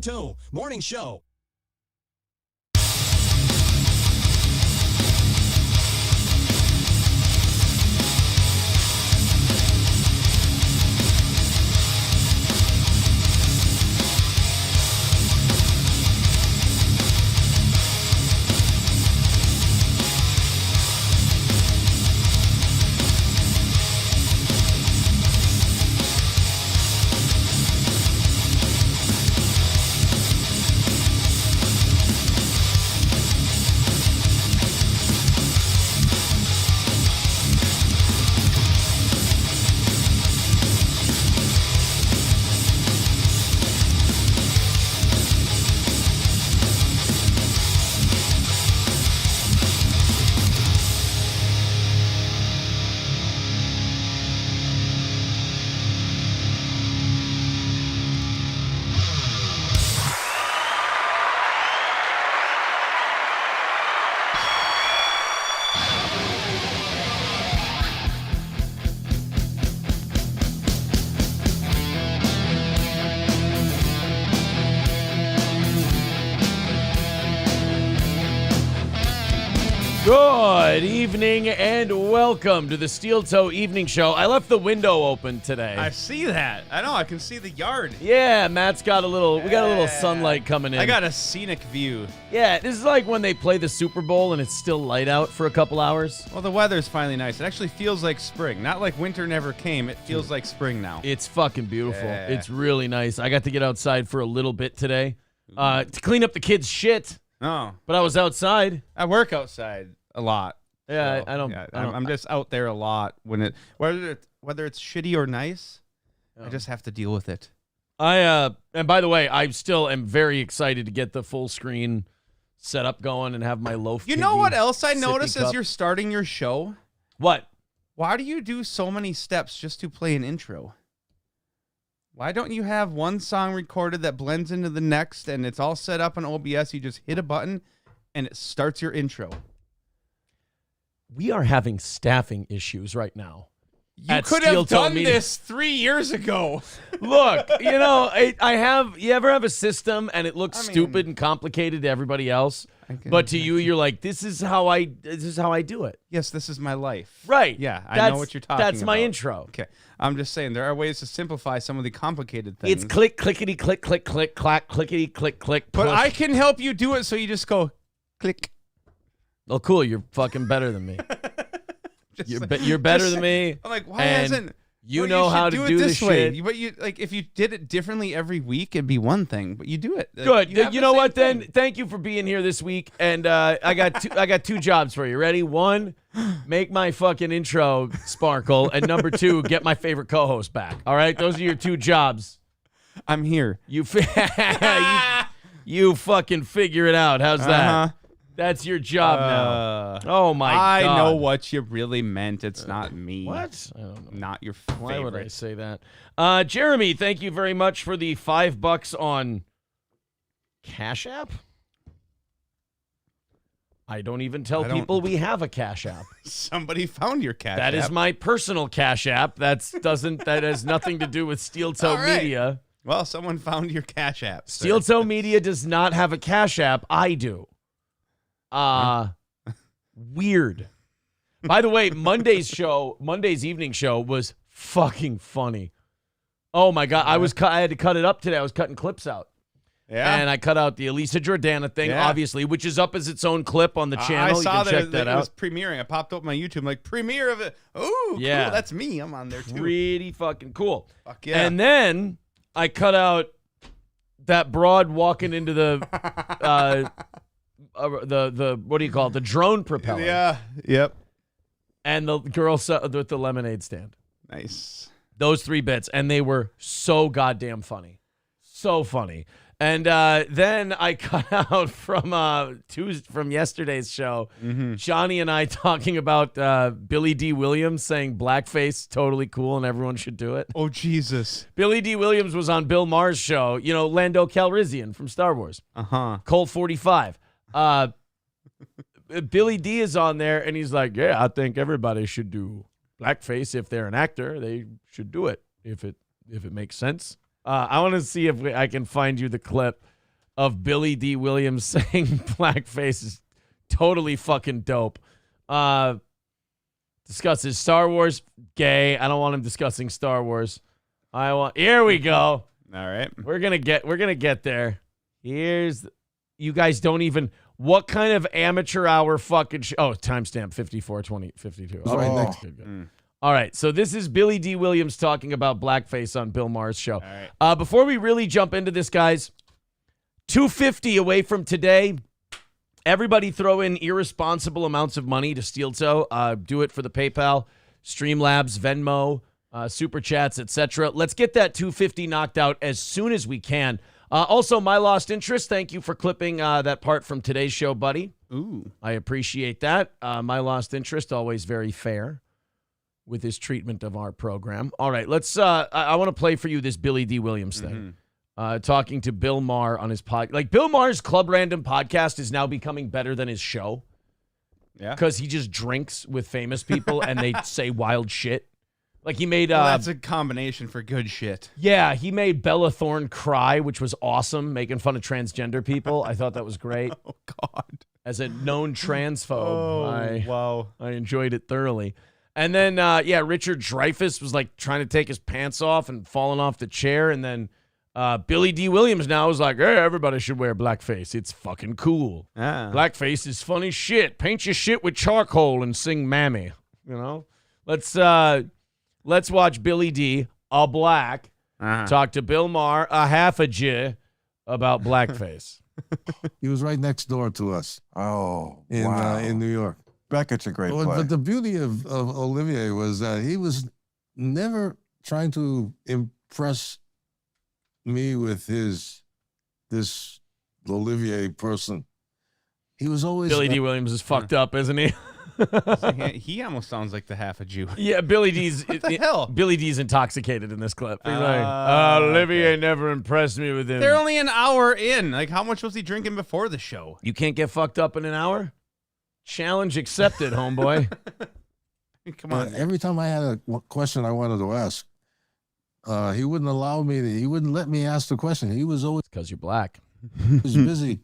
Toe Morning Show. Good evening and welcome to the Steel Toe Evening Show. I left the window open today. I see that. I know. I can see the yard. Yeah, Matt's got we got a little sunlight coming in. I got a scenic view. Yeah, this is like when they play the Super Bowl and it's still light out for a couple hours. Well, the weather's finally nice. It actually feels like spring. Not like winter never came. It feels like spring now. It's fucking beautiful. Yeah. It's really nice. I got to get outside for a little bit today to clean up the kids' shit. Oh. But I was outside. I work outside a lot. Yeah, So, I'm just out there a lot when whether it's shitty or nice, I just have to deal with it. And by the way, I still am very excited to get the full screen setup going and have my loaf. You know what else I noticed as you're starting your show? What? Why do you do so many steps just to play an intro? Why don't you have one song recorded that blends into the next and it's all set up on OBS? You just hit a button and it starts your intro. We are having staffing issues right now. You could have done this 3 years ago. Look, you ever have a system and it looks stupid and complicated to everybody else, but to you, you're like, this is how I do it. Yes, this is my life. Right. Yeah, I know what you're talking about. That's my intro. Okay. I'm just saying there are ways to simplify some of the complicated things. It's click, clickety, click, click, click, clack, clickety, click, click, push. But I can help you do it so you just go click. Oh, cool. You're fucking better than me. You're better than me. I'm like, why hasn't you know how to do this way? shit? But you if you did it differently every week, it'd be one thing. But you do it. Good. You know what? Then thank you for being here this week. And I got two jobs for you. Ready? One, make my fucking intro sparkle, and number two, get my favorite co-host back. All right, those are your two jobs. I'm here. You fucking figure it out. How's that? That's your job now. Oh, my God. I know what you really meant. It's not me. What? I don't know. Not your favorite. Why would I say that? Jeremy, thank you very much for the $5 on Cash App. I don't even tell people we have a Cash App. Somebody found your Cash App. That is my personal Cash App. That has nothing to do with Steel Toe Media. Well, someone found your Cash App. Steel Toe Media does not have a Cash App. I do. Weird. By the way, Monday's evening show was fucking funny. Oh my God. I had to cut it up today. I was cutting clips out. Yeah. And I cut out the Elisa Jordana thing, obviously, which is up as its own clip on the channel. I saw you can check that it out. was premiering. I popped up my YouTube, like, premiere of it. Oh, yeah. Cool. That's me. I'm on there too. Pretty fucking cool. Fuck yeah. And then I cut out that broad walking into the what do you call it? The drone propeller. Yeah. Yep. And the girl with the lemonade stand. Nice. Those 3 bits, and they were so goddamn funny, so funny. And then I cut out from yesterday's show, Johnny and I talking about Billy D. Williams saying blackface totally cool and everyone should do it. Oh, Jesus. Billy D. Williams was on Bill Maher's show. You know, Lando Calrissian from Star Wars. Colt 45. Billy D is on there, and he's like, yeah, I think everybody should do blackface. If they're an actor, they should do it if it makes sense. I want to see if I can find you the clip of Billy D. Williams saying blackface is totally fucking dope. Discusses Star Wars, gay. I don't want him discussing Star Wars. Here we go. All right. We're gonna get there. You guys don't even. What kind of amateur hour fucking timestamp 54:20:52. All right, next. Good. All right, so this is Billy D. Williams talking about blackface on Bill Maher's show. All right. Before we really jump into this, guys, $250 away from today. Everybody throw in irresponsible amounts of money to SteelToe. Do it for the PayPal, Streamlabs, Venmo, Super Chats, etc. Let's get that $250 knocked out as soon as we can. Also, My Lost Interest, thank you for clipping that part from today's show, buddy. Ooh. I appreciate that. My Lost Interest, always very fair with his treatment of our program. All right, let's. I want to play for you this Billy D. Williams thing. Talking to Bill Maher on his podcast. Like, Bill Maher's Club Random podcast is now becoming better than his show. Yeah. Because he just drinks with famous people and they say wild shit. Like, he made... that's a combination for good shit. Yeah, he made Bella Thorne cry, which was awesome, making fun of transgender people. I thought that was great. Oh, God. As a known transphobe, wow. I enjoyed it thoroughly. And then, Richard Dreyfuss was, like, trying to take his pants off and falling off the chair, and then... Billy D. Williams now is like, hey, everybody should wear blackface. It's fucking cool. Blackface is funny shit. Paint your shit with charcoal and sing Mammy. You know? Let's watch Billy D., a black, talk to Bill Maher, a half a J, about blackface. He was right next door to us. Oh, in New York. Beckett's a great play. But the beauty of Olivier was that he was never trying to impress me with this Olivier person. He was always Billy D. Williams is fucked up, isn't he? He almost sounds like the half a Jew. Yeah, Billy D's. What the hell? Billy D's intoxicated in this clip. He's like, Olivier never impressed me with him. They're only an hour in. Like, how much was he drinking before the show? You can't get fucked up in an hour? Challenge accepted, homeboy. Come on. Every time I had a question I wanted to ask, he wouldn't allow me he wouldn't let me ask the question. He was always Because you're black. busy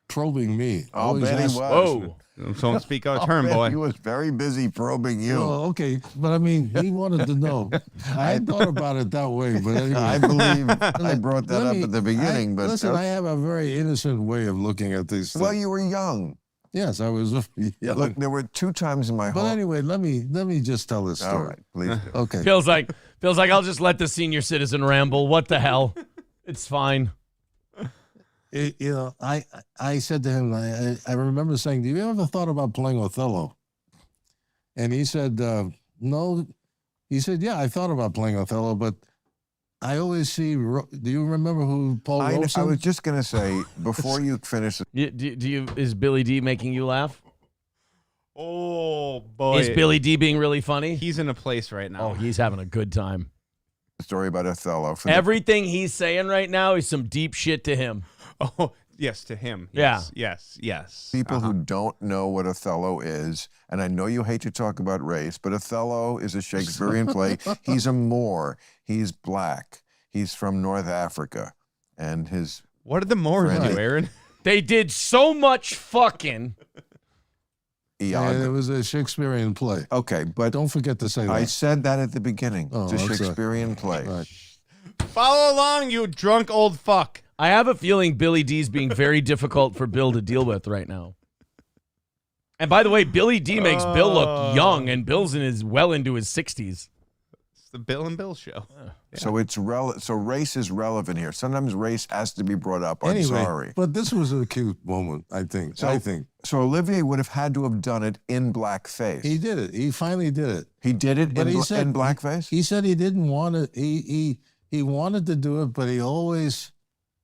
probing me. I'll Always bet he ask- was. Whoa. Don't speak out of I'll turn, bet boy. He was very busy probing you. Oh, okay. But I mean, he wanted to know. I hadn't thought about it that way, but anyway. I believe I brought that Let up at the beginning. But listen, I have a very innocent way of looking at these things. well, you were young. Yes, I was. Yeah. Look, there were 2 times in my But whole. anyway, let me just tell this story. All right, please do. Okay. Feels like I'll just let the senior citizen ramble. What the hell? It's fine. I said to him, I remember saying, "Do you ever thought about playing Othello?" And he said, "No." He said, "Yeah, I thought about playing Othello, but I always see." Do you remember who Paul I Robeson? was just going to say, before you finish, Is Billy D making you laugh? Oh, boy. Is Billy D being really funny? He's in a place right now. Oh, he's having a good time. the story about Othello. For the, Everything he's saying right now is some deep shit to him. Oh, yes, to him. Yeah. Yes. people who don't know what Othello is, and I know you hate to talk about race, but Othello is a Shakespearean play. He's a Moor. He's black. He's from North Africa. And his... What did the Moors Right. do, Aaron? They did so much fucking. And it was a Shakespearean play. Okay, but Don't forget to say that. I said that at the beginning. Oh, it's a I'm sorry. Shakespearean play. Right. Follow along, you drunk old fuck. I have a feeling Billy D's being very difficult for Bill to deal with right now. And by the way, Billy D makes Bill look young, and Bill's well into his 60s. It's the Bill and Bill show. So it's so race is relevant here. Sometimes race has to be brought up. I'm sorry. But this was a cute moment, I think. So Olivier would have had to have done it in blackface. He did it. He finally did it. He did it But in, he said- in blackface? He said he didn't want it. He wanted to do it, but he always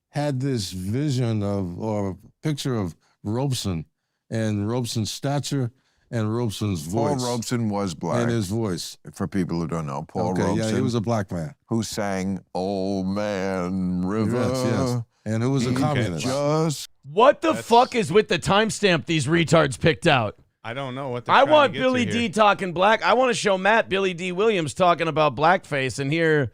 had this vision or picture of Robeson and Robeson's stature and Robeson's voice. Paul Robeson was black. And his voice. For people who don't know, Paul Okay, Robeson, yeah, he was a black man. who sang Old Man River. Yes. And who was a He communist. Just What the fuck is with the timestamp these retards picked out? I don't know what they're I trying want to get Billy to D here. talking black. I want to show Matt Billy D. Williams talking about blackface and hear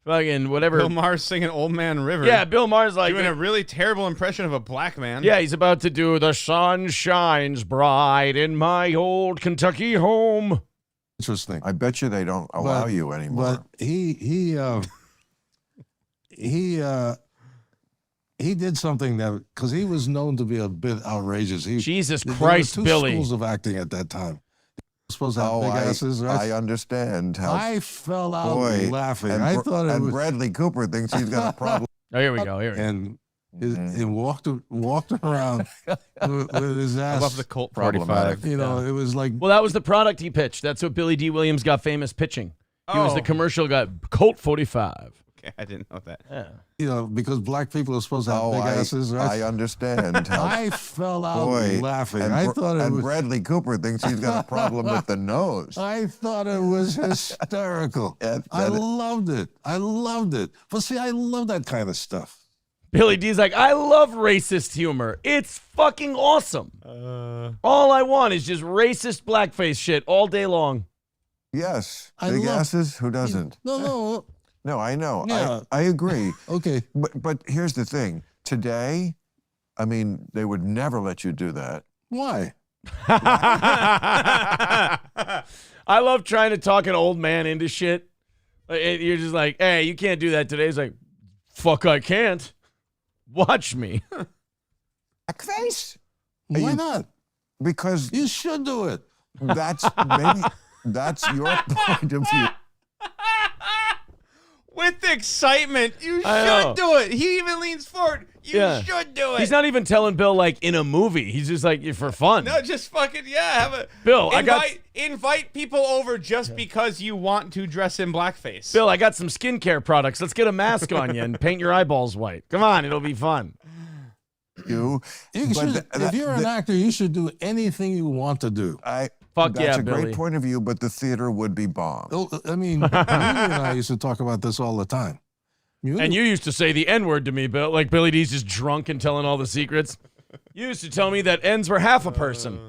fucking whatever. Bill Maher's singing Old Man River. Yeah, Bill Maher's like doing a really terrible impression of a black man. Yeah, he's about to do "The Sun Shines Bright in My Old Kentucky Home." Interesting. I bet you they don't allow you anymore. But he did something that, because he was known to be a bit outrageous. Jesus there Christ, were two Billy. schools of acting at that time. Supposed to have big I, asses, right? I understand how. I fell out boy, laughing. and, I thought it and was, Bradley Cooper thinks he's got a problem. Oh, here we go. Here we go. and he walked around with his I ass. love the Colt Problematic. 45. You know, it was like, Well, that was the product he pitched. That's what Billy D. Williams got famous pitching. He was the Oh. commercial guy, Colt 45. Okay, I didn't know that. Yeah. you know, because black people are supposed to have big asses, I right? understand how. I fell out Boy, laughing. and, I thought it and was. Bradley Cooper thinks he's got a problem with the nose. I thought it was hysterical. I loved it. I loved it. But see, I love that kind of stuff. Billy D's like, I love racist humor. It's fucking awesome. All I want is just racist blackface shit all day long. Yes, I big love- asses. Who doesn't? No. No, I know. Yeah. I agree. Okay. But here's the thing. Today, I mean, they would never let you do that. Why? I love trying to talk an old man into shit. You're just like, hey, you can't do that today. He's like, fuck, I can't. Watch me. Blackface? Why not? Because You should do it. that's your point of view. With excitement, you I know. should do it. He even leans forward. You Yeah. should do it. He's not even telling Bill like in a movie. He's just like for fun. No, just fucking have a Bill, I got- invite people over just because you want to dress in blackface. Bill, I got some skincare products. Let's get a mask on you and paint your eyeballs white. Come on, it'll be fun. You But should, if you're an actor, you should do anything you want to do. Fuck that's yeah, a Billy. great point of view, but the theater would be bombed. Oh, I mean, Muni and I used to talk about this all the time. And you used to say the N-word to me, Bill. Like Billy D's just drunk and telling all the secrets. You used to tell me that N's were half a person.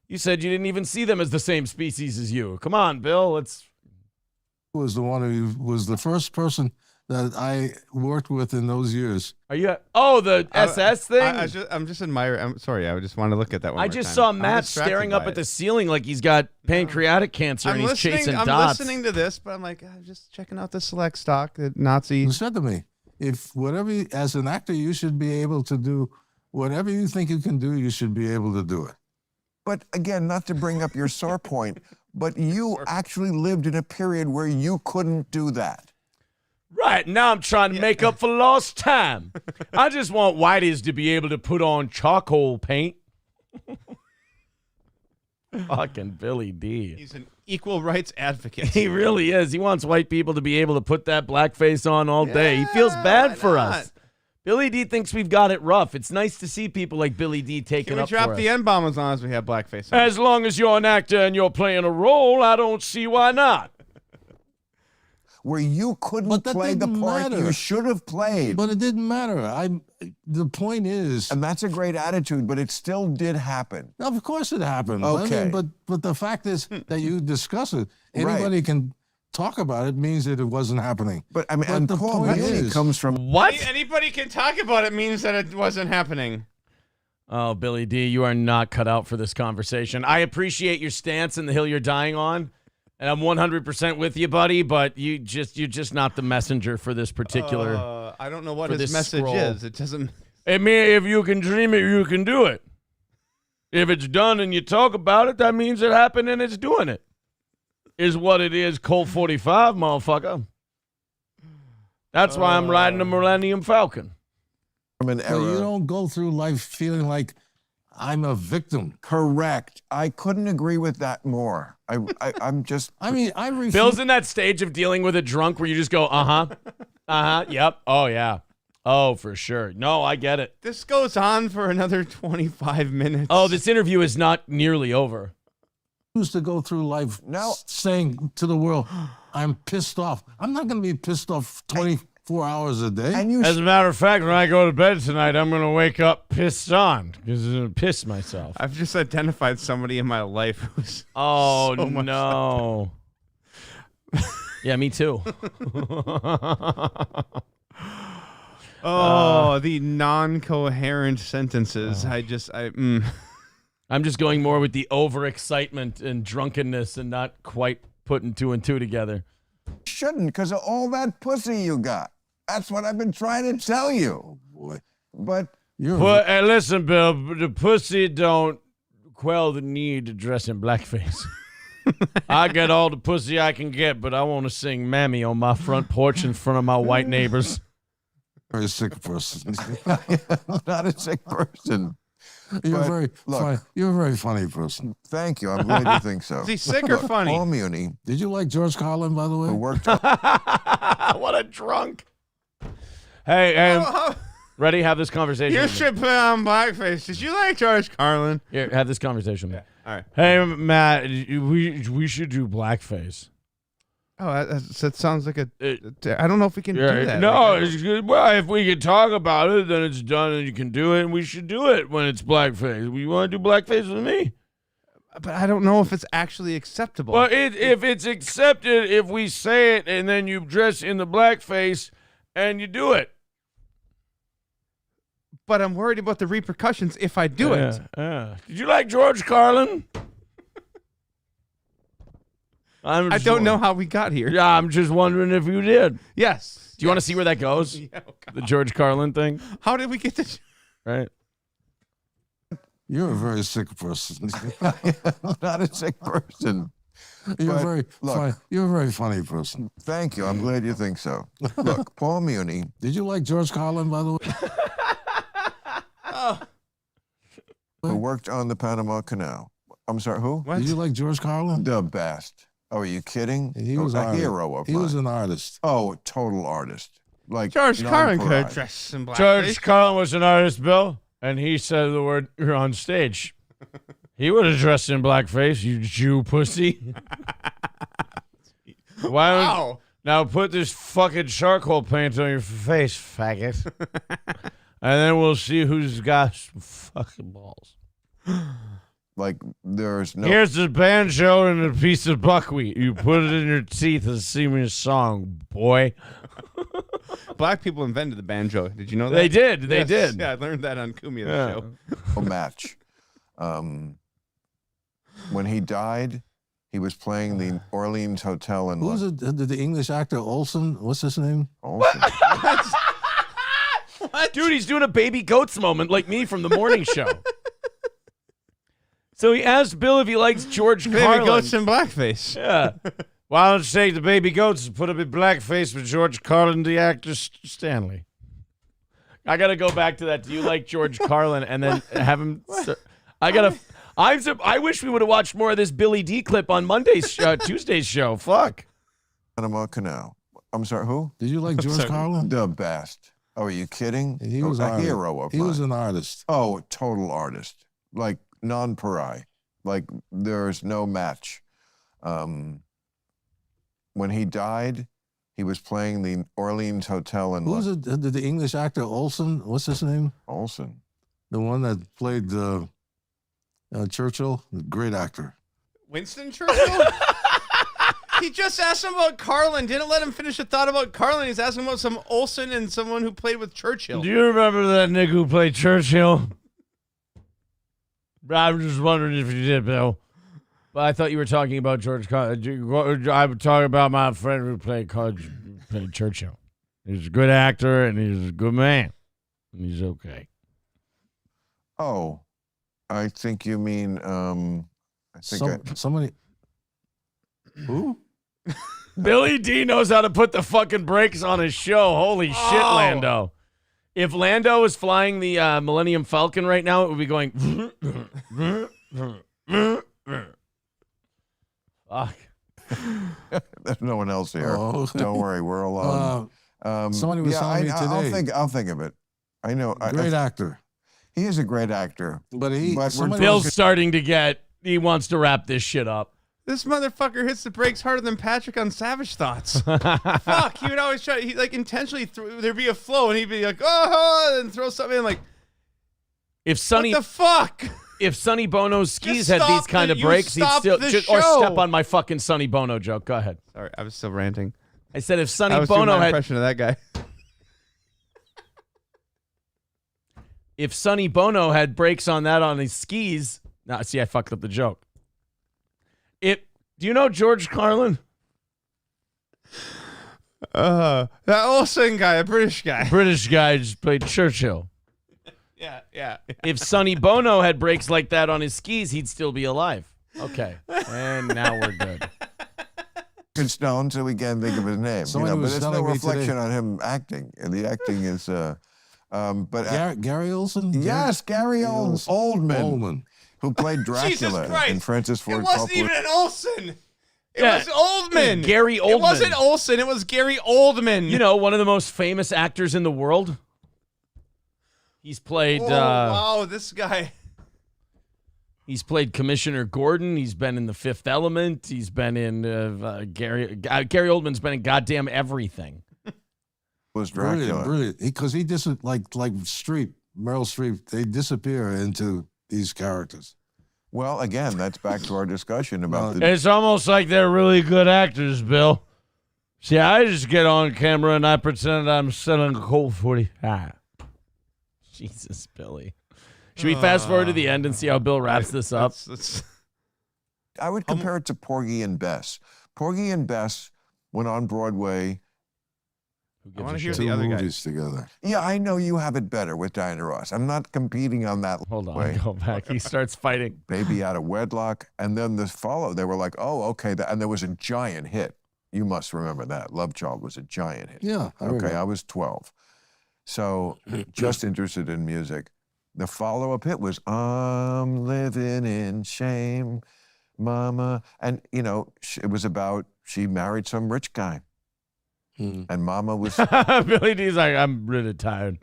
You said you didn't even see them as the same species as you. Come on, Bill. was the one who was the first person that I worked with in those years. Are you? Oh, the SS thing. I'm just admiring. I'm sorry. I just want to look at that one. I more just time. saw I'm Matt distracted staring up by at the it. ceiling like he's got pancreatic cancer and he's chasing I'm dots. listening to this, but I'm like, I'm just checking out the select stock, the Nazi. He said to me, if as an actor, you should be able to do whatever you think you can do, you should be able to do it. But again, not to bring up your sore point, but you actually lived in a period where you couldn't do that. Right, now I'm trying to make up for lost time. I just want whiteys to be able to put on charcoal paint. Fucking Billy D. He's an equal rights advocate. He really is. He wants white people to be able to put that blackface on all day. He feels bad why for not? us. Billy D thinks we've got it rough. It's nice to see people like Billy D taking Can we up drop for the us. N-bomb as long as we have blackface on? As long as you're an actor and you're playing a role, I don't see why not. Where you couldn't But that play the didn't part matter. you should have played. But it didn't matter. The point is, And that's a great attitude, but it still did happen. of course it happened. Okay. I mean, but the fact is that you discuss it. Right. Anybody can talk about it means that it wasn't happening. But I mean, But and the Paul point Muni is- comes from What? Anybody can talk about it means that it wasn't happening. Oh, Billy D, you are not cut out for this conversation. I appreciate your stance and the hill you're dying on, and I'm 100% with you, buddy. But you're just not the messenger for this particular. I don't know what for his this message scroll. is. It doesn't. Hey, man, if you can dream it, you can do it. If it's done and you talk about it, that means it happened and it's doing it. Is what it is. Colt 45, motherfucker. That's why I'm riding the Millennium Falcon. an But era. you don't go through life feeling like I'm a victim. Correct. I couldn't agree with that more. I'm just. I mean, I refuse. Bill's in that stage of dealing with a drunk where you just go, yep, oh, yeah. Oh, for sure. No, I get it. This goes on for another 25 minutes. Oh, this interview is not nearly over. Used to go through life No. saying to the world, I'm pissed off. I'm not going to be pissed off 24 hours a day. And you. As a matter of fact, when I go to bed tonight, I'm going to wake up pissed on because I'm going to piss myself. I've just identified somebody in my life who's. Oh, so much no. Yeah, me too. The non-coherent sentences. I'm just going more with the overexcitement and drunkenness and not quite putting two and two together. Shouldn't, because of all that pussy you got. That's what I've been trying to tell you. Boy, But Hey, listen, Bill, the pussy don't quell the need to dress in blackface. I get all the pussy I can get, but I want to sing Mammy on my front porch in front of my white neighbors. very sick person. I'm not a sick person. You're Look, You're a very funny person. thank you. I'm glad you think so. Is he sick or funny? Paul Muni, Did you like George Carlin, by the way? who worked What a drunk. Hey, ready? Have this conversation. You with me. should put on blackface. Did you like George Carlin? Here, have this conversation with me. All right. Hey, Matt, we should do blackface. Oh, that sounds like I don't know if we can do that. No, Like, it's good. Well, if we can talk about it, then it's done and you can do it, and we should do it when it's blackface. You want to do blackface with me? but I don't know if it's actually acceptable. Well, if it's accepted, if we say it and then you dress in the blackface and you do it. But I'm worried about the repercussions if I do it. Yeah. Did you like George Carlin? I don't know how we got here. Yeah, I'm just wondering if you did. Yes. Do you want to see where that goes? Yeah, oh God. The George Carlin thing, How did we get to? right? You're a very sick person. I'm not a sick person. You're a very funny person. Thank you. I'm glad you think so. Look, Paul Muni, Did you like George Carlin, by the way? who worked on the Panama Canal. I'm sorry, who? What? Did you like George Carlin? The best. Oh, are you kidding? He was a artist. hero of He mine. was an artist. Oh, total artist. Like George Carlin could non-pariah. have dressed in blackface. George Carlin was an artist, Bill, and he said the word "you're on stage." He would have dressed in blackface, you Jew pussy. Why don't Wow. now put this fucking charcoal paint on your face, faggot, and then we'll see who's got some fucking balls. Like there's no. Here's the banjo and a piece of buckwheat. You put it in your teeth and sing me a song, boy. Black people invented the banjo. Did you know that? They did. They Yes. did. Yeah, I learned that on Kumi's Yeah. show. match. When he died, he was playing the Orleans Hotel in Who's it? The English actor Olsen? What's his name? Olsen. Dude, he's doing a baby goats moment like me from the morning show. So he asked Bill if he likes George Baby Carlin. goats in blackface. Yeah. Why don't you take the baby goats and put them in blackface with George Carlin, the actor Stanley? I gotta go back to that. Do you like George Carlin? And then have him. I wish we would have watched more of this Billy D clip on Tuesday's show. Fuck. Panama Canal. I'm sorry, who? Did you like George Carlin? The best. Oh, are you kidding? He was a artist. hero of He mine. was an artist. Oh, total artist. Like non-pariah. Like there's no match. When he died, he was playing the Orleans Hotel in Who's it? The English actor Olsen? What's his name? Olsen. The one that played Churchill? Great actor. Winston Churchill? He just asked him about Carlin. Didn't let him finish a thought about Carlin. He's asking about some Olsen and someone who played with Churchill. Do you remember that nigga who played Churchill? I'm just wondering if you did, Bill. But I thought you were talking about George Carlin. I'm talking about my friend who played Churchill. He's a good actor and he's a good man. And he's okay. Oh, I think you mean Somebody. Who? Billy D knows how to put the fucking brakes on his show. Holy shit, Lando. If Lando was flying the Millennium Falcon right now, it would be going. Fuck. There's no one else here. Oh. Don't worry, we're alone. Somebody was telling me today. I'll think of it. I know. Great actor. He is a great actor. But Bill's starting to get. He wants to wrap this shit up. This motherfucker hits the brakes harder than Patrick on Savage Thoughts. Fuck, he would always try. He like intentionally there'd be a flow, and he'd be like, "Oh," and throw something in. Like, If Sonny, what the fuck? if Sonny Bono's skis Just had these stop kind the- of you breaks, he'd stop still the or show. step on my fucking Sonny Bono joke. Go ahead. Sorry, I was still ranting. I said if I Sonny was doing Bono my had impression of that guy. if Sonny Bono had brakes on that on his skis. Nah, see, I fucked up the joke. Do you know George Carlin? That Olsen guy, a British guy. British guy just played Churchill. Yeah. If Sonny Bono had brakes like that on his skis, he'd still be alive. Okay, and now we're good. Stone, so we can't think of his name. Somebody But was it's no telling me reflection today- on him acting. And the acting is, Gary Olsen? yes, Gary Oldman, Oldman. who played Dracula in Francis Ford It wasn't Coppola. even an Olsen. It Yeah. was Oldman. Gary It Oldman. wasn't Olsen. It was Gary Oldman. You know, one of the most famous actors in the world. He's played. Oh, wow, this guy. He's played Commissioner Gordon. He's been in The Fifth Element. He's been in Gary Oldman's been in goddamn everything. Was Dracula. Brilliant. Because he just like Meryl Streep, they disappear into these characters. Well, again, that's back to our discussion about the. It's almost like they're really good actors, Bill. See, I just get on camera and I pretend I'm selling Colt 45. Jesus, Billy. Should we fast forward to the end and see how Bill wraps this up? I would compare it to Porgy and Bess. Porgy and Bess went on Broadway. I want to hear Two the other guy. movies together. Yeah, I know you have it better with Diana Ross. I'm not competing on that. Hold on, way. go back. He starts fighting. Baby Out of Wedlock. And then this follow, they were like, oh, okay. And there was a giant hit. You must remember that. Love Child was a giant hit. Yeah. Okay, I was 12. So just interested in music. The follow-up hit was I'm living in shame, mama. And, you know, it was about she married some rich guy. And mama was... Billy D's like, I'm really tired.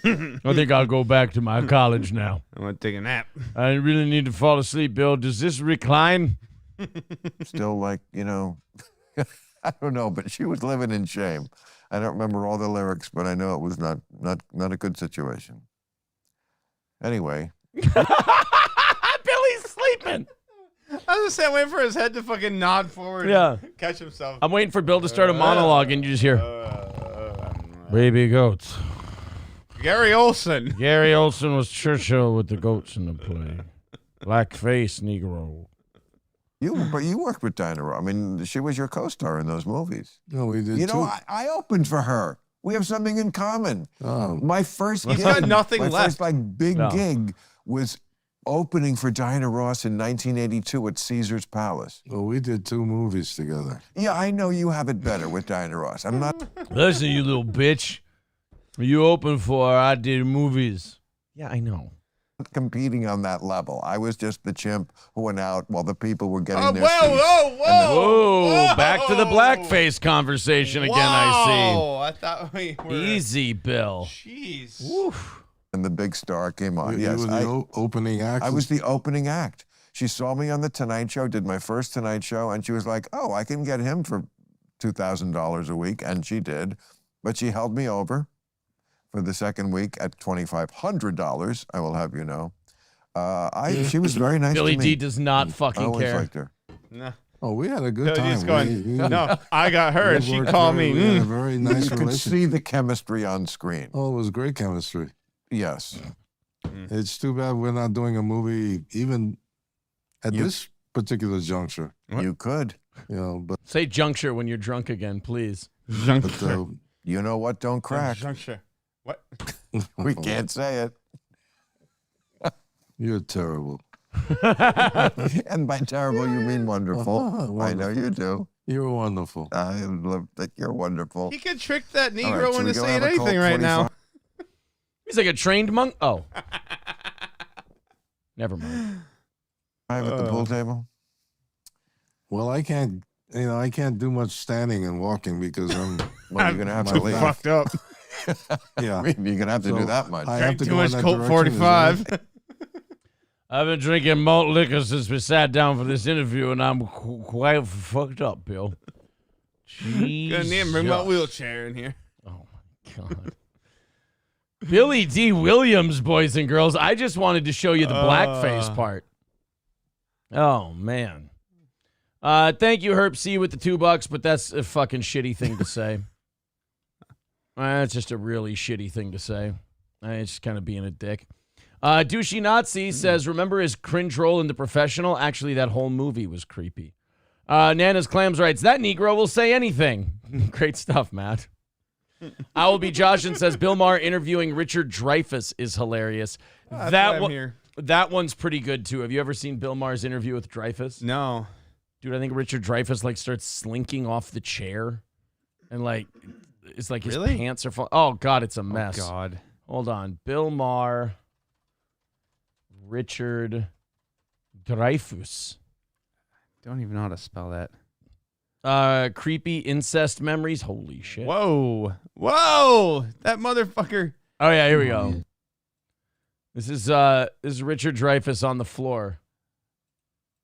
I think I'll go back to my college now. I want to take a nap. I really need to fall asleep, Bill. Does this recline? still like, you know, I don't know, but she was living in shame. I don't remember all the lyrics, but I know it was not a good situation. Anyway. Billy's sleeping. I was just saying, waiting for his head to fucking nod forward. Yeah. And catch himself. I'm waiting for Bill to start a monologue, and you just hear, baby goats. Gary Olsen. Gary Olsen was Churchill with the goats in the play. Blackface Negro. But you worked with Diana Ross. I mean, she was your co-star in those movies. No, we did You too. know, I opened for her. We have something in common. My first He's gig, got nothing my left. first like big No. gig was opening for Diana Ross in 1982 at Caesar's Palace. Well, we did 2 movies together. Yeah, I know you have it better with Diana Ross. I'm not Listen, you little bitch. You open for her, I did movies. Yeah, I know. competing on that level. I was just the chimp who went out while the people were getting Oh, their whoa, seats. whoa, whoa. Whoa, back to the blackface conversation again, Wow, I thought we I were. see. Easy, Bill. Jeez. Oof. And the big star came on. You Yes, were the opening act. I was the opening act. She saw me on the Tonight Show, did my first Tonight Show, and she was like, oh, I can get him for $2,000 a week, and she did. But she held me over for the second week at $2,500, I will have you know. She was very nice Billy to me. D does not I fucking always care. liked her. No. Oh, we had a good No, time. he's going, no, I got her, we and she worked called very- me. We had a very nice You could relationship. see the chemistry on screen. Oh, it was great chemistry. Yes. It's too bad we're not doing a movie even at this particular juncture. You could. You know, but Say juncture when you're drunk again, please. You know what? Don't crack. Juncture. What? We can't say it. you're terrible. And by terrible, you mean wonderful. I know you do. You're wonderful. I love that you're wonderful. He could trick that All Negro right, should we into go saying have a Colt anything right now. 45? He's like a trained monk. Oh. Never mind. At the pool table? Well, I can't do much standing and walking because I'm. Well, you're going to have to my leave. Fucked up. Yeah. I mean, you're going to have to So, do that much. I have to Too go in much that Colt direction, is 45. I've been drinking malt liquor since we sat down for this interview, and I'm quite fucked up, Bill. Gonna need him bring my wheelchair in here. Oh, my God. Billy D. Williams, boys and girls. I just wanted to show you the blackface part. Oh, man. Thank you, Herb C, with the $2, but that's a fucking shitty thing to say. That's just a really shitty thing to say. It's just kind of being a dick. Douchey Nazi says, remember his cringe role in The Professional? Actually, that whole movie was creepy. Nana's Clams writes, that Negro will say anything. Great stuff, Matt. I Will Be Josh and says, Bill Maher interviewing Richard Dreyfuss is hilarious. That one's pretty good, too. Have you ever seen Bill Maher's interview with Dreyfuss? No. Dude, I think Richard Dreyfuss, like, starts slinking off the chair. And, like, it's like his pants are falling. Oh, God, it's a mess. Oh, God. Hold on. Bill Maher, Richard Dreyfuss. Don't even know how to spell that. Creepy incest memories. Holy shit. Whoa. That motherfucker. Oh, yeah, here we go. This is Richard Dreyfuss on the floor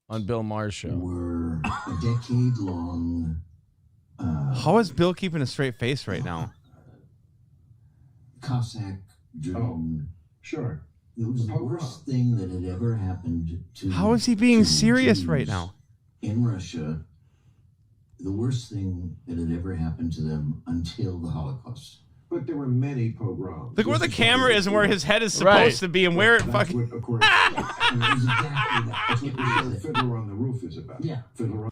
on Bill Maher's show. We're a decade long. How is Bill keeping a straight face right now? Cossack drone. Sure. It was the worst thing that had ever happened to. How is he being to serious Jews right now? In Russia, the worst thing that had ever happened to them until the Holocaust. But there were many pogroms. Look where the camera is and where his head is supposed to be and where it That's fucking... what, according to And it was exactly that. That's what they said. Fiddler on the Roof is about. Yeah. Fiddler on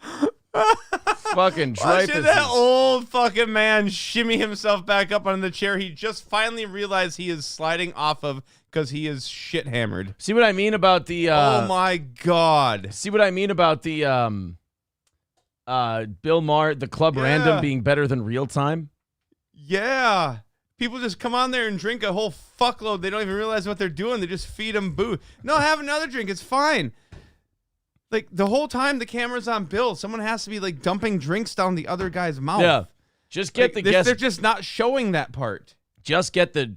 Fucking Watching Dreyfuss. that old fucking man shimmy himself back up on the chair he just finally realized he is sliding off of because he is shit hammered. See what I mean about the... oh, my God. See what I mean about the Bill Maher, the Club Random being better than Real Time? Yeah. People just come on there and drink a whole fuckload. They don't even realize what they're doing. They just feed them booze. No, have another drink. It's fine. Like, the whole time the camera's on Bill, someone has to be, like, dumping drinks down the other guy's mouth. Yeah. Just get the guest... They're just not showing that part. Just get the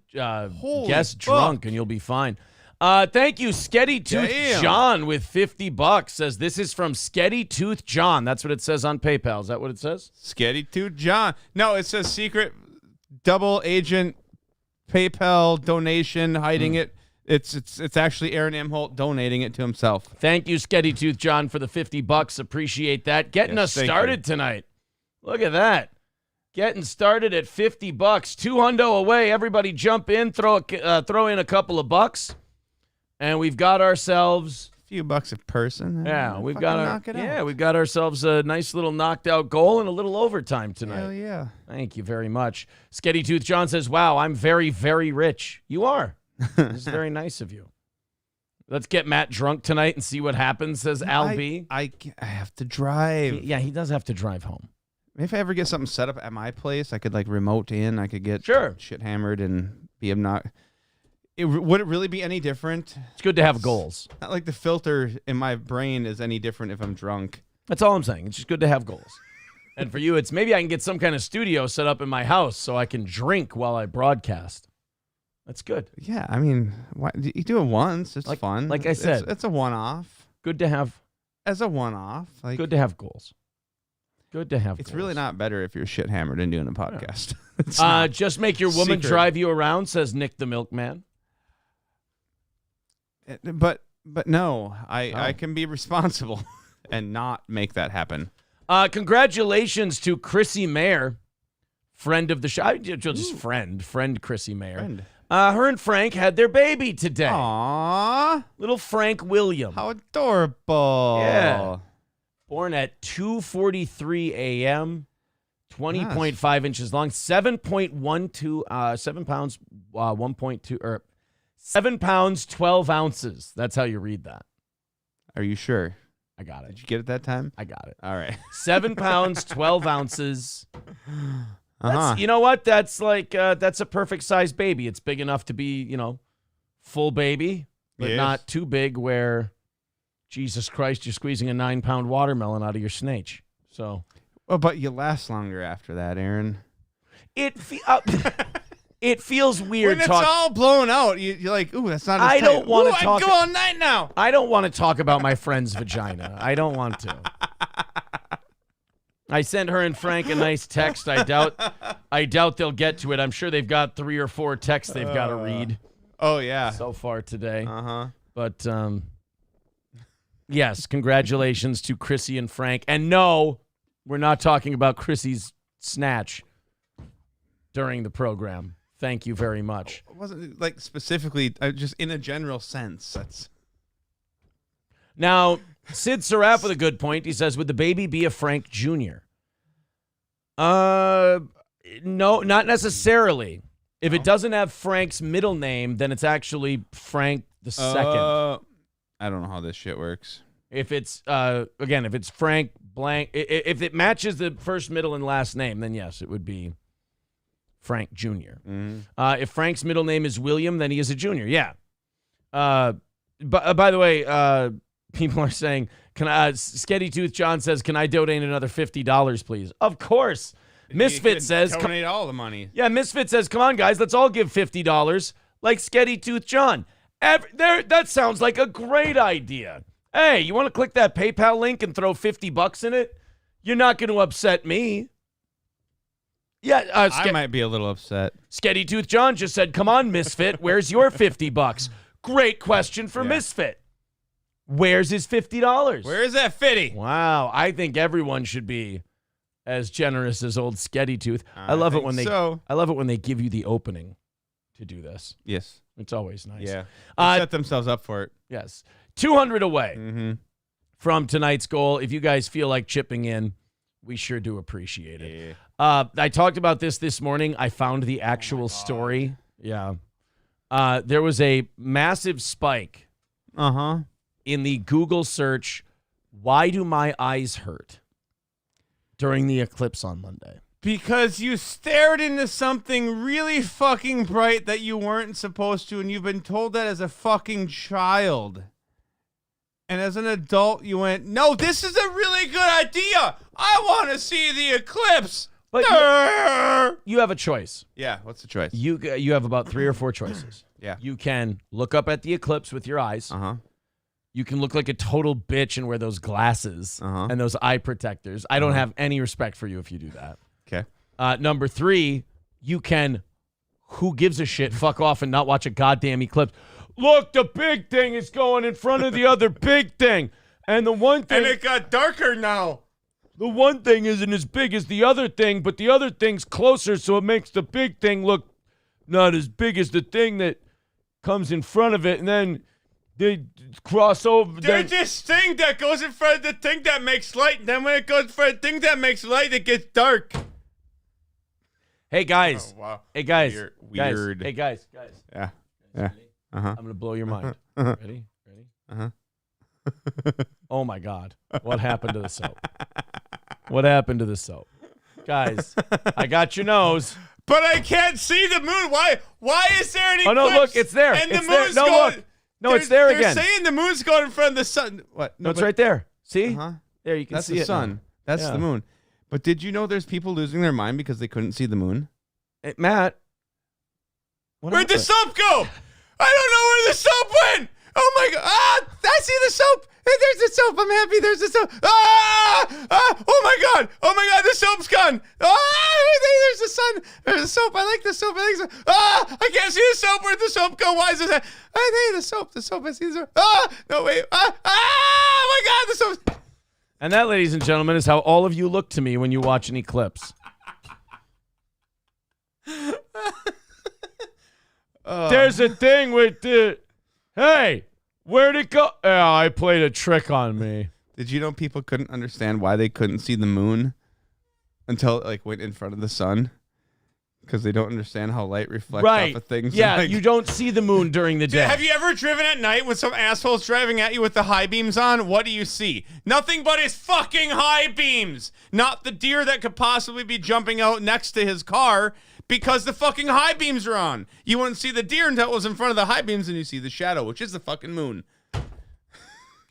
Holy guest fuck. drunk and you'll be fine. Thank you, Sketty Tooth Damn. John with $50 says this is from Sketty Tooth John. That's what it says on PayPal. Is that what it says? Sketty Tooth John. No, it says secret double agent PayPal donation hiding it. It's actually Aaron Imholt donating it to himself. Thank you, Sketty Tooth John, for the $50. Appreciate that. Getting us started tonight. Look at that. Getting started at $50. $200 away. Everybody jump in. Throw in a couple of bucks. And we've got ourselves A few bucks a person. we've got ourselves a nice little knocked out goal and a little overtime tonight. Hell yeah. Thank you very much. Sketty Tooth John says, "Wow, I'm very, very rich." You are. This is very nice of you. Let's get Matt drunk tonight and see what happens, says Al B. I have to drive. Yeah, he does have to drive home. If I ever get something set up at my place, I could like remote in. I could get shit hammered and be not. Would it really be any different? It's good to have goals. Not like the filter in my brain is any different if I'm drunk. That's all I'm saying. It's just good to have goals. And for you, it's maybe I can get some kind of studio set up in my house so I can drink while I broadcast. That's good. Yeah, I mean, you do it once. It's fun. Like I said. It's a one-off. Good to have. As a one-off. Like, good to have goals. Good to have It's goals. really not better if you're shit hammered and doing a podcast. Just make your woman drive you around, says Nick the Milkman. But no, I can be responsible and not make that happen. Congratulations to Chrissy Mayer, friend of the show. Just friend Chrissy Mayer. Friend. Her and Frank had their baby today. Aww. Little Frank William. How adorable. Yeah. Born at 2:43 a.m., 20.5 inches long, 7.12, 7 pounds, 1.2, or 7 pounds, 12 ounces. That's how you read that. Are you sure? I got it. Did you get it that time? I got it. All right. 7 pounds, 12 ounces. Uh-huh. You know what? That's like, that's a perfect size baby. It's big enough to be, full baby, but not too big where, Jesus Christ, you're squeezing a 9-pound watermelon out of your snatch. So. Well, but you last longer after that, Aaron. It feels weird. When it's all blown out, you're like, ooh, that's not as I tight. don't want to talk. I go all night now. I don't want to talk about my friend's vagina. I don't want to. I sent her and Frank a nice text. I doubt I doubt they'll get to it. I'm sure they've got 3 or 4 texts they've got to read Oh yeah. so far today. Uh-huh. But yes, congratulations to Chrissy and Frank. And no, we're not talking about Chrissy's snatch during the program. Thank you very much. It wasn't like specifically, just in a general sense. That's Now, Sid Saraf with a good point. He says, would the baby be a Frank Jr.? No, not necessarily. If it doesn't have Frank's middle name, then it's actually Frank the second. I don't know how this shit works. If it's, again, if it's Frank blank, if it matches the first, middle, and last name, then yes, it would be Frank Jr. If Frank's middle name is William, then he is a junior. Yeah. But by the way, people are saying, "Can I?" Sketty Tooth John says, "Can I donate another $50, please?" Of course. Misfit says, donate all the money. Yeah, Misfit says, "Come on, guys, let's all give $50." Like Sketty Tooth John. That sounds like a great idea. Hey, you want to click that PayPal link and throw $50 in it? You're not going to upset me. Yeah, I might be a little upset. Sketty Tooth John just said, "Come on, Misfit, where's your $50?" Great question for Misfit. Where's his $50? Where is that 50? Wow, I think everyone should be as generous as old Sketty Tooth. I love it when they give you the opening to do this. Yes. It's always nice. Yeah. They set themselves up for it. Yes. 200 away from tonight's goal. If you guys feel like chipping in, we sure do appreciate it. Yeah. I talked about this morning. I found the actual story. Yeah. There was a massive spike in the Google search, "Why do my eyes hurt?" during the eclipse on Monday. Because you stared into something really fucking bright that you weren't supposed to, and you've been told that as a fucking child. And as an adult, you went, "No, this is a really good idea. I want to see the eclipse." But you have a choice. Yeah, what's the choice? You have about 3 or 4 choices. Yeah. You can look up at the eclipse with your eyes. You can look like a total bitch and wear those glasses and those eye protectors. I don't have any respect for you if you do that. Okay. Number 3, you can, who gives a shit, fuck off and not watch a goddamn eclipse. Look, the big thing is going in front of the other big thing. And the one thing... And it got darker now. The one thing isn't as big as the other thing, but the other thing's closer, so it makes the big thing look not as big as the thing that comes in front of it, and then they cross over. There's this thing that goes in front of the thing that makes light, and then when it goes in front of the thing that makes light, it gets dark. Hey, guys. Oh, wow. Hey, guys. Weird. Guys. Hey, guys. Yeah. Yeah. I'm going to blow your mind. Ready? Oh, my God. What happened to the soap? What happened to the soap? Guys, I got your nose. But I can't see the moon. Why is there an eclipse? Oh, no, look, it's there. And it's the moon's there. No, going... look. No, it's there again. They're saying the moon's going in front of the sun. What? No, it's right there. See? There, you can That's see the it. sun. Now. That's the moon. But did you know there's people losing their mind because they couldn't see the moon? Hey, Matt. Where'd the soap go? I don't know where the soap went. Oh, my God. I see the soap. Hey, there's the soap. I'm happy. There's the soap. Oh, my God. Oh, my God. The soap's gone. There's the sun. There's the soap. I like the soap. I can't see the soap. Where'd the soap go? Why is this? Hey, the soap. The soap. I see the soap. No, wait. Oh, my God. The soap. And that, ladies and gentlemen, is how all of you look to me when you watch an eclipse. There's a thing with the... Hey, where'd it go? Oh, I played a trick on me. Did you know people couldn't understand why they couldn't see the moon until it went in front of the sun? Because they don't understand how light reflects off of things. Yeah, you don't see the moon during the day. Have you ever driven at night when some asshole's driving at you with the high beams on? What do you see? Nothing but his fucking high beams. Not the deer that could possibly be jumping out next to his car because the fucking high beams are on. You wouldn't see the deer until it was in front of the high beams and you see the shadow, which is the fucking moon.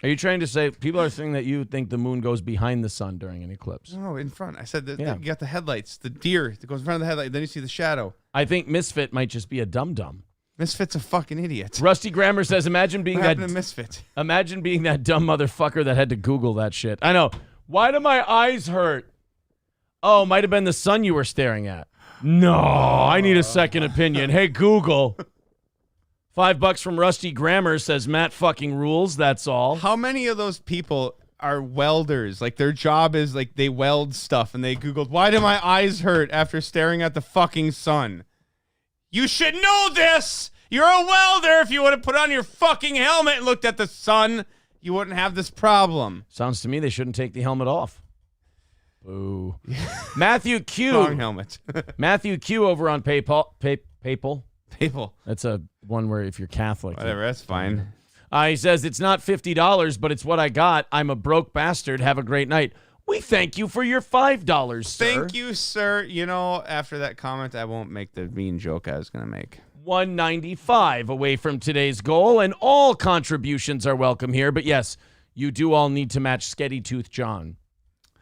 Are you trying to say, people are saying that you think the moon goes behind the sun during an eclipse? No, in front. I said that you got the headlights, the deer that goes in front of the headlight, then you see the shadow. I think Misfit might just be a dum-dum. Misfit's a fucking idiot. Rusty Grammar says, imagine being what happened to Misfit? Imagine being that dumb motherfucker that had to Google that shit. I know. Why do my eyes hurt? Oh, might have been the sun you were staring at. No, I need a second opinion. Hey, Google. $5 from Rusty Grammar says Matt fucking rules. That's all. How many of those people are welders? Like their job is like they weld stuff and they Googled, why do my eyes hurt after staring at the fucking sun? You should know this. You're a welder. If you would have put on your fucking helmet and looked at the sun, you wouldn't have this problem. Sounds to me they shouldn't take the helmet off. Boo. Matthew Q. Wrong helmet. Matthew Q over on PayPal. PayPal. People. That's a one where if you're Catholic. Whatever, that's fine. He says, it's not $50, but it's what I got. I'm a broke bastard. Have a great night. We thank you for your $5, sir. Thank you, sir. You know, after that comment, I won't make the mean joke I was going to make. 195 away from today's goal, and all contributions are welcome here. But yes, you do all need to match Sketty Tooth John.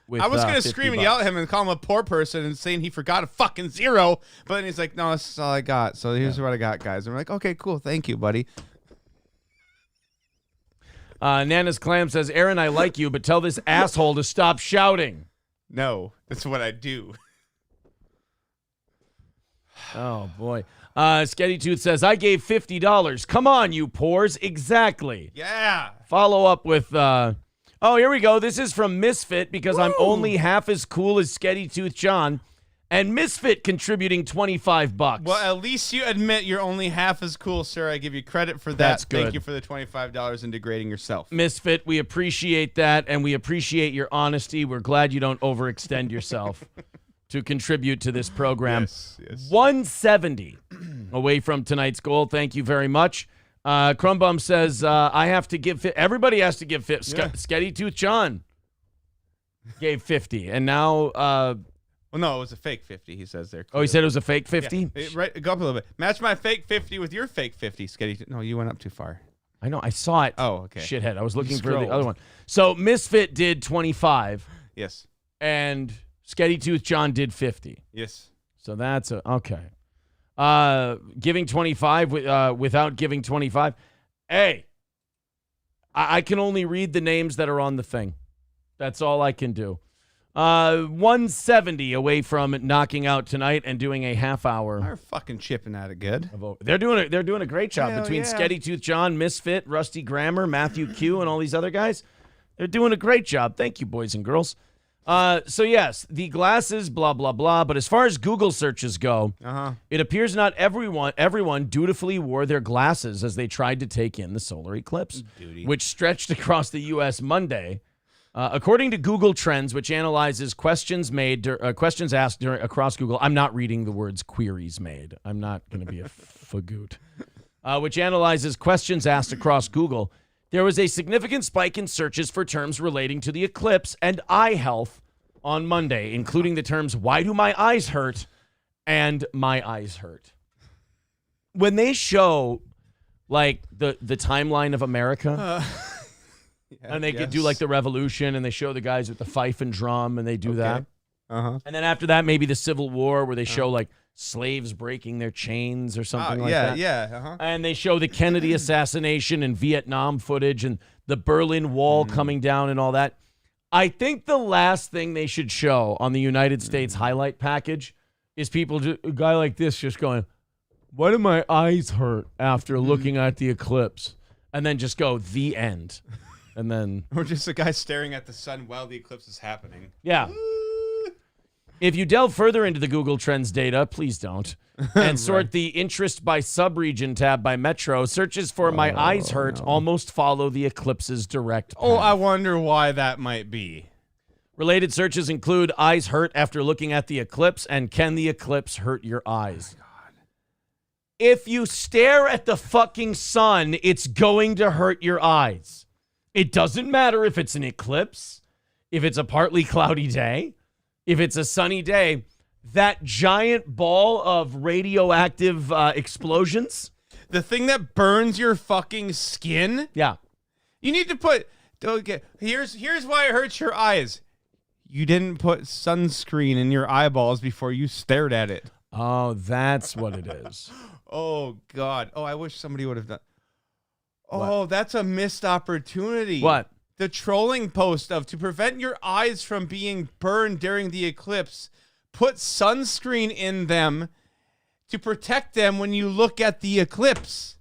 With, I was going to scream and yell at him and call him a poor person and saying he forgot a fucking zero. But then he's like, no, this is all I got. So here's what I got, guys. And we're like, okay, cool. Thank you, buddy. Nana's Clam says, Aaron, I like you, but tell this asshole to stop shouting. No, that's what I do. Oh, boy. Sketty Tooth says, I gave $50. Come on, you pores. Exactly. Yeah. Follow up with, here we go. This is from Misfit because I'm only half as cool as Sketty Tooth John. And Misfit contributing $25. Well, at least you admit you're only half as cool, sir. I give you credit for that. That's good. Thank you for the $25 and degrading yourself. Misfit, we appreciate that, and we appreciate your honesty. We're glad you don't overextend yourself to contribute to this program. Yes. 170 away from tonight's goal. Thank you very much. Crumbum says, I have to give everybody has to give Sketty Tooth John gave 50, and now well, no, it was a fake 50, he says there. he said it was a fake 50? Yeah. Right, go up a little bit. Match my fake 50 with your fake 50, Sketty. No, you went up too far. I know. I saw it. Oh, okay. Shithead. I was looking for Scrolled. the other one. So Misfit did 25, Yes. and Sketty Tooth John did 50. Yes. So that's okay. Giving 25 without giving 25. Hey, I can only read the names that are on the thing. That's all I can do. 170 away from knocking out tonight and doing a half hour. They're fucking chipping at it good. They're doing a great job Hell between yeah. Sketty Tooth John, Misfit, Rusty Grammar, Matthew Q, and all these other guys. They're doing a great job. Thank you, boys and girls. So yes, the glasses, blah blah blah. But as far as Google searches go, it appears not everyone dutifully wore their glasses as they tried to take in the solar eclipse, which stretched across the U.S. Monday. According to Google Trends, which analyzes questions asked across Google, I'm not reading the words queries made. I'm not going to be a fagoot. Which analyzes questions asked across Google, there was a significant spike in searches for terms relating to the eclipse and eye health on Monday, including the terms, why do my eyes hurt and my eyes hurt. When they show, like, the timeline of America... and they could do like the revolution, and they show the guys with the fife and drum, and they do that. And then after that, maybe the Civil War, where they show like slaves breaking their chains or something like that. And they show the Kennedy assassination and Vietnam footage and the Berlin Wall coming down and all that. I think the last thing they should show on the United States highlight package is a guy like this just going, why do my eyes hurt after looking at the eclipse? And then just go, the end. And then, or just a guy staring at the sun while the eclipse is happening. Yeah. If you delve further into the Google Trends data, please don't, and sort the interest by subregion tab by metro, searches for my eyes hurt almost follow the eclipse's direct path. Oh, I wonder why that might be. Related searches include eyes hurt after looking at the eclipse and can the eclipse hurt your eyes? Oh my God. If you stare at the fucking sun, it's going to hurt your eyes. It doesn't matter if it's an eclipse, if it's a partly cloudy day, if it's a sunny day. That giant ball of radioactive explosions. The thing that burns your fucking skin? Yeah. You need to put... Okay, here's why it hurts your eyes. You didn't put sunscreen in your eyeballs before you stared at it. Oh, that's what it is. Oh, God. Oh, I wish somebody would have done... Oh, that's a missed opportunity. What? The trolling post of, to prevent your eyes from being burned during the eclipse, put sunscreen in them to protect them when you look at the eclipse.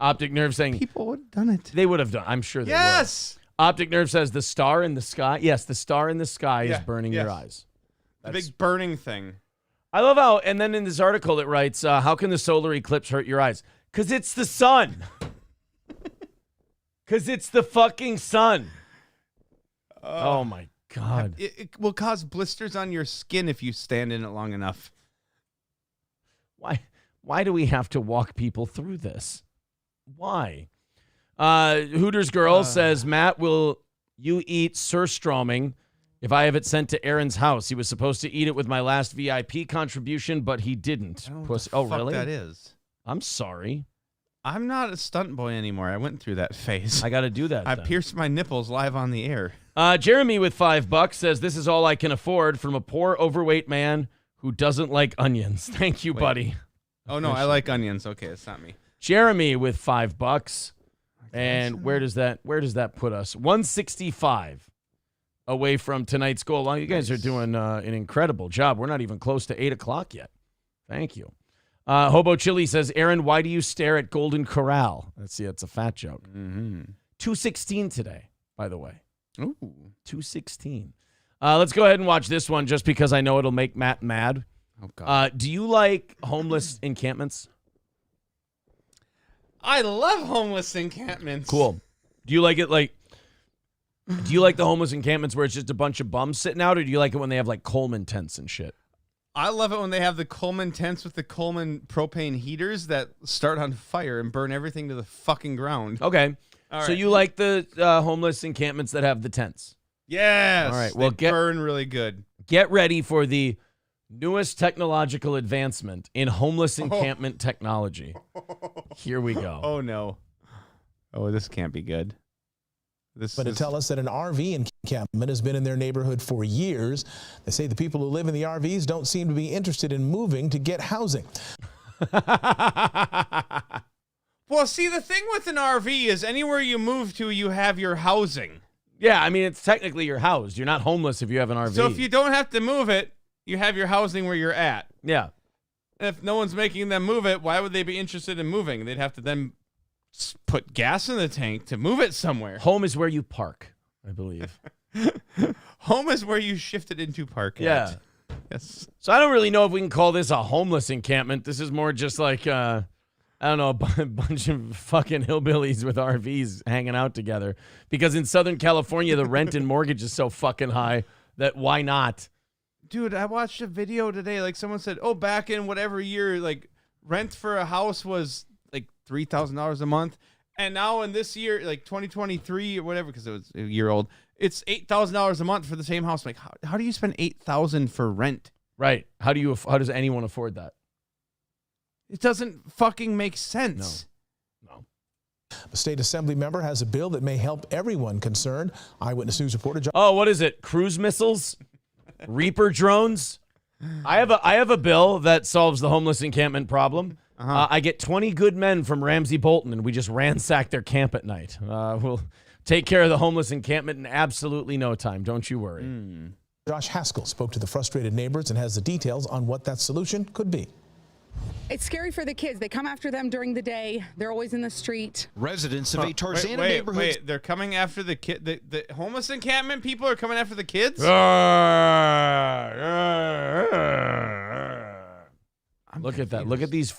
Optic Nerve saying People would have done it. they would have done. I'm sure they would. Yes. Optic Nerve says the star in the sky. Yes, the star in the sky is Yeah, burning yes. your eyes. The big burning thing. I love how, and then in this article it writes, how can the solar eclipse hurt your eyes? Because it's the sun. Because it's the fucking sun. Oh my God. It will cause blisters on your skin if you stand in it long enough. Why do we have to walk people through this? Why? Hooters Girl says, Matt, will you eat surströmming if I have it sent to Aaron's house? He was supposed to eat it with my last VIP contribution, but he didn't. I don't know Puss- what the fuck really? that is. I'm sorry. I'm not a stunt boy anymore. I went through that phase. I got to do that. I then. pierced my nipples live on the air. Jeremy with $5 says, this is all I can afford from a poor, overweight man who doesn't like onions. Thank you, buddy. Oh, no, I like onions. Okay, it's not me. Jeremy with $5. And where does that put us? 165 away from tonight's goal. Well, you guys are doing an incredible job. We're not even close to 8 o'clock yet. Thank you. Hobo Chili says, Aaron, why do you stare at Golden Corral? Let's see, it's a fat joke. 216 today, by the way. Ooh. 216. Let's go ahead and watch this one just because I know it'll make Matt mad. Oh, God. Do you like homeless encampments? I love homeless encampments. Cool. Do you like it like... Do you like the homeless encampments where it's just a bunch of bums sitting out, or do you like it when they have like Coleman tents and shit? I love it when they have the Coleman tents with the Coleman propane heaters that start on fire and burn everything to the fucking ground. Okay. All So right. you like the homeless encampments that have the tents? Yes. All right, well, they burn really good. Get ready for the newest technological advancement in homeless encampment technology. Here we go. Oh, no. Oh, this can't be good. But to tell us that an RV encampment has been in their neighborhood for years. They say the people who live in the RVs don't seem to be interested in moving to get housing. Well, see, the thing with an RV is anywhere you move to, you have your housing. Yeah, I mean, it's technically your house. You're not homeless if you have an RV. So if you don't have to move it, you have your housing where you're at. Yeah. And if no one's making them move it, why would they be interested in moving? They'd have to then put gas in the tank to move it somewhere. Home is where you park, I believe. Home is where you shift it into park. Yeah. Yes. So I don't really know if we can call this a homeless encampment. This is more just like, I don't know, a bunch of fucking hillbillies with RVs hanging out together. Because in Southern California, the rent and mortgage is so fucking high that why not? Dude, I watched a video today. Like someone said, oh, back in whatever year, like rent for a house was like $3,000 a month. And now in this year, like 2023 or whatever, because it was a year old, it's $8,000 a month for the same house. Like, how do you spend $8,000 for rent? Right. How does anyone afford that? It doesn't fucking make sense. No. A state assembly member has a bill that may help everyone concerned. Eyewitness News reporter John. Oh, what is it? Cruise missiles? Reaper drones? I have a bill that solves the homeless encampment problem. I get 20 good men from Ramsey Bolton, and we just ransack their camp at night. We'll take care of the homeless encampment in absolutely no time. Don't you worry. Josh Haskell spoke to the frustrated neighbors and has the details on what that solution could be. It's scary for the kids. They come after them during the day. They're always in the street. Residents of a Tarzana wait, neighborhood. Wait, they're coming after the kid. The homeless encampment people are coming after the kids? Look at that. Look at these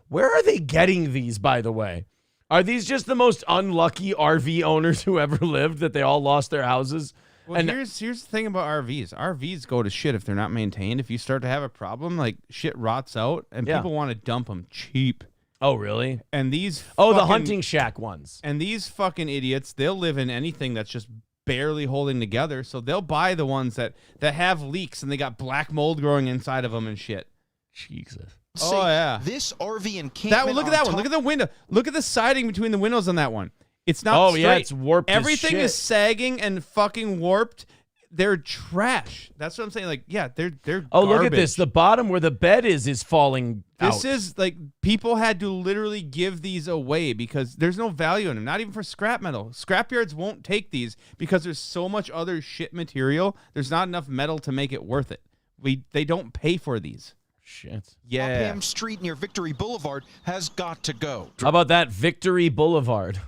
Where are they getting these, by the way? Are these just the most unlucky RV owners who ever lived that they all lost their houses? Well, And here's the thing about RVs. RVs go to shit if they're not maintained. If you start to have a problem, like shit rots out, and Yeah. people want to dump them cheap. Oh, really? And these Oh, the fucking- hunting shack ones. And these fucking idiots, they'll live in anything that's just barely holding together. So they'll buy the ones that have leaks and they got black mold growing inside of them and shit. Jesus. Oh, yeah. This RV encampment. Look at that one. Look at the window. Look at the siding between the windows on that one. It's not Oh, straight. yeah, it's warped as Everything shit. is sagging and fucking warped. They're trash. That's what I'm saying. Like, yeah, they're Oh, look at garbage. this. The bottom where the bed is falling This out. is like people had to literally give these away because there's no value in them, not even for scrap metal. Scrap yards won't take these because there's so much other shit material. There's not enough metal to make it worth it. They don't pay for these. Shit. Yeah. Upham Street near Victory Boulevard has got to go. How about that Victory Boulevard?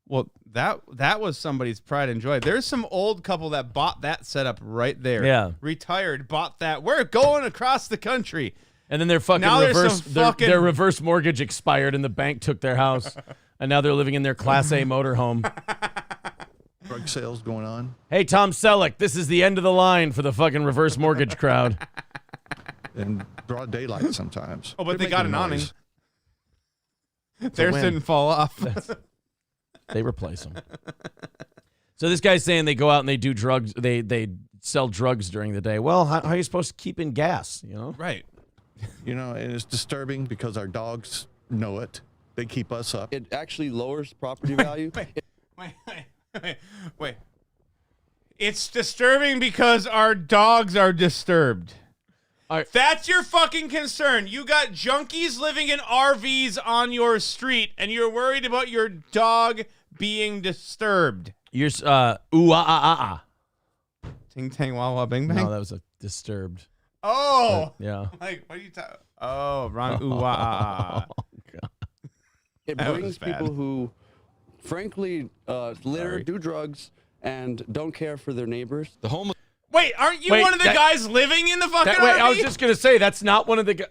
Well, that was somebody's pride and joy. There's some old couple that bought that setup right there. Yeah. Retired, bought that. We're going across the country. And then their fucking Now there's reverse some fucking- their reverse mortgage expired and the bank took their house. And now they're living in their Class A motorhome. Drug sales going on. Hey, Tom Selleck, this is the end of the line for the fucking reverse mortgage crowd. In broad daylight sometimes. Oh, but They're they got making an awning. noise. Theirs win. didn't fall off. They replace them. So this guy's saying they go out and they do drugs. They sell drugs during the day. Well, how are you supposed to keep in gas? You know, Right. You know, and it's disturbing because our dogs know it. They keep us up. It actually lowers property value. Wait. It's disturbing because our dogs are disturbed. That's your fucking concern. You got junkies living in RVs on your street, and you're worried about your dog being disturbed. you're ooh ah. Ting tang wah wah bing bang. No, that was a disturbed. Oh, Yeah. like what are you talking? Oh, wrong. Ooh wah ah. It That brings was bad. people who, frankly, litter, do drugs, and don't care for their neighbors. The homeless. Wait, aren't you Wait, one of the guys living in the fucking RV? I was just gonna say that's not one of the.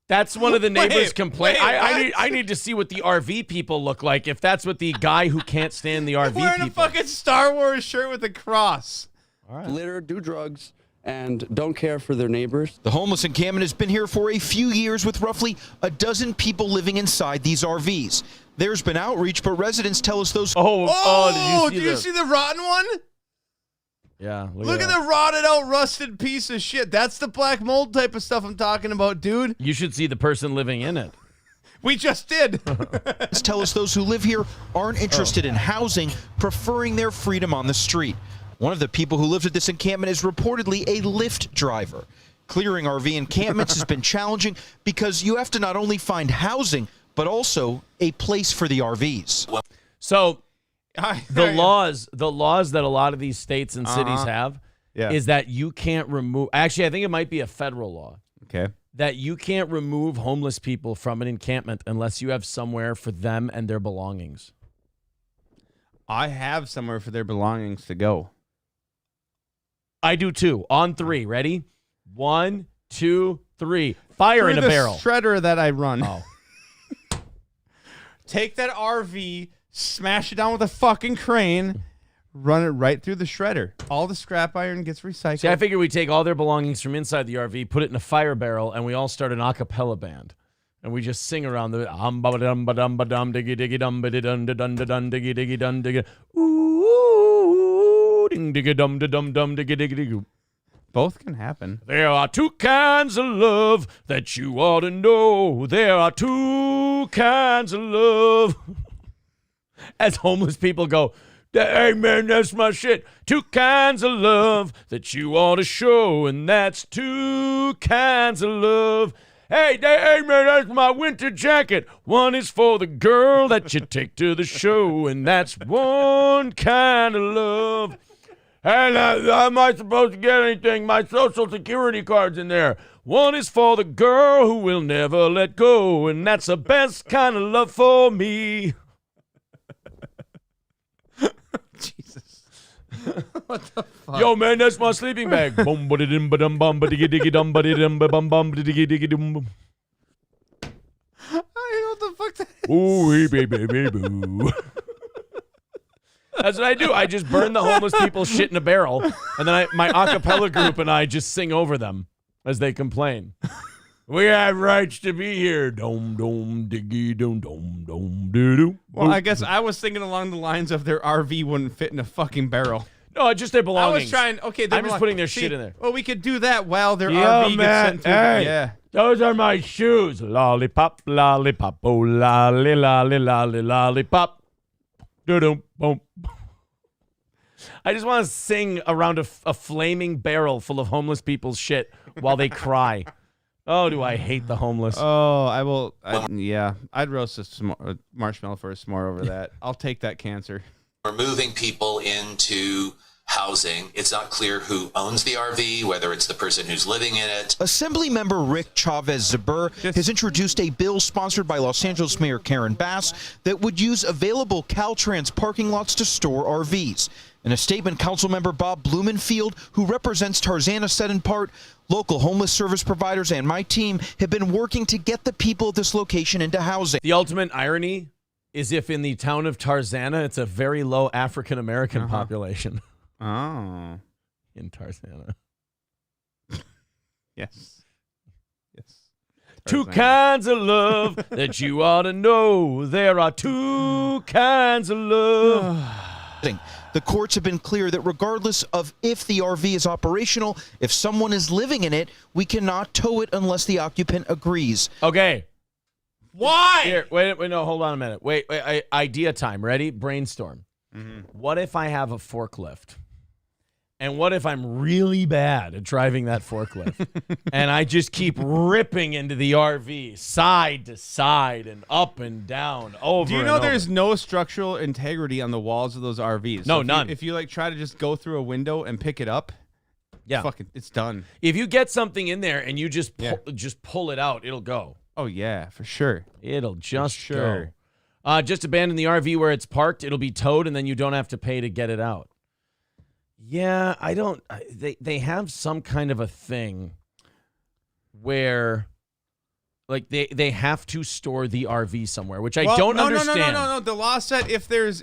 That's one of the neighbors' Wait, complaint. wait, I what? need to see what the RV people look like. If that's what the guy who can't stand the RV Wearing a people. fucking Star Wars shirt with a cross. Litter, do drugs, and don't care for their neighbors. The homeless encampment has been here for a few years with roughly a dozen people living inside these RVs. There's been outreach, but residents tell us those. Oh, did you see the rotten one? Yeah. Look at the rotted out, rusted piece of shit. That's the black mold type of stuff I'm talking about, dude. You should see the person living in it. We just did. Tell us those who live here aren't interested in housing, preferring their freedom on the street. One of the people who lives at this encampment is reportedly a Lyft driver. Clearing RV encampments has been challenging because you have to not only find housing, but also a place for the RVs. So the laws that a lot of these states and cities have is that you can't remove. Actually, I think it might be a federal law. Okay. That you can't remove homeless people from an encampment unless you have somewhere for them and their belongings. I have somewhere for their belongings to go. I do too. On three. Ready? 1, 2, 3. Fire in a barrel. Shredder that I run. Oh. Take that RV, smash it down with a fucking crane, run it right through the shredder. All the scrap iron gets recycled. See, I figure we take all their belongings from inside the RV, put it in a fire barrel, and we all start an a cappella band. And we just sing around the ba dum ba dum ba dum diggy diggy dum ba dun dun dun dun diggy diggy dun diggy ooh ding diggy dum dum dum diggy diggy diggy. Both can happen. There are two kinds of love that you ought to know. There are two kinds of love. As homeless people go, hey man, that's my shit. Two kinds of love that you ought to show, and that's two kinds of love. Hey man, that's my winter jacket. One is for the girl that you take to the show, and that's one kind of love. And am I supposed to get anything? My social security card's in there. One is for the girl who will never let go, and that's the best kind of love for me. Jesus. What the fuck? Yo, man, that's my sleeping bag. Boom, ba dim ba dum bum ba diggy diggy dum ba dum ba bum bum diggy diggy dum. I don't know what the fuck that is. Ooh, baby, boo. That's what I do. I just burn the homeless people's shit in a barrel, and then my a cappella group and I just sing over them as they complain. We have rights to be here. Dom, dom, diggy, dom, dom, dom, doo, doo. Well, I guess I was thinking along the lines of their RV wouldn't fit in a fucking barrel. No, just their I belongings. was trying. Okay, I'm just putting their shit in there. Well, we could do that while their Yeah, RV man. gets sent through. Hey. Yeah. Those are my shoes. Lollipop, lollipop, oh, lolly, lolly, lolly, lollipop. Doo-doo, boom. I just want to sing around a flaming barrel full of homeless people's shit while they cry. Oh, do I hate the homeless. Oh, I will. Yeah, I'd roast a marshmallow for a s'more over that. I'll take that cancer. We're moving people into housing. It's not clear who owns the RV, whether it's the person who's living in it. Assemblymember Rick Chavez Zabur has introduced a bill sponsored by Los Angeles Mayor Karen Bass that would use available Caltrans parking lots to store RVs. In a statement, Councilmember Bob Blumenfield, who represents Tarzana, said in part, local homeless service providers and my team have been working to get the people at this location into housing. The ultimate irony is if in the town of Tarzana, it's a very low African-American population. Oh. In Tarzana. Yes. Yes. Two Tarzana. kinds of love that you ought to know. There are two kinds of love. The courts have been clear that regardless of if the RV is operational, if someone is living in it, we cannot tow it unless the occupant agrees. Okay. Why? Here, wait, no, hold on a minute. Wait, idea time. Ready? Brainstorm. What if I have a forklift? And what if I'm really bad at driving that forklift? And I just keep ripping into the RV side to side and up and down over. Do you know there's no structural integrity on the walls of those RVs? No, if none. If you like try to just go through a window and pick it up, yeah, it's done. If you get something in there and you just pull it out, it'll go. Oh yeah, for sure. It'll just go. Just abandon the RV where it's parked. It'll be towed, and then you don't have to pay to get it out. Yeah, I don't. They have some kind of a thing where, like, they have to store the RV somewhere, which I don't understand. No. The law said if there's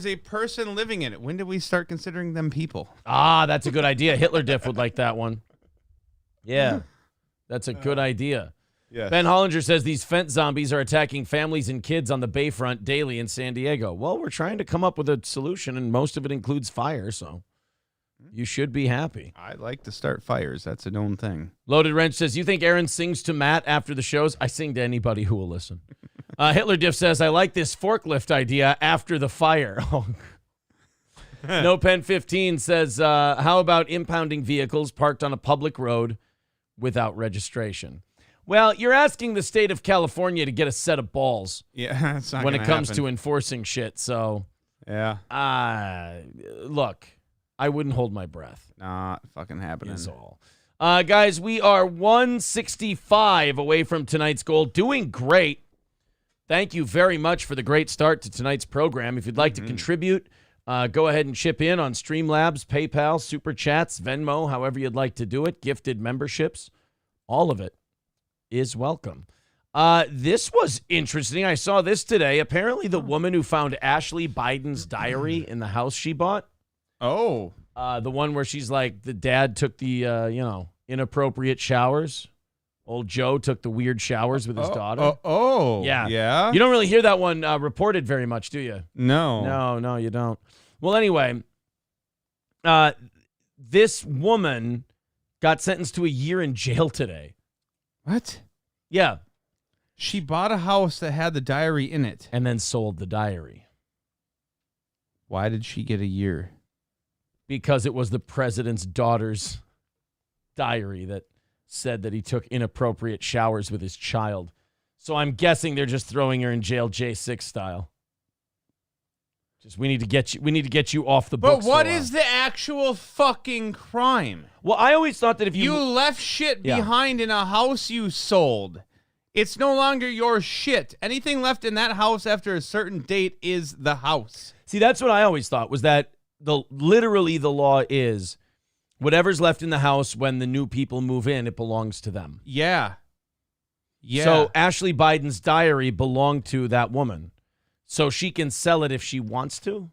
a person living in it, when did we start considering them people? Ah, that's a good idea. Hitler Diff would like that one. Yeah, that's a good idea. Yes. Ben Hollinger says these fence zombies are attacking families and kids on the Bayfront daily in San Diego. Well, we're trying to come up with a solution, and most of it includes fire, so you should be happy. I like to start fires. That's a known thing. Loaded Wrench says, you think Aaron sings to Matt after the shows? I sing to anybody who will listen. Hitler Diff says, I like this forklift idea after the fire. No Pen 15 says, how about impounding vehicles parked on a public road without registration? Well, you're asking the state of California to get a set of balls. Yeah, that's not when it gonna comes happen. to enforcing shit. So, yeah. Look, I wouldn't hold my breath. Not fucking happening. Is all. Guys, we are 165 away from tonight's goal. Doing great. Thank you very much for the great start to tonight's program. If you'd like to contribute, go ahead and chip in on Streamlabs, PayPal, Super Chats, Venmo, however you'd like to do it. Gifted memberships. All of it is welcome. This was interesting. I saw this today. Apparently, the woman who found Ashley Biden's diary in the house she bought. Oh. The one where she's like, the dad took the, inappropriate showers. Old Joe took the weird showers with his daughter. Yeah. You don't really hear that one reported very much, do you? No. No, you don't. Well, anyway, this woman got sentenced to a year in jail today. What? Yeah. She bought a house that had the diary in it. And then sold the diary. Why did she get a year? Because it was the president's daughter's diary that said that he took inappropriate showers with his child. So I'm guessing they're just throwing her in jail J6 style. Just we need to get you off the books. But what is the actual fucking crime? Well, I always thought that if you left shit behind in a house you sold, it's no longer your shit. Anything left in that house after a certain date is the house. See, that's what I always thought, was that literally the law is whatever's left in the house when the new people move in, it belongs to them. Yeah. So Ashley Biden's diary belonged to that woman. So she can sell it if she wants to?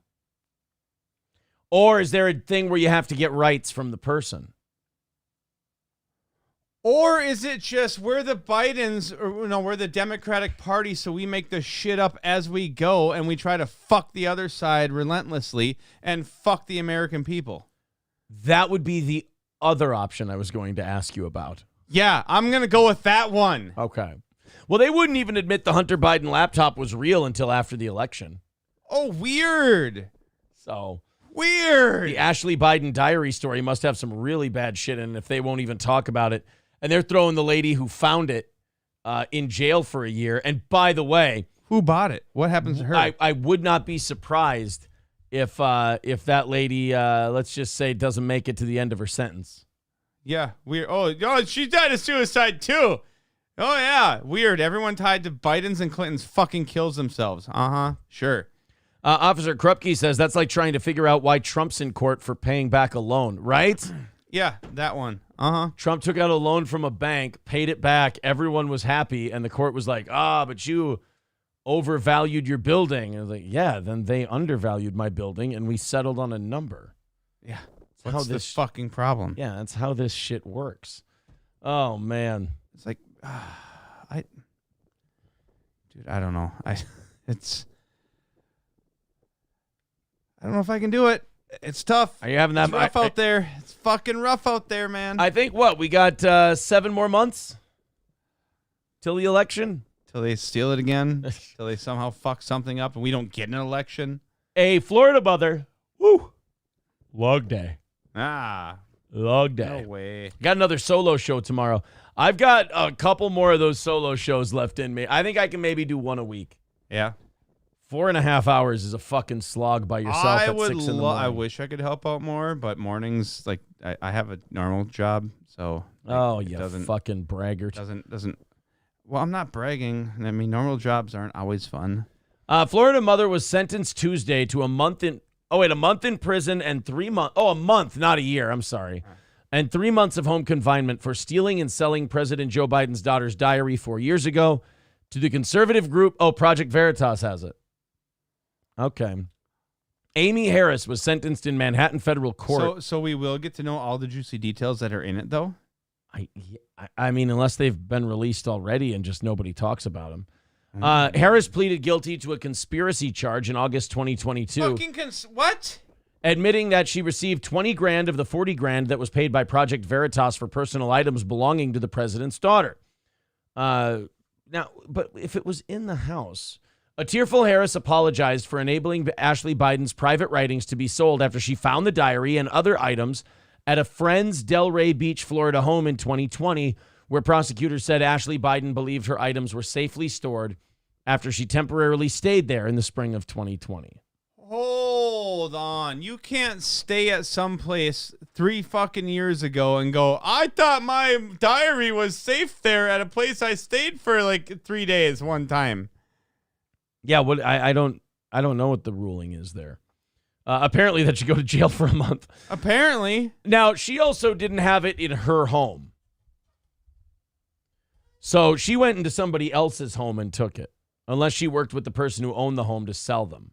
Or is there a thing where you have to get rights from the person? Or is it just we're the Bidens, or we're the Democratic Party, so we make the shit up as we go and we try to fuck the other side relentlessly and fuck the American people? That would be the other option I was going to ask you about. Yeah, I'm going to go with that one. Okay. Well, they wouldn't even admit the Hunter Biden laptop was real until after the election. Oh, weird. So weird. The Ashley Biden diary story must have some really bad shit in it if they won't even talk about it. And they're throwing the lady who found it in jail for a year. And by the way, who bought it? What happens to her? I would not be surprised if that lady, let's just say, doesn't make it to the end of her sentence. Yeah, weird. Oh, she died of suicide too. Oh yeah, weird. Everyone tied to Biden's and Clinton's fucking kills themselves. Sure. Officer Krupke says that's like trying to figure out why Trump's in court for paying back a loan, right? Yeah, that one. Trump took out a loan from a bank, paid it back. Everyone was happy, and the court was like, but you overvalued your building. And I was like, yeah, then they undervalued my building, and we settled on a number. Yeah. That's What's the fucking problem? Yeah, that's how this shit works. Oh, man. It's like, dude, I don't know. I don't know if I can do it. It's tough. Are you having that? It's rough out there. It's fucking rough out there, man. I think we got 7 more months till the election. Till they steal it again. Till they somehow fuck something up and we don't get an election. A Florida mother. Woo. Log day. Log day. No way. Got another solo show tomorrow. I've got a couple more of those solo shows left in me. I think I can maybe do one a week. Yeah. 4.5 hours is a fucking slog by yourself at 6 in the morning. I wish I could help out more, but mornings, like, I have a normal job, so. Like, you fucking braggart. Doesn't. Well, I'm not bragging. I mean, normal jobs aren't always fun. Florida mother was sentenced Tuesday to a month in prison and 3 months. Oh, a month, not a year. I'm sorry. And 3 months of home confinement for stealing and selling President Joe Biden's daughter's diary 4 years ago to the conservative group. Oh, Project Veritas has it. Okay. Amy Harris was sentenced in Manhattan federal court. So we will get to know all the juicy details that are in it, though? I mean, unless they've been released already and just nobody talks about them. Harris pleaded guilty to a conspiracy charge in August 2022. What? Admitting that she received $20,000 of the $40,000 that was paid by Project Veritas for personal items belonging to the president's daughter. Now, but if it was in the house, a tearful Harris apologized for enabling Ashley Biden's private writings to be sold after she found the diary and other items at a friend's Delray Beach, Florida home in 2020, where prosecutors said Ashley Biden believed her items were safely stored after she temporarily stayed there in the spring of 2020. Hold on. You can't stay at some place 3 fucking years ago and go, I thought my diary was safe there at a place I stayed for like 3 days one time. Yeah, I don't know what the ruling is there. Apparently that should go to jail for a month. Apparently. Now, she also didn't have it in her home. So she went into somebody else's home and took it, unless she worked with the person who owned the home to sell them.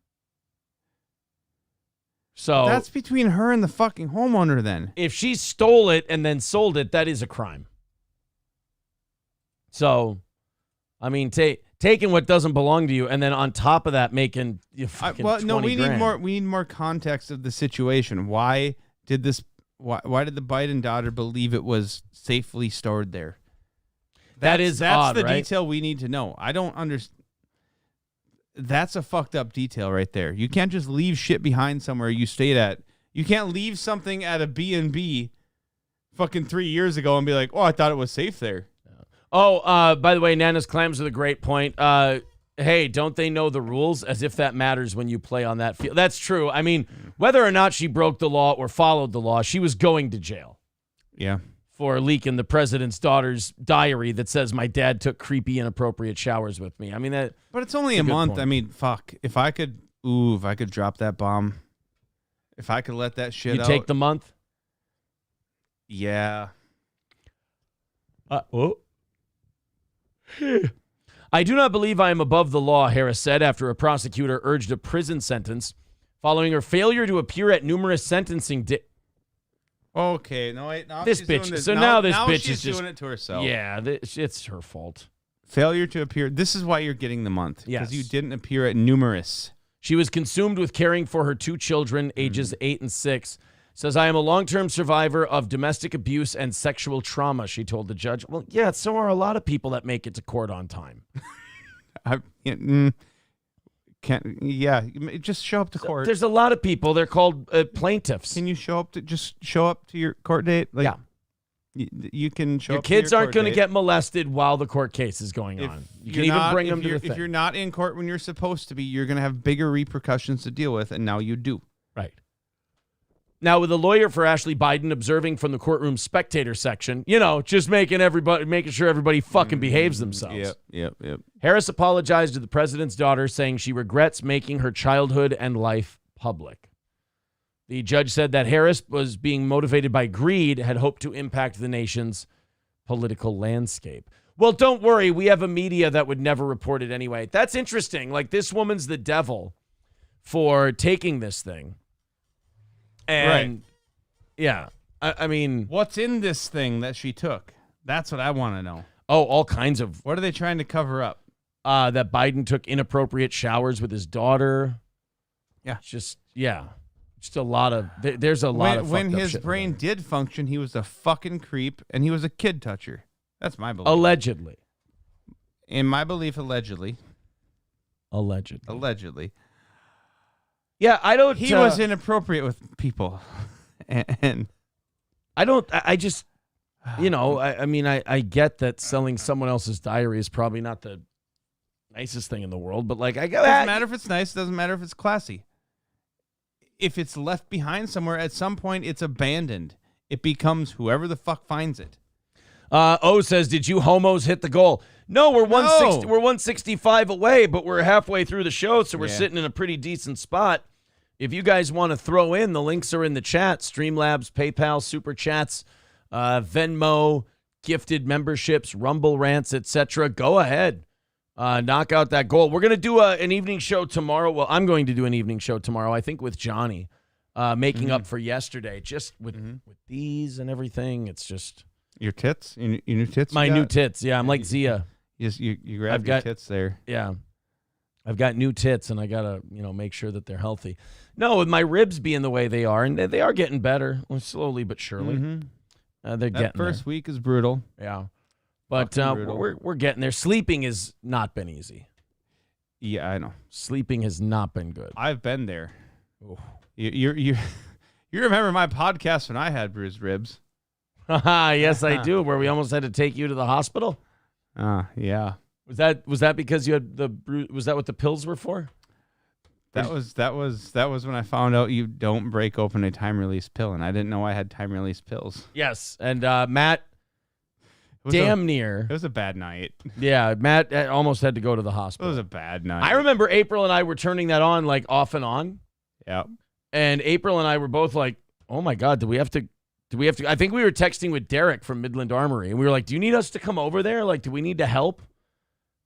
So that's between her and the fucking homeowner then. If she stole it and then sold it, that is a crime. So, I mean, taking what doesn't belong to you and then on top of that making fucking $20,000. We need more context of the situation. Why did the Biden daughter believe it was safely stored there? That's odd, the right? detail we need to know. I don't understand. That's a fucked up detail right there. You can't just leave shit behind somewhere you stayed at. You can't leave something at a B&B fucking 3 years ago and be like, oh, I thought it was safe there. Oh, by the way, Nana's Clams with a great point. Hey, don't they know the rules? As if that matters when you play on that field. That's true. I mean, whether or not she broke the law or followed the law, she was going to jail. Yeah. For leaking the president's daughter's diary that says my dad took creepy, inappropriate showers with me. I mean, that. But it's only a month. Point. I mean, fuck. If I could drop that bomb. If I could let that shit out. You take the month? Yeah. I do not believe I am above the law, Harris said after a prosecutor urged a prison sentence following her failure to appear at numerous sentencing. Okay, no, wait. Now this bitch. So now this bitch is just doing it to herself. Yeah, it's her fault. Failure to appear. This is why you're getting the month. Yes. Because you didn't appear at numerous. She was consumed with caring for her 2 children, ages 8 and 6. Says, I am a long-term survivor of domestic abuse and sexual trauma, she told the judge. Well, yeah, so are a lot of people that make it to court on time. Just show up to court. There's a lot of people. They're called plaintiffs. Can you show up to your court date? Like, yeah. You can show your up kids to your aren't going to date. get molested while the court case is going on. You can even bring them to the thing. If you're not in court when you're supposed to be, you're going to have bigger repercussions to deal with, and now you do. Now, with a lawyer for Ashley Biden observing from the courtroom spectator section, just making sure everybody fucking behaves themselves. Yep. Harris apologized to the president's daughter, saying she regrets making her childhood and life public. The judge said that Harris was being motivated by greed, had hoped to impact the nation's political landscape. Well, don't worry. We have a media that would never report it anyway. That's interesting. Like, this woman's the devil for taking this thing. And, yeah, I mean... What's in this thing that she took? That's what I want to know. Oh, all kinds of... What are they trying to cover up? That Biden took inappropriate showers with his daughter. Yeah. Just a lot of... There's a lot of When fucked up his shit brain did function, he was a fucking creep, and he was a kid toucher. That's my belief. Allegedly. In my belief, allegedly. Allegedly. Yeah, I don't... He was inappropriate with people. And I just... I get that selling someone else's diary is probably not the nicest thing in the world, but like, it doesn't matter if it's nice. It doesn't matter if it's classy. If it's left behind somewhere, at some point, it's abandoned. It becomes whoever the fuck finds it. O says, did you homos hit the goal? No, we're 165 away, but we're halfway through the show, so we're sitting in a pretty decent spot. If you guys want to throw in, the links are in the chat. Streamlabs, PayPal, Super Chats, Venmo, gifted memberships, Rumble rants, etc. Go ahead. Knock out that goal. We're going to do an evening show tomorrow. Well, I'm going to do an evening show tomorrow, I think, with Johnny, making up for yesterday. Just with these and everything, it's just... Your tits? Your new tits? My new tits, yeah. I'm like Zia. You grab your tits there. Yeah. I've got new tits, and I got to, make sure that they're healthy. No, with my ribs being the way they are, and they are getting better, slowly but surely. They're getting there. That first week is brutal. Yeah. But we're getting there. Sleeping has not been easy. Yeah, I know. Sleeping has not been good. I've been there. You remember my podcast when I had bruised ribs? Yes, I do. Where we almost had to take you to the hospital. Yeah. Was that because you had was that what the pills were for? That was when I found out you don't break open a time release pill, and I didn't know I had time release pills. Yes, and Matt, It was a bad night. Yeah, Matt almost had to go to the hospital. It was a bad night. I remember April and I were turning that on like off and on. Yeah. And April and I were both like, "Oh my God, do we have to?" I think we were texting with Derek from Midland Armory, and we were like, "Do you need us to come over there? Like, do we need to help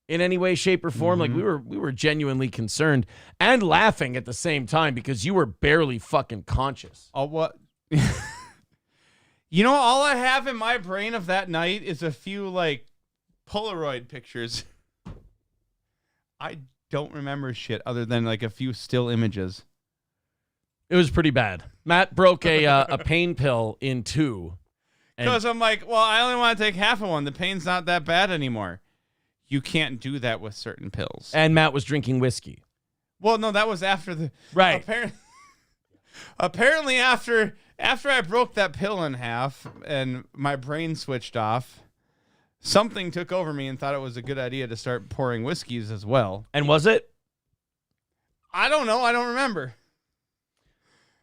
in any way, shape, or form?" Like, we were genuinely concerned and laughing at the same time because you were barely fucking conscious. Oh, what? All I have in my brain of that night is a few like Polaroid pictures. I don't remember shit other than like a few still images. It was pretty bad. Matt broke a pain pill in two. Because I'm like, well, I only want to take half of one. The pain's not that bad anymore. You can't do that with certain pills. And Matt was drinking whiskey. Well, no, that was after the... Right. Apparently after I broke that pill in half and my brain switched off, something took over me and thought it was a good idea to start pouring whiskeys as well. And was it? I don't know. I don't remember.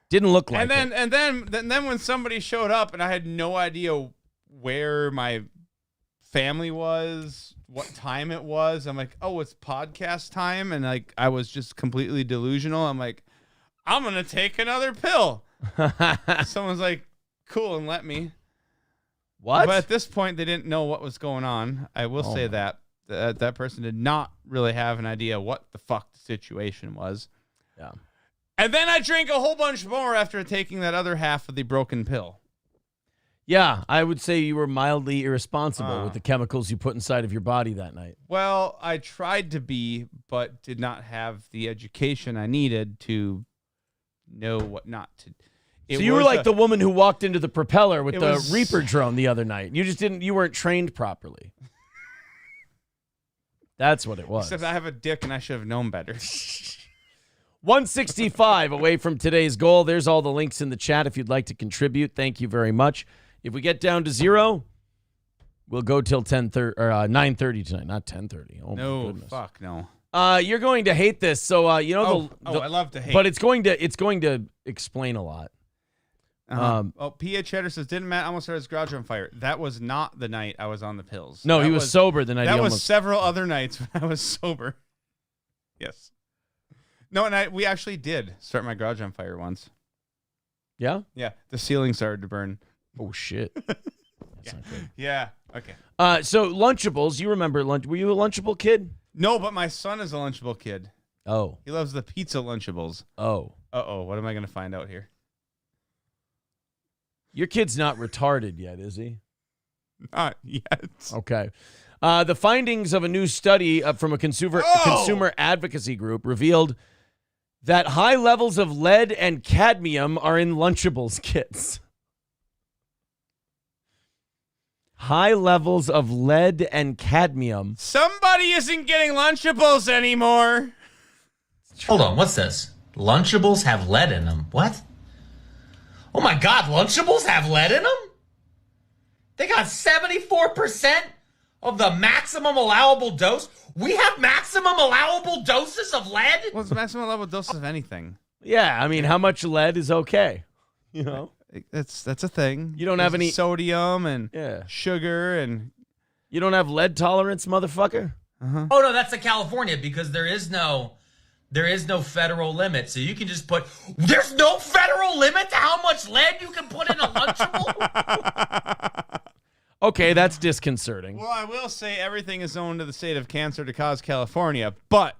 Didn't look like it. And then when somebody showed up and I had no idea where my family was, what time it was, I'm like, oh, it's podcast time. And like, I was just completely delusional. I'm like, I'm going to take another pill. Someone's like, cool, and let me. What? But at this point, they didn't know what was going on. I will say that person did not really have an idea what the fuck the situation was. Yeah. And then I drank a whole bunch more after taking that other half of the broken pill. Yeah, I would say you were mildly irresponsible with the chemicals you put inside of your body that night. Well, I tried to be, but did not have the education I needed to know what not to. So you were like the woman who walked into the propeller with the Reaper drone the other night. You weren't trained properly. That's what it was. Except I have a dick and I should have known better. 165 away from today's goal. There's all the links in the chat if you'd like to contribute. Thank you very much. If we get down to 0, we'll go till 10:30 or 9:30 tonight, not 10:30. Oh no, my goodness. Fuck no. You're going to hate this. So I love to hate. But it's going to explain a lot. P.A. Cheddar says, didn't Matt almost start his garage on fire? That was not the night I was on the pills. No, that he was sober the night That he was almost... several other nights when I was sober. Yes. No, and we actually did start my garage on fire once. Yeah? Yeah, the ceiling started to burn. Oh, shit. That's not good. Yeah, okay. So Lunchables, you remember were you a Lunchable kid? No, but my son is a Lunchable kid. Oh. He loves the pizza Lunchables. Oh. Uh-oh, what am I going to find out here? Your kid's not retarded yet, is he? Not yet. Okay. The findings of a new study from a consumer advocacy group revealed that high levels of lead and cadmium are in Lunchables kits. High levels of lead and cadmium. Somebody isn't getting Lunchables anymore. Hold on, what's this? Lunchables have lead in them. What? Oh my God, Lunchables have lead in them? They got 74% of the maximum allowable dose. We have maximum allowable doses of lead? What's the maximum allowable dose of anything? Yeah, I mean, how much lead is okay? You know? That's a thing. You don't have any sodium and sugar and you don't have lead tolerance, motherfucker? Uh-huh. Oh no, that's in California because there is no federal limit. So you can just put there's no federal limit to how much lead you can put in a Lunchable? Okay, that's disconcerting. Well, I will say everything is owned to the state of Cancer to cause California, but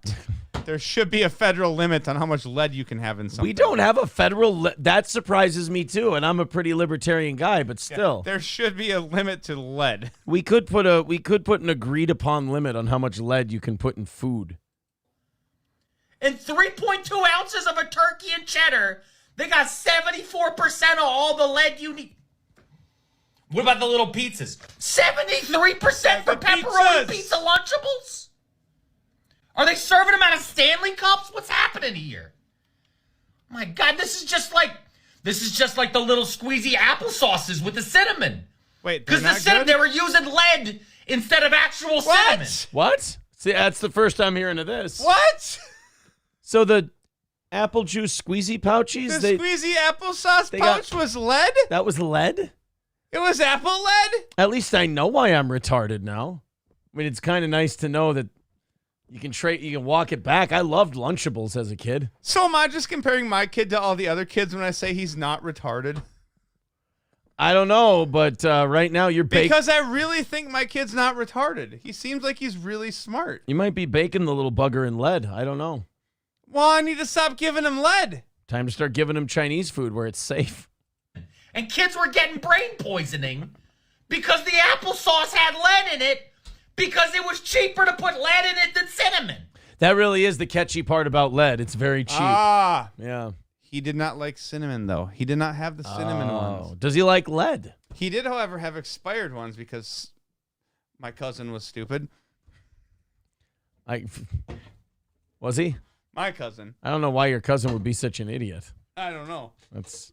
there should be a federal limit on how much lead you can have in something. We don't have a federal that surprises me too, and I'm a pretty libertarian guy, but still. There should be a limit to lead. We could put an agreed upon limit on how much lead you can put in food. And 3.2 ounces of a turkey and cheddar, they got 74% of all the lead you need. What about the little pizzas? 73% for pepperoni pizza Lunchables? Are they serving them out of Stanley cups? What's happening here? My God, this is just like the little squeezy applesauces with the cinnamon. Wait, because they were using lead instead of actual cinnamon. What? See, that's the first I'm hearing of this. What? So the apple juice squeezy pouches, The squeezy applesauce pouch was lead? That was lead? It was apple lead? At least I know why I'm retarded now. I mean, it's kind of nice to know that you can walk it back. I loved Lunchables as a kid. So am I just comparing my kid to all the other kids when I say he's not retarded? I don't know, but right now you're baking. Because I really think my kid's not retarded. He seems like he's really smart. You might be baking the little bugger in lead. I don't know. Well, I need to stop giving him lead. Time to start giving him Chinese food where it's safe. And kids were getting brain poisoning because the applesauce had lead in it because it was cheaper to put lead in it than cinnamon. That really is the catchy part about lead. It's very cheap. Ah. Yeah. He did not like cinnamon, though. He did not have the cinnamon ones. Does he like lead? He did, however, have expired ones because my cousin was stupid. Was he? My cousin. I don't know why your cousin would be such an idiot. I don't know. That's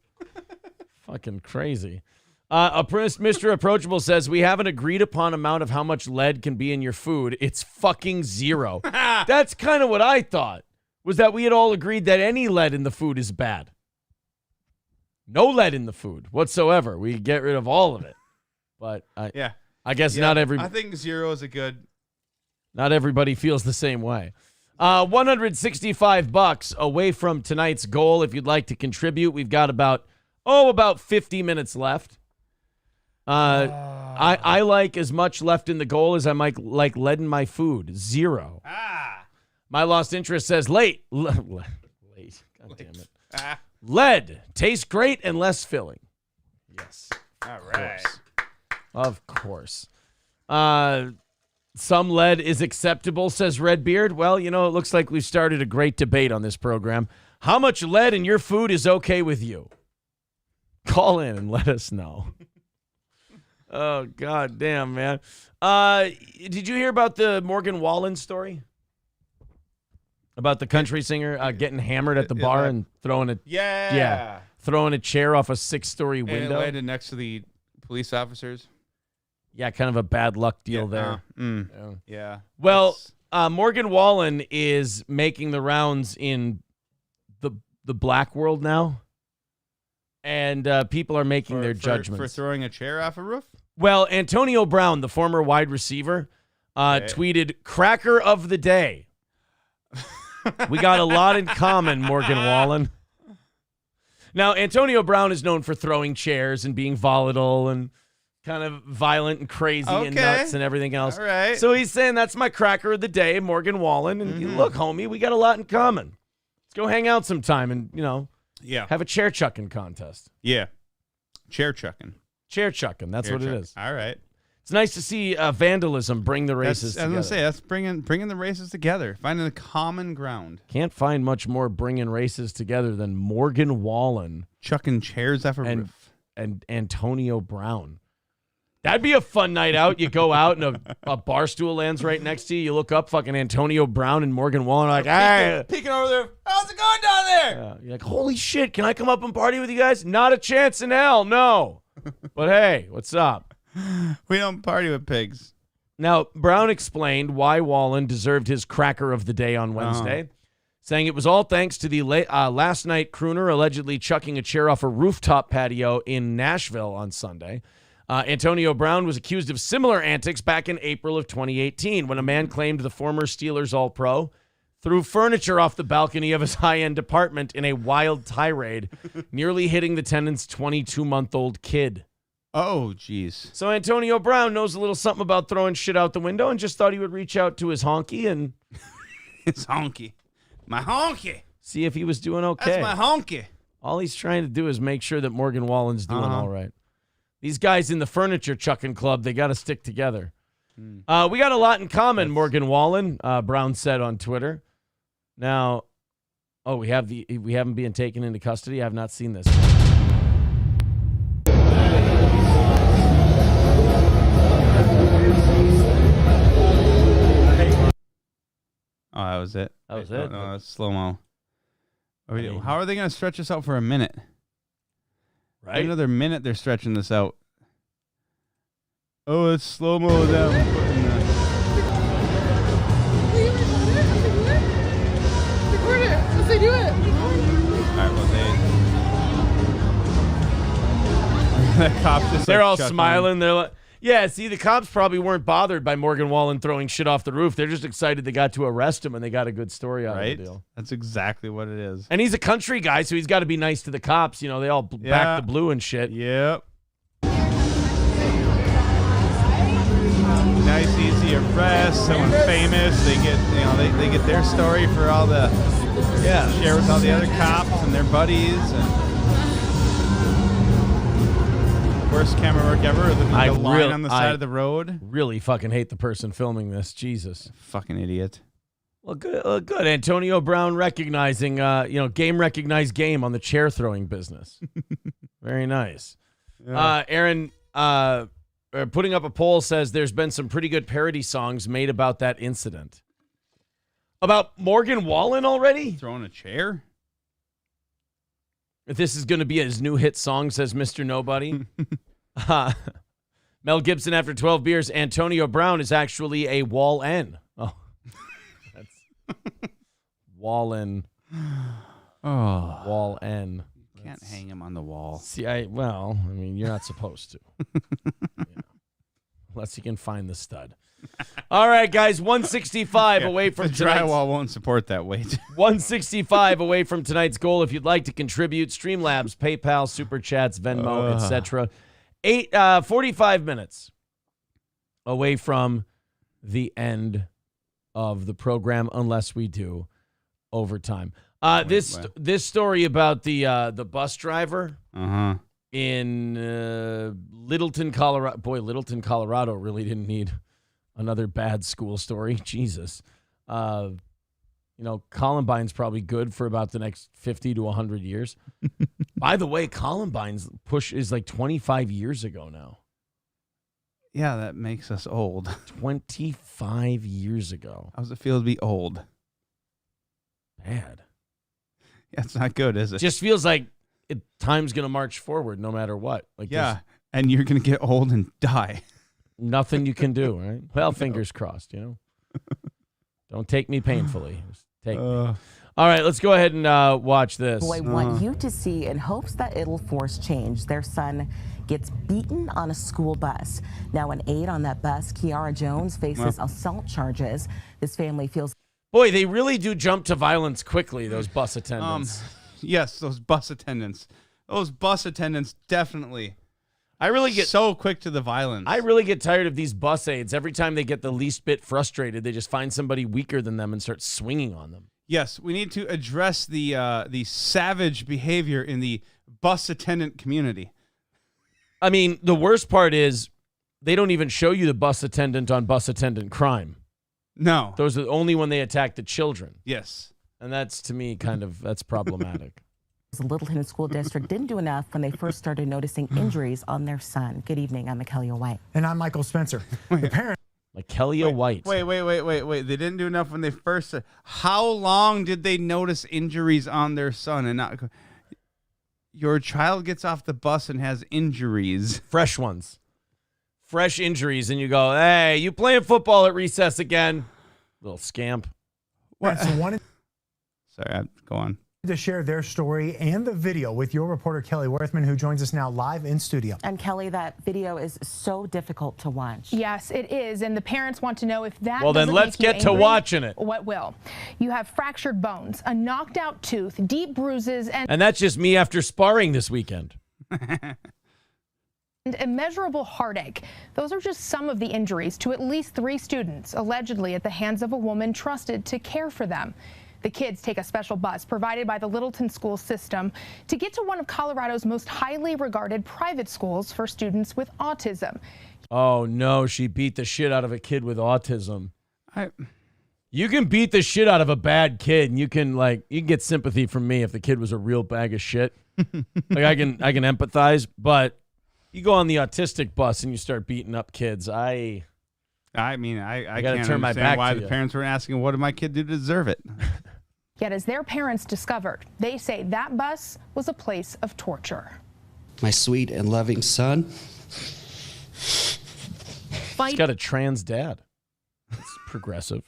fucking crazy. Mr. Approachable says, we have an agreed upon amount of how much lead can be in your food. It's fucking 0. That's kind of what I thought, was that we had all agreed that any lead in the food is bad. No lead in the food whatsoever. We get rid of all of it. But I guess not every. I think 0 is a good. Not everybody feels the same way. $165 away from tonight's goal. If you'd like to contribute, we've got about 50 minutes left. I like as much left in the goal as I might like lead in my food. 0. My lost interest says late. Late. God damn it. Lead tastes great and less filling. Yes. All right. Of course. Some lead is acceptable, says Redbeard. Well, it looks like we've started a great debate on this program. How much lead in your food is okay with you? Call in and let us know. Oh, God damn, man. Did you hear about the Morgan Wallen story? About the country singer getting hammered at the bar and throwing throwing a chair off a 6-story window. And it landed next to the police officers. Yeah, kind of a bad luck deal there. Yeah. Well, Morgan Wallen is making the rounds in the black world now. and people are making their judgments. For throwing a chair off a roof? Well, Antonio Brown, the former wide receiver, tweeted, "Cracker of the day." We got a lot in common, Morgan Wallen. Now, Antonio Brown is known for throwing chairs and being volatile and kind of violent and crazy and nuts and everything else. All right. So he's saying that's my cracker of the day, Morgan Wallen. And look, homie, we got a lot in common. Let's go hang out sometime and, have a chair chucking contest. Yeah. Chair chucking. Chair chucking. That's what it is. All right. It's nice to see vandalism bring the races together. I was going to say, that's bringing the races together, finding a common ground. Can't find much more bringing races together than Morgan Wallen. Chucking chairs off a roof. And Antonio Brown. That'd be a fun night out. You go out and a bar stool lands right next to you. You look up, fucking Antonio Brown and Morgan Wallen are like, hey. Peeking over there. How's it going down there? You're like, holy shit, can I come up and party with you guys? Not a chance in hell, no. But hey, what's up? We don't party with pigs. Now, Brown explained why Wallen deserved his cracker of the day on Wednesday, saying it was all thanks to the last night crooner allegedly chucking a chair off a rooftop patio in Nashville on Sunday. Antonio Brown was accused of similar antics back in April of 2018 when a man claimed the former Steelers All-Pro threw furniture off the balcony of his high-end apartment in a wild tirade, nearly hitting the tenant's 22-month-old kid. Oh, jeez. So Antonio Brown knows a little something about throwing shit out the window and just thought he would reach out to his honky and... His honky. My honky. See if he was doing okay. That's my honky. All he's trying to do is make sure that Morgan Wallen's doing all right. These guys in the furniture chucking club, they got to stick together. We got a lot in common, Morgan Wallen, Brown said on Twitter. Now, we haven't been taken into custody. I have not seen this. Oh, that was it. That was it? No, that's slow-mo. How are they going to stretch this out for a minute? Right? Another minute they're stretching this out. Oh, it's slow-mo them putting Record it. Let's do it. All right, well, the cops just They're all smiling. They're like, yeah, see, the cops probably weren't bothered by Morgan Wallen throwing shit off the roof. They're just excited they got to arrest him and they got a good story out of the deal. That's exactly what it is. And he's a country guy, so he's got to be nice to the cops. You know, they all back the blue and shit. Yep. Nice, easy arrest. Someone famous. They get, they get their story for all the share with all the other cops and their buddies. And worst camera work ever. The line on the side of the road. Really fucking hate the person filming this. Jesus. Fucking idiot. Well, good. Antonio Brown recognizing, game recognized game on the chair throwing business. Very nice. Yeah. Aaron, putting up a poll says there's been some pretty good parody songs made about that incident. About Morgan Wallen already? Throwing a chair? If this is going to be his new hit song, says Mr. Nobody. Mel Gibson, after 12 beers, Antonio Brown is actually a Wall-N. Oh, that's Wallen. Oh, Wall-N. Can't hang him on the wall. See, you're not supposed to. Unless you can find the stud. All right, guys, 165 away from the drywall won't support that weight. 165 away from tonight's goal. If you'd like to contribute, Streamlabs, PayPal, Super Chats, Venmo, etc. 45 minutes away from the end of the program, unless we do overtime. This story about the bus driver in Littleton, Colorado. Boy, Littleton, Colorado really didn't need another bad school story. Jesus. Columbine's probably good for about the next 50 to 100 years. By the way, Columbine's push is like 25 years ago now. Yeah, that makes us old. 25 years ago. How's it feel to be old? Bad. Yeah, it's not good, is it? Just feels like time's going to march forward no matter what. And you're going to get old and die. Nothing you can do, right? Well, fingers crossed, Don't take me painfully. Just take me. All right, let's go ahead and watch this. Boy, want you to see in hopes that it'll force change. Their son gets beaten on a school bus. Now an aide on that bus, Kiara Jones, faces assault charges. This family feels... Boy, they really do jump to violence quickly, those bus attendants. Yes, those bus attendants. Those bus attendants definitely. I really get so quick to the violence. I really get tired of these bus aides. Every time they get the least bit frustrated, they just find somebody weaker than them and start swinging on them. Yes, we need to address the savage behavior in the bus attendant community. I mean, the worst part is they don't even show you the bus attendant on bus attendant crime. No. Those are only when they attack the children. Yes. And that's, to me, that's problematic. The Littleton School District didn't do enough when they first started noticing injuries on their son. Good evening, I'm Mikelia White. And I'm Michael Spencer. The parent. Mikelia White. Wait. They didn't do enough when they first... How long did they notice injuries on their son and not... Your child gets off the bus and has injuries. Fresh ones. Fresh injuries, and you go, hey, you playing football at recess again? Little scamp. What? So wanted Sorry, go on. to share their story and the video with your reporter, Kelly Worthman, who joins us now live in studio. And Kelly, that video is so difficult to watch. Yes, it is. And the parents want to know if that Well, then doesn't let's make you get to angry, watching it. What will? You have fractured bones, a knocked out tooth, deep bruises, And that's just me after sparring this weekend. and immeasurable heartache. Those are just some of the injuries to at least 3 students, allegedly at the hands of a woman trusted to care for them. The kids take a special bus provided by the Littleton school system to get to one of Colorado's most highly regarded private schools for students with autism. Oh, no, she beat the shit out of a kid with autism. You can beat the shit out of a bad kid, and you can get sympathy from me if the kid was a real bag of shit. I can empathize, but you go on the autistic bus and you start beating up kids. I gotta can't turn my back why to the you. parents were asking, what did my kid do to deserve it? Yet as their parents discovered, they say that bus was a place of torture. My sweet and loving son. He's got a trans dad. It's progressive.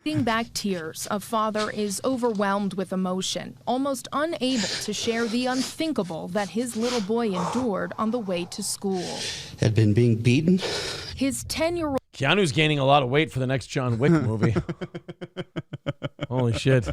Fighting back tears, a father is overwhelmed with emotion, almost unable to share the unthinkable that his little boy endured on the way to school. Had been being beaten. His 10-year-old Keanu's gaining a lot of weight for the next John Wick movie. Holy shit.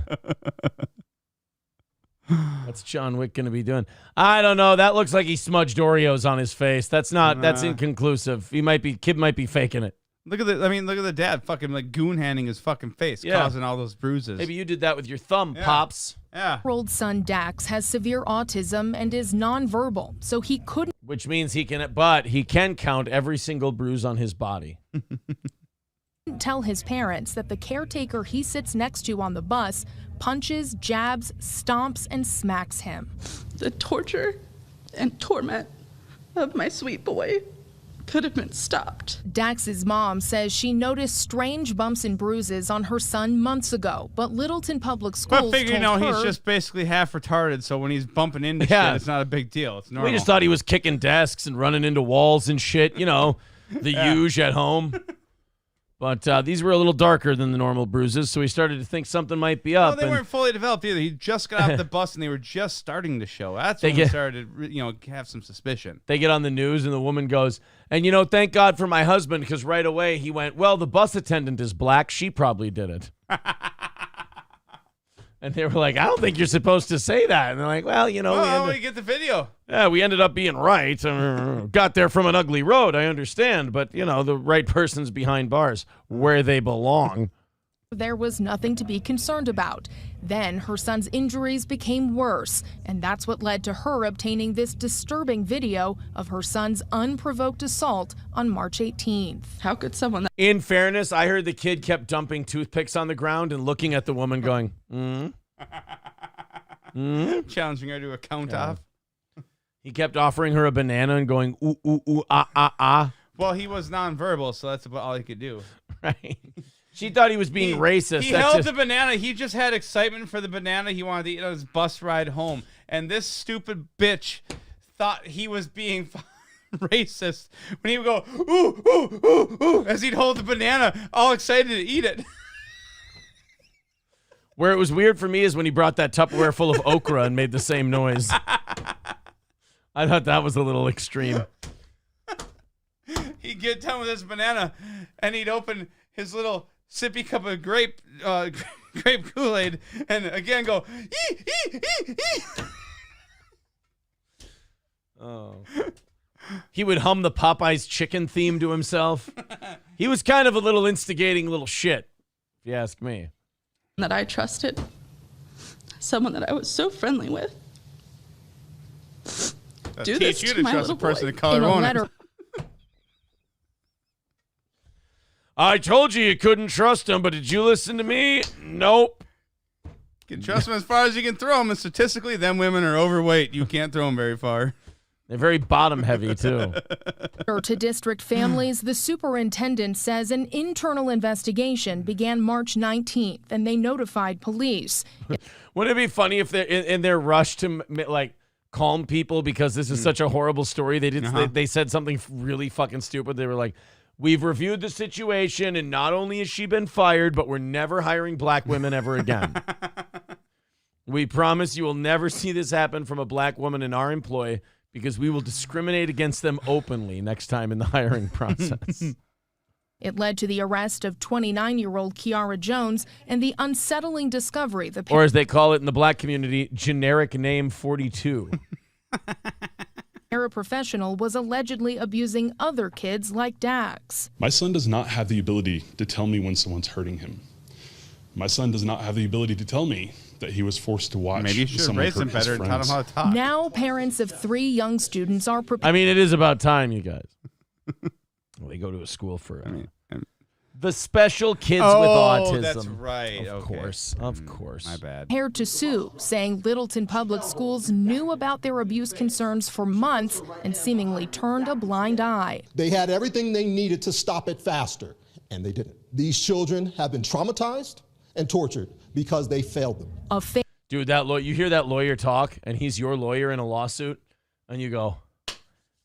What's John Wick going to be doing? I don't know. That looks like he smudged Oreos on his face. That's inconclusive. Kid might be faking it. Look at the dad fucking goon-handing his fucking face, causing all those bruises. Maybe you did that with your thumb, Pops. Yeah. Old son Dax has severe autism and is nonverbal, so he couldn't. Which means he can count every single bruise on his body. Tell his parents that the caretaker he sits next to on the bus punches, jabs, stomps, and smacks him. The torture and torment of my sweet boy could have been stopped. Dax's mom says she noticed strange bumps and bruises on her son months ago, but Littleton Public Schools But figure, told her he's just basically half retarded, so when he's bumping into shit, it's not a big deal. It's normal. We just thought he was kicking desks and running into walls and shit, the huge at home. But these were a little darker than the normal bruises, so we started to think something might be up. Well, they weren't fully developed either. He just got off the bus and they were just starting to show. That's when we started to, have some suspicion. They get on the news and the woman goes, and thank God for my husband, because right away he went, well, the bus attendant is black. She probably did it. And they were like, I don't think you're supposed to say that. And they're like, well, we get the video. Yeah, we ended up being right. Got there from an ugly road, I understand. But, the right person's behind bars where they belong. there was nothing to be concerned about. Then her son's injuries became worse, and that's what led to her obtaining this disturbing video of her son's unprovoked assault on March 18th. How could someone... In fairness, I heard the kid kept dumping toothpicks on the ground and looking at the woman going, challenging her to a count-off. He kept offering her a banana and going, ooh, ooh, ooh, ah, ah, ah. Well, he was nonverbal, so that's about all he could do. Right. She thought he was being racist. He held the banana. He just had excitement for the banana he wanted to eat on his bus ride home. And this stupid bitch thought he was being racist when he would go, ooh, ooh, ooh, ooh, as he'd hold the banana, all excited to eat it. Where it was weird for me is when he brought that Tupperware full of okra and made the same noise. I thought that was a little extreme. He'd get done with his banana, and he'd open his little sippy cup of grape Kool-Aid, and again go, ee, ee, ee, ee. Oh. He would hum the Popeyes chicken theme to himself. He was kind of a little instigating little shit, if you ask me. That I trusted, someone that I was so friendly with. Do this you to to my trust little a person boy. of color, In a won't letter, it? I told you couldn't trust him, but did you listen to me? Nope. You can trust them as far as you can throw them, and statistically, them women are overweight. You can't throw them very far. They're very bottom heavy, too. To district families, the superintendent says an internal investigation began March 19th, and they notified police. Wouldn't it be funny if they're in their rush to like calm people because this is such a horrible story? They said something really fucking stupid. They were like, "We've reviewed the situation, and not only has she been fired, but we're never hiring black women ever again. We promise you will never see this happen from a black woman in our employ because we will discriminate against them openly next time in the hiring process." It led to the arrest of 29-year-old Kiara Jones and the unsettling discovery the Or as they call it in the black community, generic name 42. paraprofessional was allegedly abusing other kids like Dax. My son does not have the ability to tell me when someone's hurting him. My son does not have the ability to tell me that he was forced to watch. Maybe you should have someone raised him hurt his better and taught him friends. how to talk. Now parents of 3 young students are prepared. I mean, it is about time, you guys. Well, they go to a school for the special kids with autism. That's right. Of course. My bad. Prepared to sue, saying Littleton Public Schools knew about their abuse concerns for months and seemingly turned a blind eye. They had everything they needed to stop it faster, and they didn't. These children have been traumatized and tortured because they failed them. Dude, you hear that lawyer talk, and he's your lawyer in a lawsuit, and you go,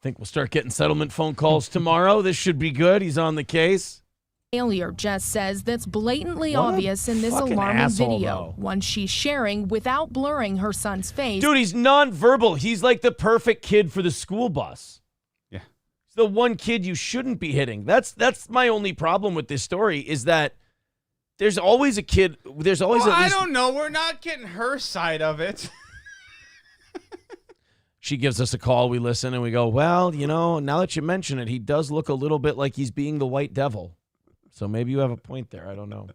think we'll start getting settlement phone calls tomorrow. This should be good. He's on the case. Failure, Jess says, that's blatantly What a obvious in this fucking alarming asshole, video, though. one she's sharing without blurring her son's face. Dude, he's nonverbal. He's like the perfect kid for the school bus. Yeah. He's the one kid you shouldn't be hitting. That's my only problem with this story is that there's always a kid. There's always Well, at I least. don't know. We're not getting her side of it. She gives us a call. We listen and we go, well, now that you mention it, he does look a little bit like he's being the white devil. So maybe you have a point there. I don't know.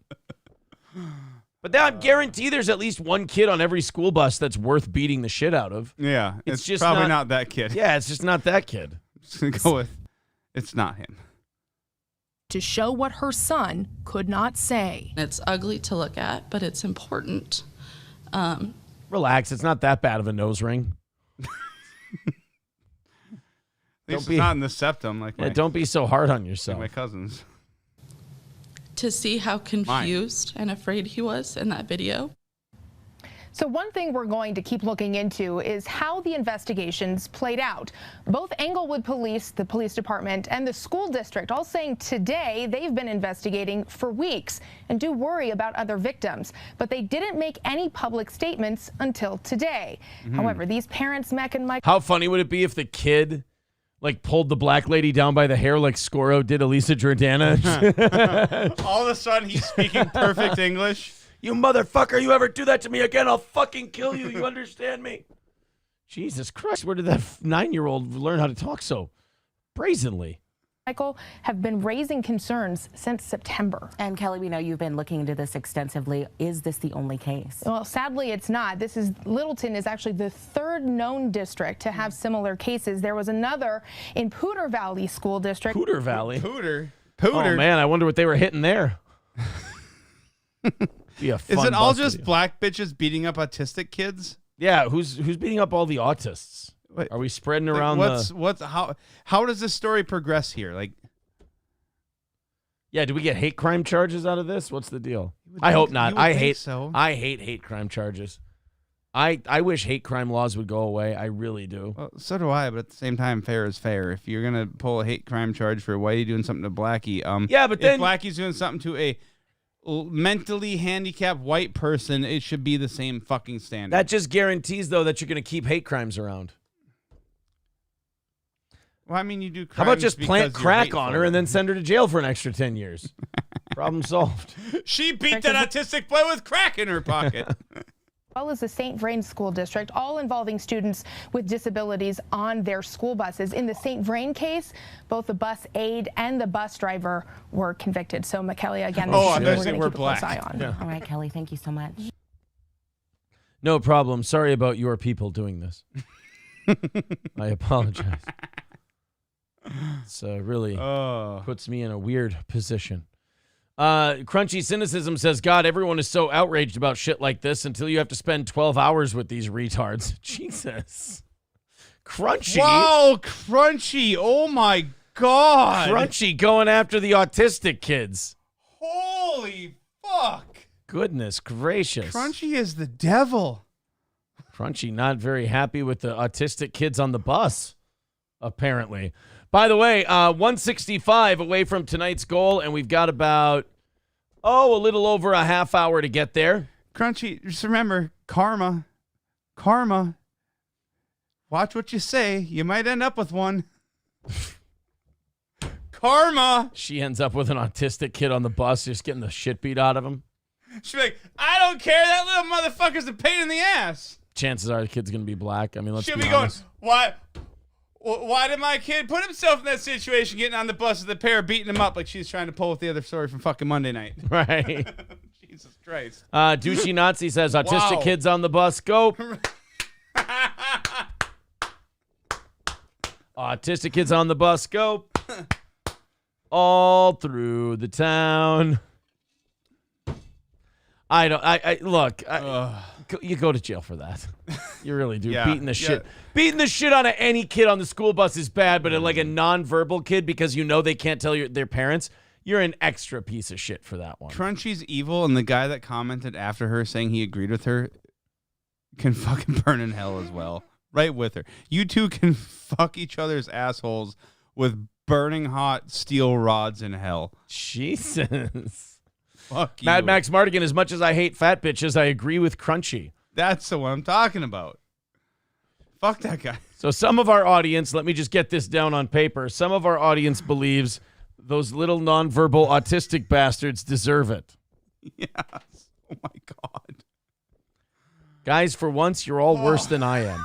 But I guarantee there's at least one kid on every school bus that's worth beating the shit out of. Yeah, it's just probably not that kid. Yeah, it's just not that kid. I'm just gonna go with it's not him. To show what her son could not say. It's ugly to look at, but it's important. Relax. It's not that bad of a nose ring. At least it's not in the septum like my, don't be so hard on yourself. like my cousins. To see how confused and afraid he was in that video. So one thing we're going to keep looking into is how the investigations played out. Both Englewood Police, the police department, and the school district all saying today they've been investigating for weeks and do worry about other victims. But they didn't make any public statements until today. However, these parents, Mac and Mike... How funny would it be if the kid pulled the black lady down by the hair like Scoro did Elisa Jordana? All of a sudden he's speaking perfect English. You motherfucker, you ever do that to me again, I'll fucking kill you. You understand me? Jesus Christ, where did that 9-year-old learn how to talk so brazenly? Michael, have been raising concerns since September. And Kelly, we know you've been looking into this extensively. Is this the only case? Well, sadly, it's not. Littleton is actually the 3rd known district to have similar cases. There was another in Poudre Valley School District. Poudre Valley? Poudre. Oh, man, I wonder what they were hitting there. Be a Is fun it all bus just video. black bitches beating up autistic kids? Yeah, who's beating up all the autists? Wait, Are we spreading around how does this story progress here? Yeah, do we get hate crime charges out of this? What's the deal? I hope not. I hate hate crime charges. I wish hate crime laws would go away. I really do. Well, so do I, but at the same time, fair is fair. If you're gonna pull a hate crime charge for a whitey doing something to blackie, yeah, but then if blackie's doing something to a mentally handicapped white person, it should be the same fucking standard. That just guarantees, though, that you're going to keep hate crimes around. Well, I mean, you do crimes. How about just plant because you're crack hateful. on her and then send her to jail for an extra 10 years? Problem solved. She beat that autistic boy with crack in her pocket. Well as the St. Vrain School District, all involving students with disabilities on their school buses. In the St. Vrain case, both the bus aide and the bus driver were convicted. So, McKelly, again, this is I'm we're going to keep we're a close black. eye on. Yeah. All right, Kelly, thank you so much. No problem. Sorry about your people doing this. I apologize. It's really puts me in a weird position. Crunchy Cynicism says, God, everyone is so outraged about shit like this until you have to spend 12 hours with these retards. Jesus. Crunchy. Wow, Crunchy. Oh, my God. Crunchy going after the autistic kids. Holy fuck. Goodness gracious. Crunchy is the devil. Crunchy not very happy with the autistic kids on the bus, apparently. By the way, 165 away from tonight's goal, and we've got about, a little over a half hour to get there. Crunchy, just remember, karma. Karma. Watch what you say. You might end up with one. Karma. She ends up with an autistic kid on the bus just getting the shit beat out of him. She'll be like, I don't care. That little motherfucker's a pain in the ass. Chances are the kid's going to be black. I mean, let's She'll be be honest. going, why did my kid put himself in that situation getting on the bus with the pair beating him up like she's trying to pull with the other story from fucking Monday night? Right. Jesus Christ. Douchey Nazi says, autistic Wow. kids on the bus, go. Autistic kids on the bus, go. All through the town. You go to jail for that. You really do. Yeah, Beating the shit. yeah. Beating the shit out of any kid on the school bus is bad, but like a nonverbal kid because you know they can't tell their parents, you're an extra piece of shit for that one. Crunchy's evil, and the guy that commented after her saying he agreed with her can fucking burn in hell as well. Right with her. You two can fuck each other's assholes with burning hot steel rods in hell. Jesus. Fuck you. Mad Max Mardigan, as much as I hate fat bitches, I agree with Crunchy. That's the one I'm talking about. Fuck that guy. So some of our audience, let me just get this down on paper. Some of our audience believes those little nonverbal autistic bastards deserve it. Yes. Oh my God. Guys, for once, you're all worse than I am.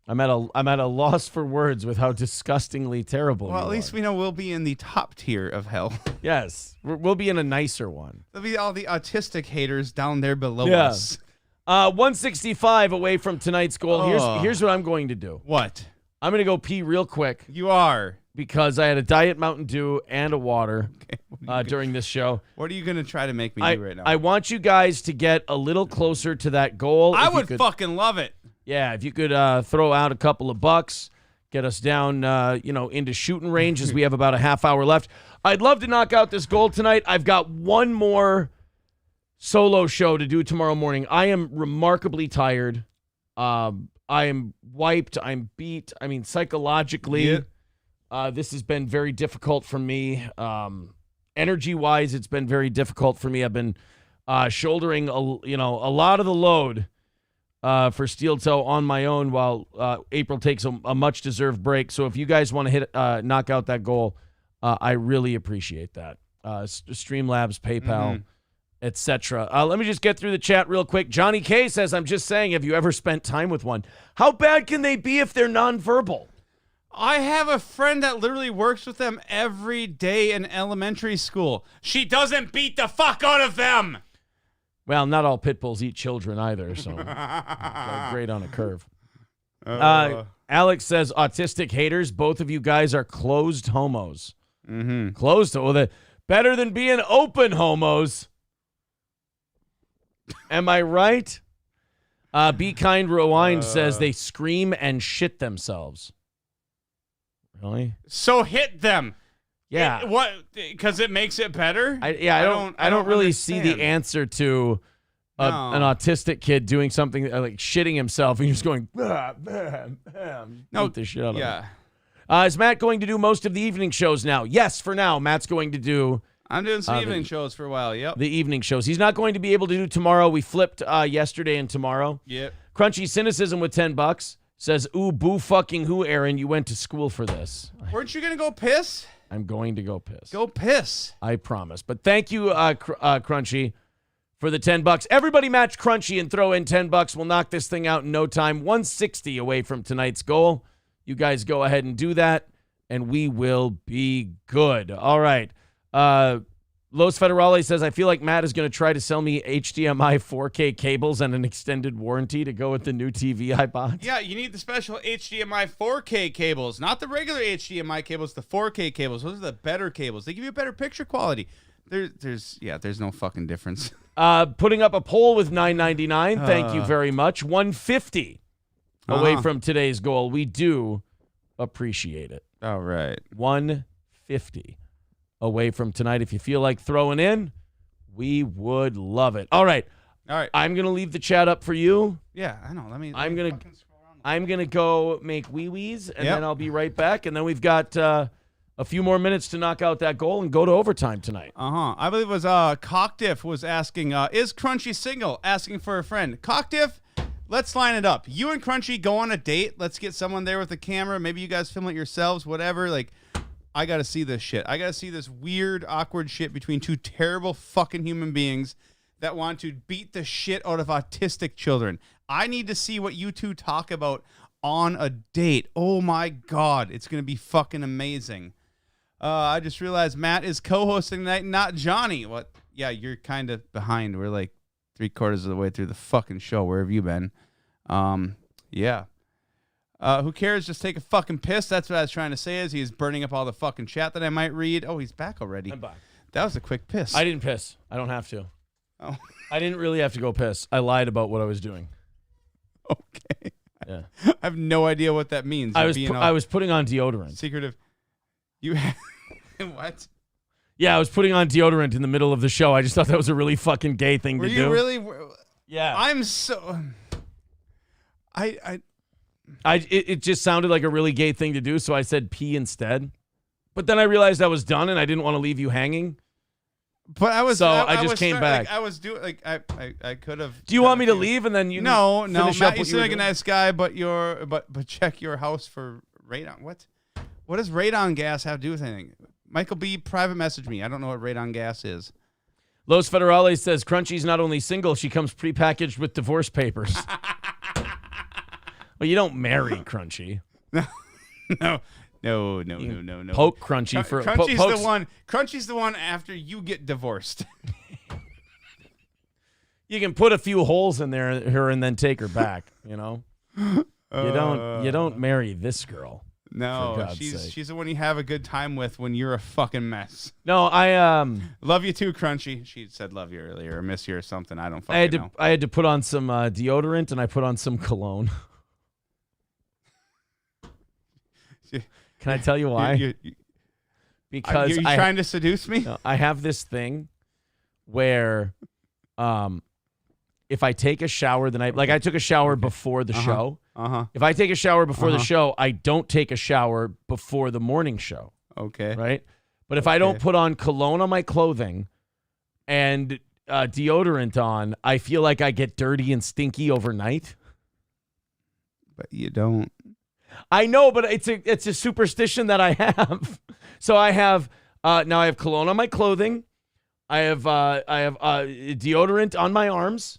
I'm at a loss for words with how disgustingly terrible Well, you at least are. we know we'll be in the top tier of hell. Yes, we'll be in a nicer one. There'll be all the autistic haters down there below Yeah. us. 165 away from tonight's goal. Oh. Here's what I'm going to do. What? I'm going to go pee real quick. You are. Because I had a Diet Mountain Dew and a water during this show. What are you going to try to make me do right now? I want you guys to get a little closer to that goal. I If you would could- fucking love it. Yeah, if you could throw out a couple of bucks, get us down, into shooting range as we have about a half hour left. I'd love to knock out this goal tonight. I've got one more solo show to do tomorrow morning. I am remarkably tired. I am wiped. I'm beat. I mean, psychologically, this has been very difficult for me. Energy-wise, it's been very difficult for me. I've been shouldering a lot of the load for Steel Toe on my own while April takes a much-deserved break. So if you guys want to knock out that goal, I really appreciate that. Streamlabs, PayPal, etc. Let me just get through the chat real quick. Johnny K says, I'm just saying, have you ever spent time with one? How bad can they be if they're nonverbal? I have a friend that literally works with them every day in elementary school. She doesn't beat the fuck out of them. Well, not all pit bulls eat children either, so great on a curve. Alex says, autistic haters, both of you guys are closed homos. Closed, better than being open homos. Am I right? Be Kind Rewind says they scream and shit themselves. Really? So hit them. Yeah. What? Because it makes it better? I don't really see the understand. answer to an autistic kid doing something like shitting himself and just going, beat the shit out of him. Is Matt going to do most of the evening shows now? Yes, for now. Matt's going to do I'm doing some evening shows for a while. Yep. The evening shows. He's not going to be able to do tomorrow. We flipped yesterday and tomorrow. Yep. Crunchy Cynicism with $10 says, "Ooh, boo fucking who, Aaron? You went to school for this." Weren't you going to go piss? I'm going to go piss. Go piss. I promise. But thank you, Crunchy, for the $10. Everybody match Crunchy and throw in $10. We'll knock this thing out in no time. 160 away from tonight's goal. You guys go ahead and do that, and we will be good. All right. Los Federale says, "I feel like Matt is going to try to sell me HDMI 4K cables and an extended warranty to go with the new TV I bought." Yeah, you need the special HDMI 4K cables, not the regular HDMI cables, the 4K cables. Those are the better cables. They give you a better picture quality. There's no fucking difference. Putting up a poll with $9.99. Thank you very much. 150 away from today's goal. We do appreciate it. All right. 150 away from tonight. If you feel like throwing in, we would love it. All right. I'm gonna leave the chat up for you. Yeah, I know. I'm gonna go make wee-wees, and then I'll be right back. And then we've got a few more minutes to knock out that goal and go to overtime tonight. I believe it was Cockdiff was asking, is Crunchy single? Asking for a friend. Cockdiff, let's line it up. You and Crunchy go on a date. Let's get someone there with a camera. Maybe you guys film it yourselves, whatever. Like, I got to see this shit. I got to see this weird, awkward shit between two terrible fucking human beings that want to beat the shit out of autistic children. I need to see what you two talk about on a date. Oh my God. It's going to be fucking amazing. I just realized Matt is co-hosting tonight, not Johnny. What? Yeah, you're kind of behind. We're like 3/4 of the way through the fucking show. Where have you been? Yeah. Who cares? Just take a fucking piss. That's what I was trying to say is he's burning up all the fucking chat that I might read. Oh, he's back already. I'm back. That was a quick piss. I didn't piss. I don't have to. Oh. I didn't really have to go piss. I lied about what I was doing. Okay. Yeah. I have no idea what that means. I was putting on deodorant. Secretive. What? Yeah, I was putting on deodorant in the middle of the show. I just thought that was a really fucking gay thing to do. Were you really? Yeah. I'm so... It just sounded like a really gay thing to do, so I said pee instead. But then I realized I was done, and I didn't want to leave you hanging. But I was... So I just came back. I was doing... Like, I could have... Do you want me to leave, and then you No, finish Matt, up you what seem were like a doing? nice guy, but check your house for radon. What? What does radon gas have to do with anything? Michael B. private message me. I don't know what radon gas is. Los Federales says Crunchy's not only single, she comes prepackaged with divorce papers. Well, you don't marry Crunchy. No. Poke Crunchy for Crunchy's the one. Crunchy's the one after you get divorced. You can put a few holes in her and then take her back. You know, you don't marry this girl. No, she's the one you have a good time with when you're a fucking mess. No, I love you too, Crunchy. She said love you earlier, or miss you, or something. I don't fucking know. I had to put on some deodorant and I put on some cologne. Can I tell you why? Because you're trying to seduce me. No, I have this thing where, if I take a shower the night, like I took a shower before the show. If I take a shower before the show, I don't take a shower before the morning show. Okay. Right? But if I don't put on cologne on my clothing and deodorant on, I feel like I get dirty and stinky overnight. But you don't. I know, but it's a superstition that I have. So I have now I have cologne on my clothing. I have deodorant on my arms.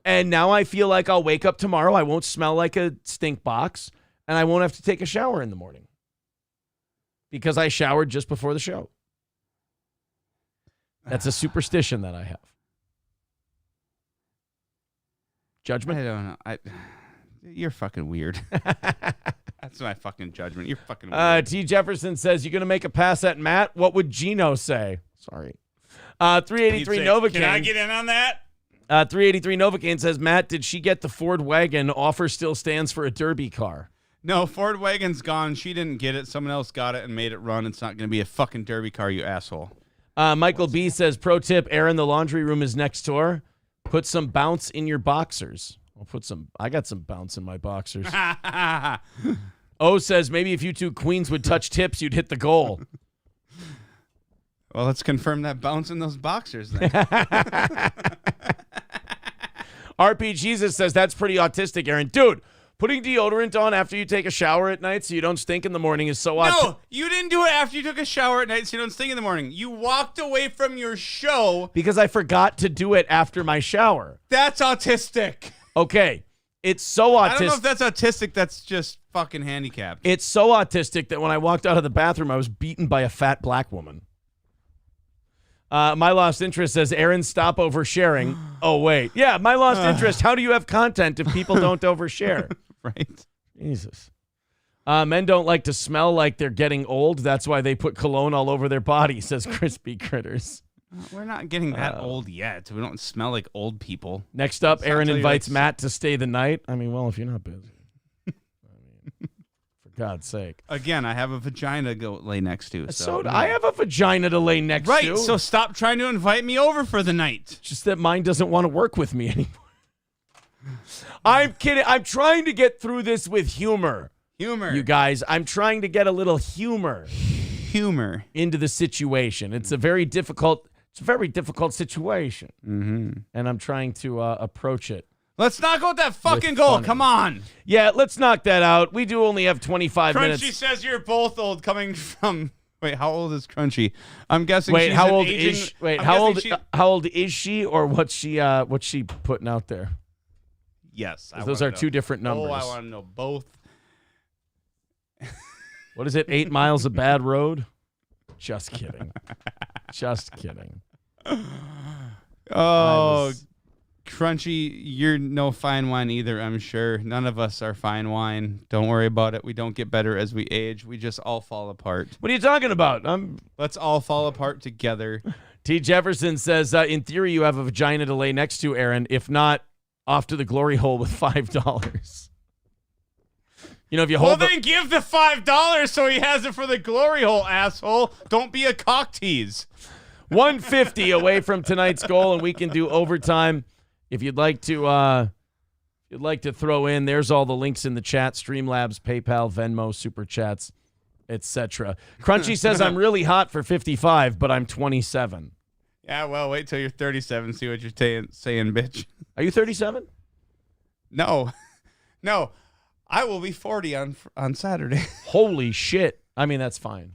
And now I feel like I'll wake up tomorrow. I won't smell like a stink box, and I won't have to take a shower in the morning because I showered just before the show. That's a superstition that I have. Judgment? I don't know. You're fucking weird. That's my fucking judgment. You're fucking weird. T. Jefferson says, you're going to make a pass at Matt? What would Gino say? Sorry. 383 Novocaine. Can I get in on that? 383 Novocaine says, Matt, did she get the Ford wagon? Offer still stands for a derby car. No, Ford wagon's gone. She didn't get it. Someone else got it and made it run. It's not going to be a fucking derby car, you asshole. Michael B. says, pro tip, Aaron, the laundry room is next door. Put some bounce in your boxers. I got some bounce in my boxers. O says, maybe if you two queens would touch tips, you'd hit the goal. Well, let's confirm that bounce in those boxers then. RP Jesus says that's pretty autistic, Aaron. Dude, putting deodorant on after you take a shower at night so you don't stink in the morning is so autistic. No, you didn't do it after you took a shower at night so you don't stink in the morning. You walked away from your show. Because I forgot to do it after my shower. That's autistic. Okay. It's so autistic. I don't know if that's autistic. That's just fucking handicapped. It's so autistic that when I walked out of the bathroom, I was beaten by a fat black woman. My lost interest says, Aaron, stop oversharing. Oh, wait. Yeah, my lost interest. How do you have content if people don't overshare? Right. Jesus. Men don't like to smell like they're getting old. That's why they put cologne all over their body, says Crispy Critters. We're not getting that old yet. We don't smell like old people. Next up, Aaron invites Matt to stay the night. I mean, well, if you're not busy. For God's sake. Again, I have a vagina to lay next to. So I have a vagina to lay next to. Right, so stop trying to invite me over for the night. Just that mine doesn't want to work with me anymore. I'm kidding. I'm trying to get through this with humor. Humor. You guys, I'm trying to get a little humor into the situation. It's a very difficult situation. Mm-hmm. And I'm trying to approach it. Let's knock out that fucking goal. Come on. Yeah, let's knock that out. We do only have 25 minutes. Crunchy says you're both old coming from... Wait, how old is Crunchy? I'm guessing Wait, she's how an old aging... is Wait, I'm how guessing old is she or what's she putting out there? Yes. Those are two different numbers. Oh, I want to know both. What is it? 8 miles of bad road? Just kidding. Just kidding. Oh, Crunchy, you're no fine wine either, I'm sure. None of us are fine wine. Don't worry about it. We don't get better as we age. We just all fall apart. What are you talking about? Let's all fall apart together. T. Jefferson says, in theory, you have a vagina to lay next to, Aaron. If not, off to the glory hole with $5. You know, if you hold then give the $5 so he has it for the glory hole, asshole. Don't be a cock tease. 150 away from tonight's goal, and we can do overtime. If you'd like to throw in, there's all the links in the chat: Streamlabs, PayPal, Venmo, Super Chats, etc. Crunchy says I'm really hot for 55, but I'm 27. Yeah, well, wait till you're 37, see what you're saying, bitch. Are you 37? No. No. I will be 40 on Saturday. Holy shit. I mean, that's fine.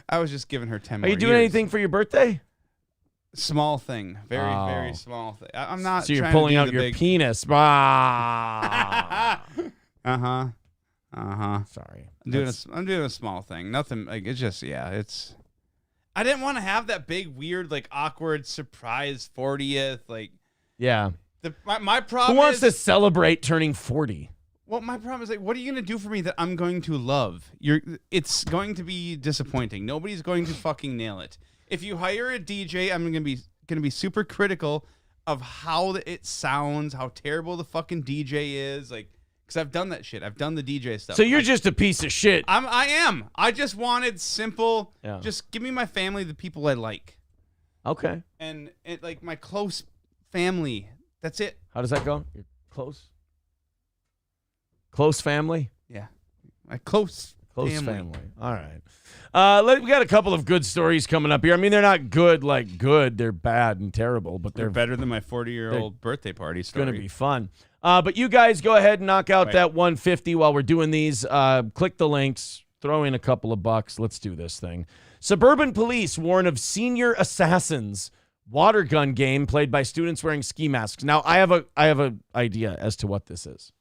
I was just giving her 10 more Are you doing years. anything for your birthday? Small thing. Very, very small thing. I'm not So you're trying to pulling do out the your big... penis. Uh-huh. Sorry. I'm doing a small thing. Nothing, like, it's just, it's... I didn't want to have that big, weird, like, awkward surprise 40th, like... Yeah. My problem Who wants is... to celebrate turning 40? Well, my problem is, like, what are you going to do for me that I'm going to love? It's going to be disappointing. Nobody's going to fucking nail it. If you hire a DJ, I'm going to be super critical of how it sounds, how terrible the fucking DJ is, like, because I've done that shit. I've done the DJ stuff. So you're just a piece of shit. I am. I just wanted simple. Yeah. Just give me my family, the people I like. Okay. And like my close family. That's it. How does that go? You're close? Close family? Yeah. My close family. All right. We got a couple of good stories coming up here. I mean, they're not good like good. They're bad and terrible, but They're better than my 40-year-old birthday party story. It's going to be fun. But you guys go ahead and knock out that 150 while we're doing these. Click the links. Throw in a couple of bucks. Let's do this thing. Suburban police warn of senior assassins water gun game played by students wearing ski masks. Now, I have an idea as to what this is.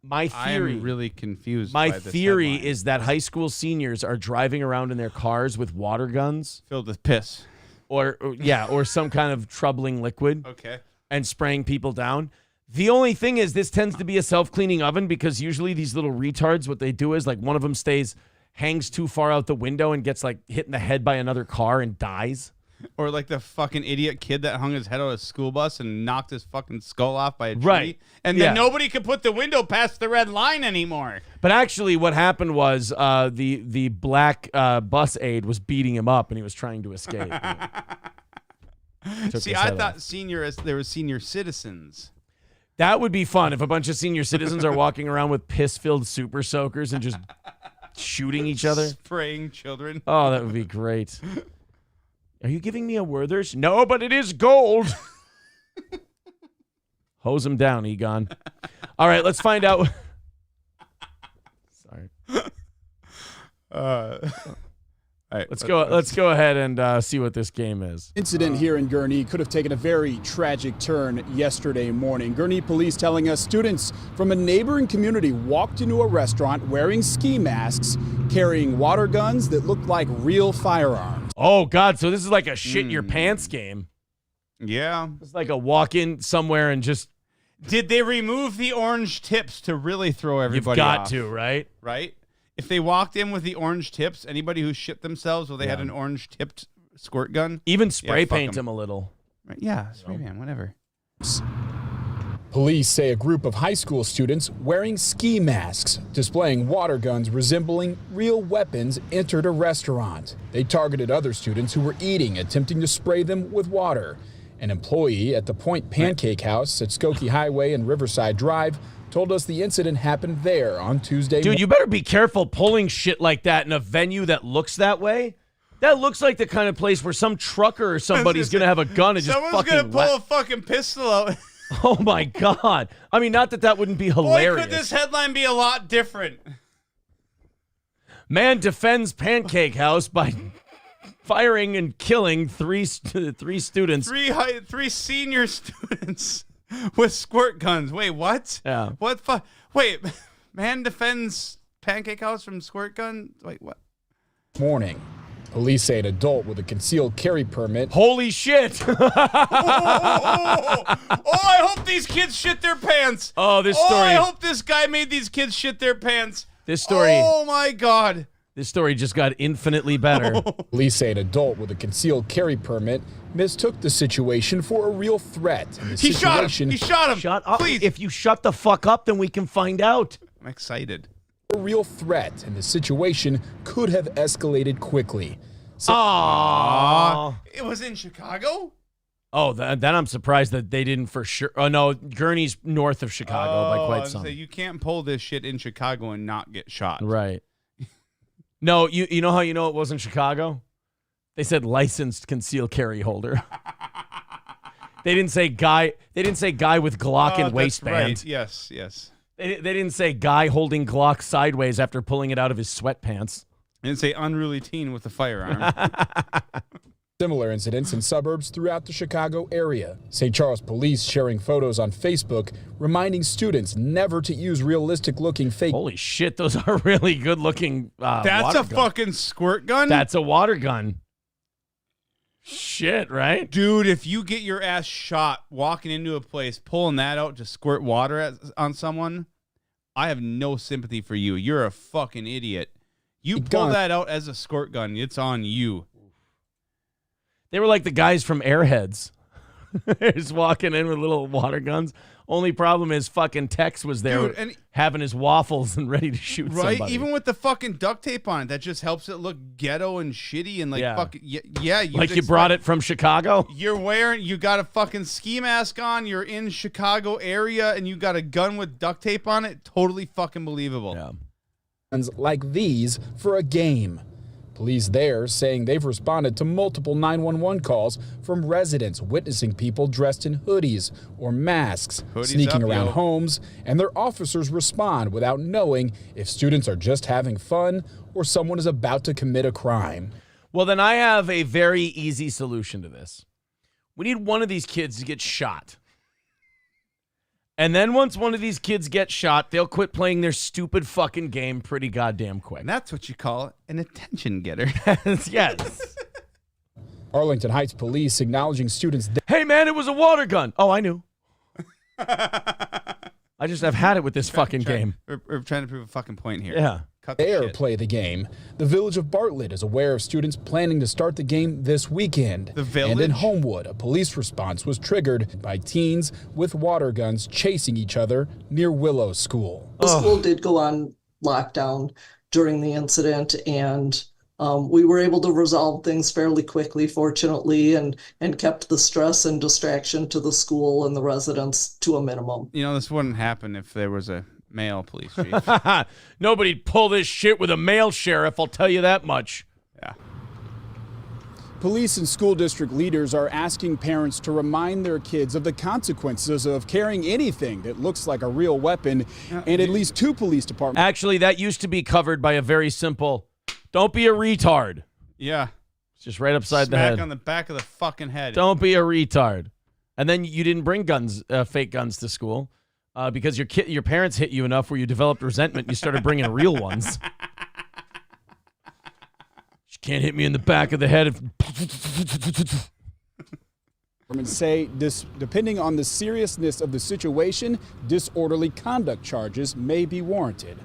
My theory. I'm really confused. My by this theory headline. is that high school seniors are driving around in their cars with water guns filled with piss, or some kind of troubling liquid. Okay. And spraying people down. The only thing is, this tends to be a self-cleaning oven because usually these little retards, what they do is like one of them hangs too far out the window and gets like hit in the head by another car and dies. Or like the fucking idiot kid that hung his head on a school bus and knocked his fucking skull off by a tree. Right. And then nobody could put the window past the red line anymore. But actually what happened was the black bus aide was beating him up and he was trying to escape. See, I thought there were senior citizens. That would be fun if a bunch of senior citizens are walking around with piss-filled super soakers and just shooting each other. Spraying children. Oh, that would be great. Are you giving me a Werther's? No, but it is gold. Hose him down, Egon. All right, let's find out. Sorry. All right, let's go ahead and see what this game is. Incident here in Gurnee could have taken a very tragic turn yesterday morning. Gurnee police telling us students from a neighboring community walked into a restaurant wearing ski masks, carrying water guns that looked like real firearms. Oh, God, so this is like a shit in your pants game. Yeah. It's like a walk in somewhere and just... Did they remove the orange tips to really throw everybody You've got off? to, right? Right? If they walked in with the orange tips, anybody who shit themselves, well, they had an orange tipped squirt gun. Even spray fuck paint them a little. Right? Yeah, spray paint, whatever. Police say a group of high school students wearing ski masks, displaying water guns resembling real weapons, entered a restaurant. They targeted other students who were eating, attempting to spray them with water. An employee at the Point Pancake House at Skokie Highway and Riverside Drive told us the incident happened there on Tuesday. Dude, you better be careful pulling shit like that in a venue that looks that way. That looks like the kind of place where some trucker or somebody's going to have a gun and just fucking... Someone's going to pull a fucking pistol out. Oh, my God. I mean, not that wouldn't be hilarious. Boy, could this headline be a lot different. Man defends Pancake House by firing and killing three students. Three senior students with squirt guns. Wait, what? Yeah. What? Wait, man defends Pancake House from squirt gun? Wait, what? Morning. Police say an adult with a concealed carry permit. Holy shit! Oh, I hope these kids shit their pants. Oh, this story. Oh, I hope this guy made these kids shit their pants. This story. Oh, my God. This story just got infinitely better. Police say an adult with a concealed carry permit mistook the situation for a real threat. He shot him. He shot him. Shut up. Please. If you shut the fuck up, then we can find out. I'm excited. A real threat, and the situation could have escalated quickly. Aww. It was in Chicago? Oh, then I'm surprised that they didn't for sure. Oh, no, Gurney's north of Chicago by quite some. You can't pull this shit in Chicago and not get shot. Right. No, you know how you know it wasn't Chicago? They said licensed concealed carry holder. They didn't say guy. They didn't say guy with Glock and waistband. Right. Yes, yes. They didn't say guy holding Glock sideways after pulling it out of his sweatpants. They didn't say unruly teen with a firearm. Similar incidents in suburbs throughout the Chicago area. St. Charles police sharing photos on Facebook, reminding students never to use realistic-looking fake. Holy shit, those are really good-looking That's a fucking squirt gun? That's a water gun. Shit, right? Dude, if you get your ass shot walking into a place, pulling that out to squirt water on someone, I have no sympathy for you. You're a fucking idiot. You pull that out as a squirt gun, it's on you. They were like the guys from Airheads. Just walking in with little water guns. Only problem is fucking Tex was there having his waffles and ready to shoot somebody. Right? Even with the fucking duct tape on it, that just helps it look ghetto and shitty and like fucking yeah. Like you brought it from Chicago? You got a fucking ski mask on, you're in Chicago area, and you got a gun with duct tape on it. Totally fucking believable. Yeah. Like these for a game. Police there saying they've responded to multiple 911 calls from residents witnessing people dressed in hoodies or masks sneaking around homes, and their officers respond without knowing if students are just having fun or someone is about to commit a crime. Well, then I have a very easy solution to this. We need one of these kids to get shot. And then once one of these kids gets shot, they'll quit playing their stupid fucking game pretty goddamn quick. And that's what you call an attention getter. Yes. Arlington Heights police acknowledging students. Hey, man, it was a water gun. Oh, I knew. I just have had it with this fucking game. We're trying to prove a fucking point here. Yeah. There play the game. The village of Bartlett is aware of students planning to start the game this weekend. The village? And in Homewood, a police response was triggered by teens with water guns chasing each other near Willow School. The school did go on lockdown during the incident, and we were able to resolve things fairly quickly, fortunately, and kept the stress and distraction to the school and the residents to a minimum. You know, this wouldn't happen if there was a Male police chief. Nobody'd pull this shit with a male sheriff, I'll tell you that much. Yeah. Police and school district leaders are asking parents to remind their kids of the consequences of carrying anything that looks like a real weapon, and at least 2 police departments. Actually, that used to be covered by a very simple, don't be a retard. Yeah. It's just right upside the head. Smack on the back of the fucking head. Don't be a retard. And then you didn't bring guns, fake guns to school because your parents hit you enough where you developed resentment and you started bringing real ones. You can't hit me in the back of the head. Say, depending on the seriousness of the situation, disorderly conduct charges may be warranted.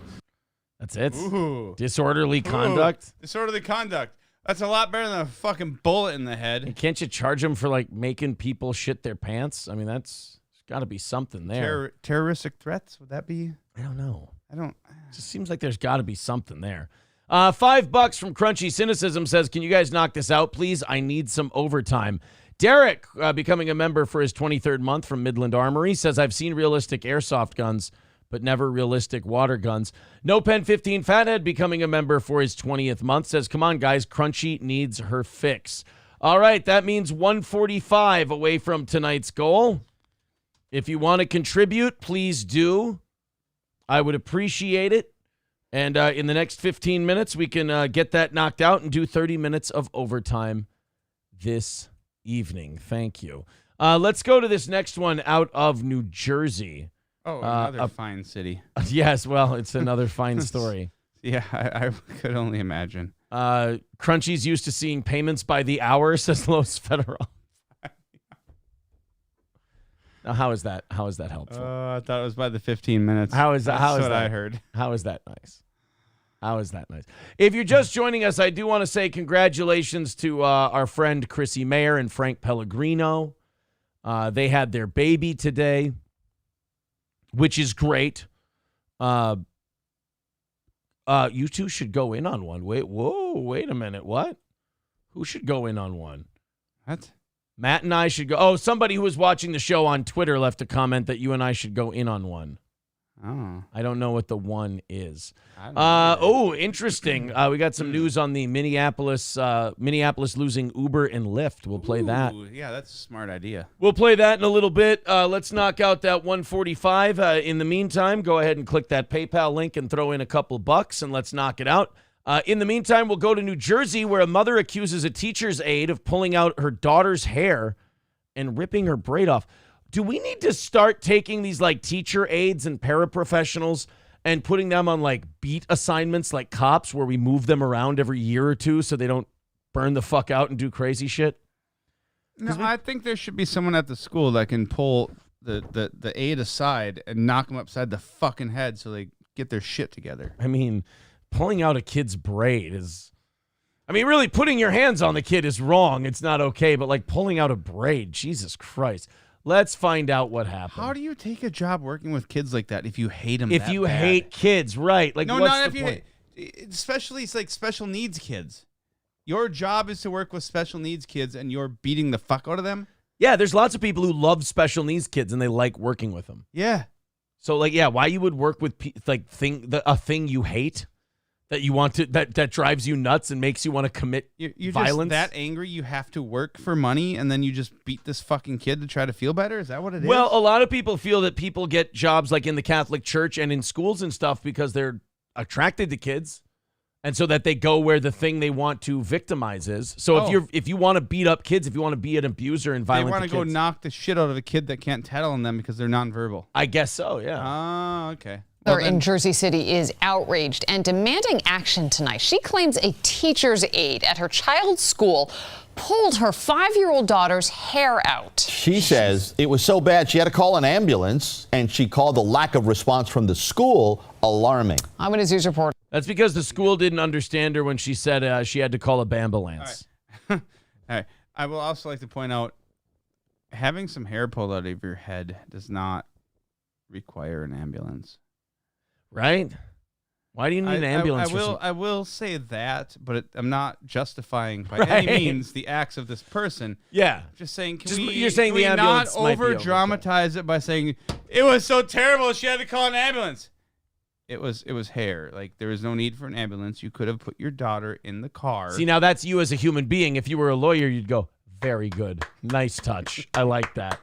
That's it? Ooh. Disorderly conduct? Disorderly conduct. That's a lot better than a fucking bullet in the head. And can't you charge them for, like, making people shit their pants? I mean, there's got to be something there. Terroristic threats? Would that be? I don't know. It just seems like there's got to be something there. $5 from Crunchy Cynicism says, can you guys knock this out, please? I need some overtime. Derek, becoming a member for his 23rd month from Midland Armory, says, I've seen realistic airsoft guns, but never realistic water guns. No Pen 15 Fathead, becoming a member for his 20th month, says, come on, guys, Crunchy needs her fix. All right, that means 145 away from tonight's goal. If you want to contribute, please do. I would appreciate it. And in the next 15 minutes, we can get that knocked out and do 30 minutes of overtime this evening. Thank you. Let's go to this next one out of New Jersey. Oh, another fine city. Yes, well, it's another fine story. Yeah, I could only imagine. Crunchy's used to seeing payments by the hour, says Los Federal. Now, how is that helpful? I thought it was by the 15 minutes. How is that? That's what I heard. How is that nice? How is that nice? If you're just joining us, I do want to say congratulations to our friend Chrissy Mayer and Frank Pellegrino. They had their baby today, which is great. You two should go in on one. Wait a minute. What? Who should go in on one? What? Matt and I should go. Oh, somebody who was watching the show on Twitter left a comment that you and I should go in on one. Oh. I don't know what the one is. Interesting. We got some news on the Minneapolis losing Uber and Lyft. We'll play that. Yeah, that's a smart idea. We'll play that in a little bit. Let's knock out that 145. In the meantime, go ahead and click that PayPal link and throw in a couple bucks, and let's knock it out. In the meantime, we'll go to New Jersey, where a mother accuses a teacher's aide of pulling out her daughter's hair and ripping her braid off. Do we need to start taking these like teacher aides and paraprofessionals and putting them on like beat assignments like cops, where we move them around every year or two so they don't burn the fuck out and do crazy shit? No, I think there should be someone at the school that can pull the aide aside and knock them upside the fucking head so they get their shit together. I mean, pulling out a kid's braid is... I mean, really, putting your hands on the kid is wrong. It's not okay, but like pulling out a braid, Jesus Christ. Let's find out what happened. How do you take a job working with kids like that if you hate them If you hate kids, right. Like, no, what's not the if point? you hate... Especially, it's like special needs kids. Your job is to work with special needs kids, and you're beating the fuck out of them? Yeah, there's lots of people who love special needs kids, and they like working with them. Yeah. So, like, yeah, why you would work with a thing you hate that you want to that drives you nuts and makes you want to commit You're violence? just that angry you have to work for money, and then you just beat this fucking kid to try to feel better? Is that what it is? Well, a lot of people feel that people get jobs like in the Catholic Church and in schools and stuff because they're attracted to kids. And so that they go where the thing they want to victimize is. So if you want to beat up kids, if you want to be an abuser and violent, they want to go knock the shit out of a kid that can't tattle on them because they're nonverbal. I guess so. Yeah. Oh, okay. In Jersey City is outraged and demanding action tonight. She claims a teacher's aide at her child's school pulled her 5-year-old daughter's hair out. She says it was so bad she had to call an ambulance, and she called the lack of response from the school alarming. Eyewitness News reporter. That's because the school didn't understand her when she said she had to call a bambulance. All right. I will also like to point out, having some hair pulled out of your head does not require an ambulance. Right? Why do you need an ambulance? I will say that, but I'm not justifying by any means the acts of this person. Yeah. Just saying, You're saying can the we not ambulance might be over-dramatize it by saying, it was so terrible she had to call an ambulance? It was hair. Like, there was no need for an ambulance. You could have put your daughter in the car. See, now that's you as a human being. If you were a lawyer, you'd go, very good. Nice touch. I like that.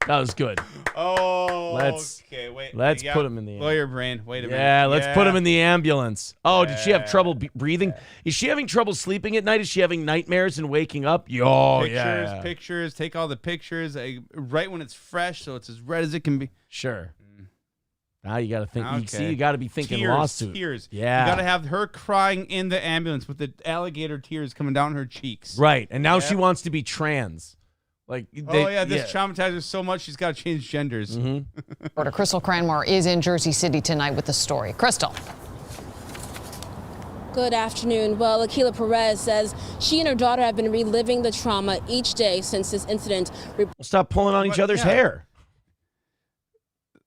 That was good. Oh, okay. Wait. Let's put him in the lawyer brain. Wait a minute. Yeah, let's put him in the ambulance. Oh, did she have trouble breathing? Is she having trouble sleeping at night? Is she having nightmares and waking up? Pictures. Take all the pictures right when it's fresh, so it's as red as it can be. Sure. Now you got to think. Okay. You got to be thinking lawsuit. Tears. Yeah. You got to have her crying in the ambulance with the alligator tears coming down her cheeks. Right, and now she wants to be trans. Like, this traumatized her so much she's got to change genders. Reporter Crystal Cranmore is in Jersey City tonight with the story. Crystal. Good afternoon. Well, Akila Perez says she and her daughter have been reliving the trauma each day since this incident. Stop pulling on each other's hair.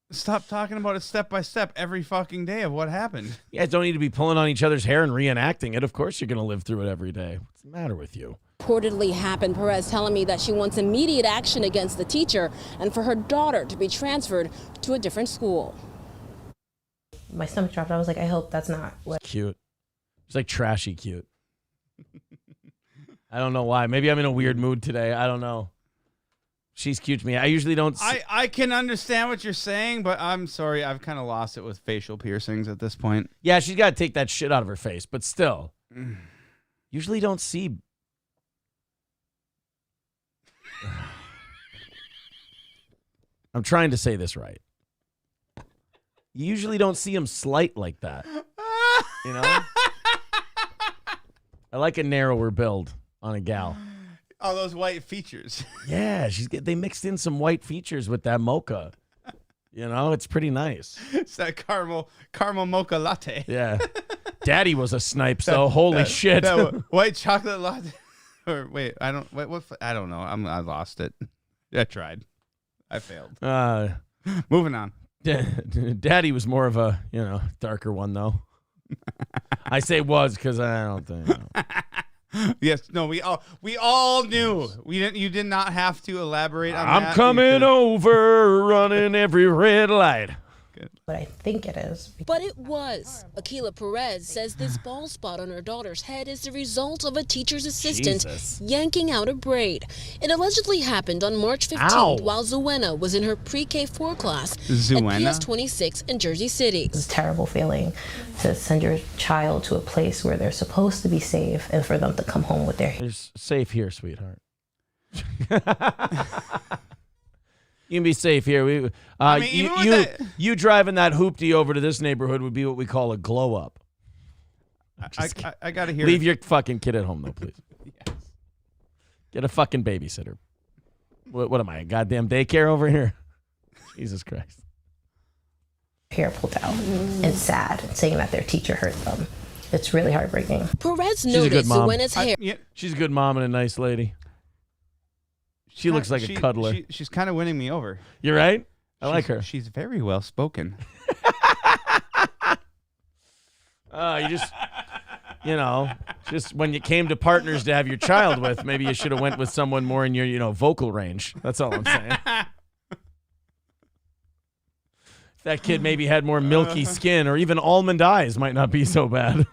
Stop talking about it step by step every fucking day of what happened. You guys don't need to be pulling on each other's hair and reenacting it. Of course you're going to live through it every day. What's the matter with you? Reportedly happened. Perez telling me that she wants immediate action against the teacher and for her daughter to be transferred to a different school. My stomach dropped. I was like, I hope that's not what. Cute. It's like trashy cute. I don't know why. Maybe I'm in a weird mood today. I don't know. She's cute to me. I usually don't. I can understand what you're saying, but I'm sorry. I've kind of lost it with facial piercings at this point. Yeah, she's got to take that shit out of her face, but still. Usually don't see. I'm trying to say this right. You usually don't see them slight like that. You know? I like a narrower build on a gal. Oh, those white features. Yeah, they mixed in some white features with that mocha. You know, it's pretty nice. It's that caramel mocha latte. Yeah. Daddy was a snipe, so holy shit. That white chocolate latte. Or wait, I don't know. I lost it. I tried. I failed. Moving on. Daddy was more of a, darker one though. I say was because I don't think. Yes, no, we all knew. You did not have to elaborate on that. I'm coming over, running every red light. But I think it is. But it was. Akila Perez says this bald spot on her daughter's head is the result of a teacher's assistant yanking out a braid. It allegedly happened on March 15th while Zuena was in her pre-K 4 class at PS 26 in Jersey City. It's a terrible feeling to send your child to a place where they're supposed to be safe and for them to come home with their hair. It's safe here, sweetheart. You can be safe here. You driving that hoopty over to this neighborhood would be what we call a glow up. I gotta hear. Leave your fucking kid at home though, please. Yes. Get a fucking babysitter. What am I, a goddamn daycare over here? Jesus Christ. Hair pulled out and sad, saying that their teacher hurt them. It's really heartbreaking. Perez noticed Zuena's hair. She's a good mom and a nice lady. She looks like a cuddler. She's kind of winning me over. You're right? I like her. She's very well spoken. You just when you came to partners to have your child with, maybe you should have went with someone more in your, vocal range. That's all I'm saying. If that kid maybe had more milky skin or even almond eyes, might not be so bad.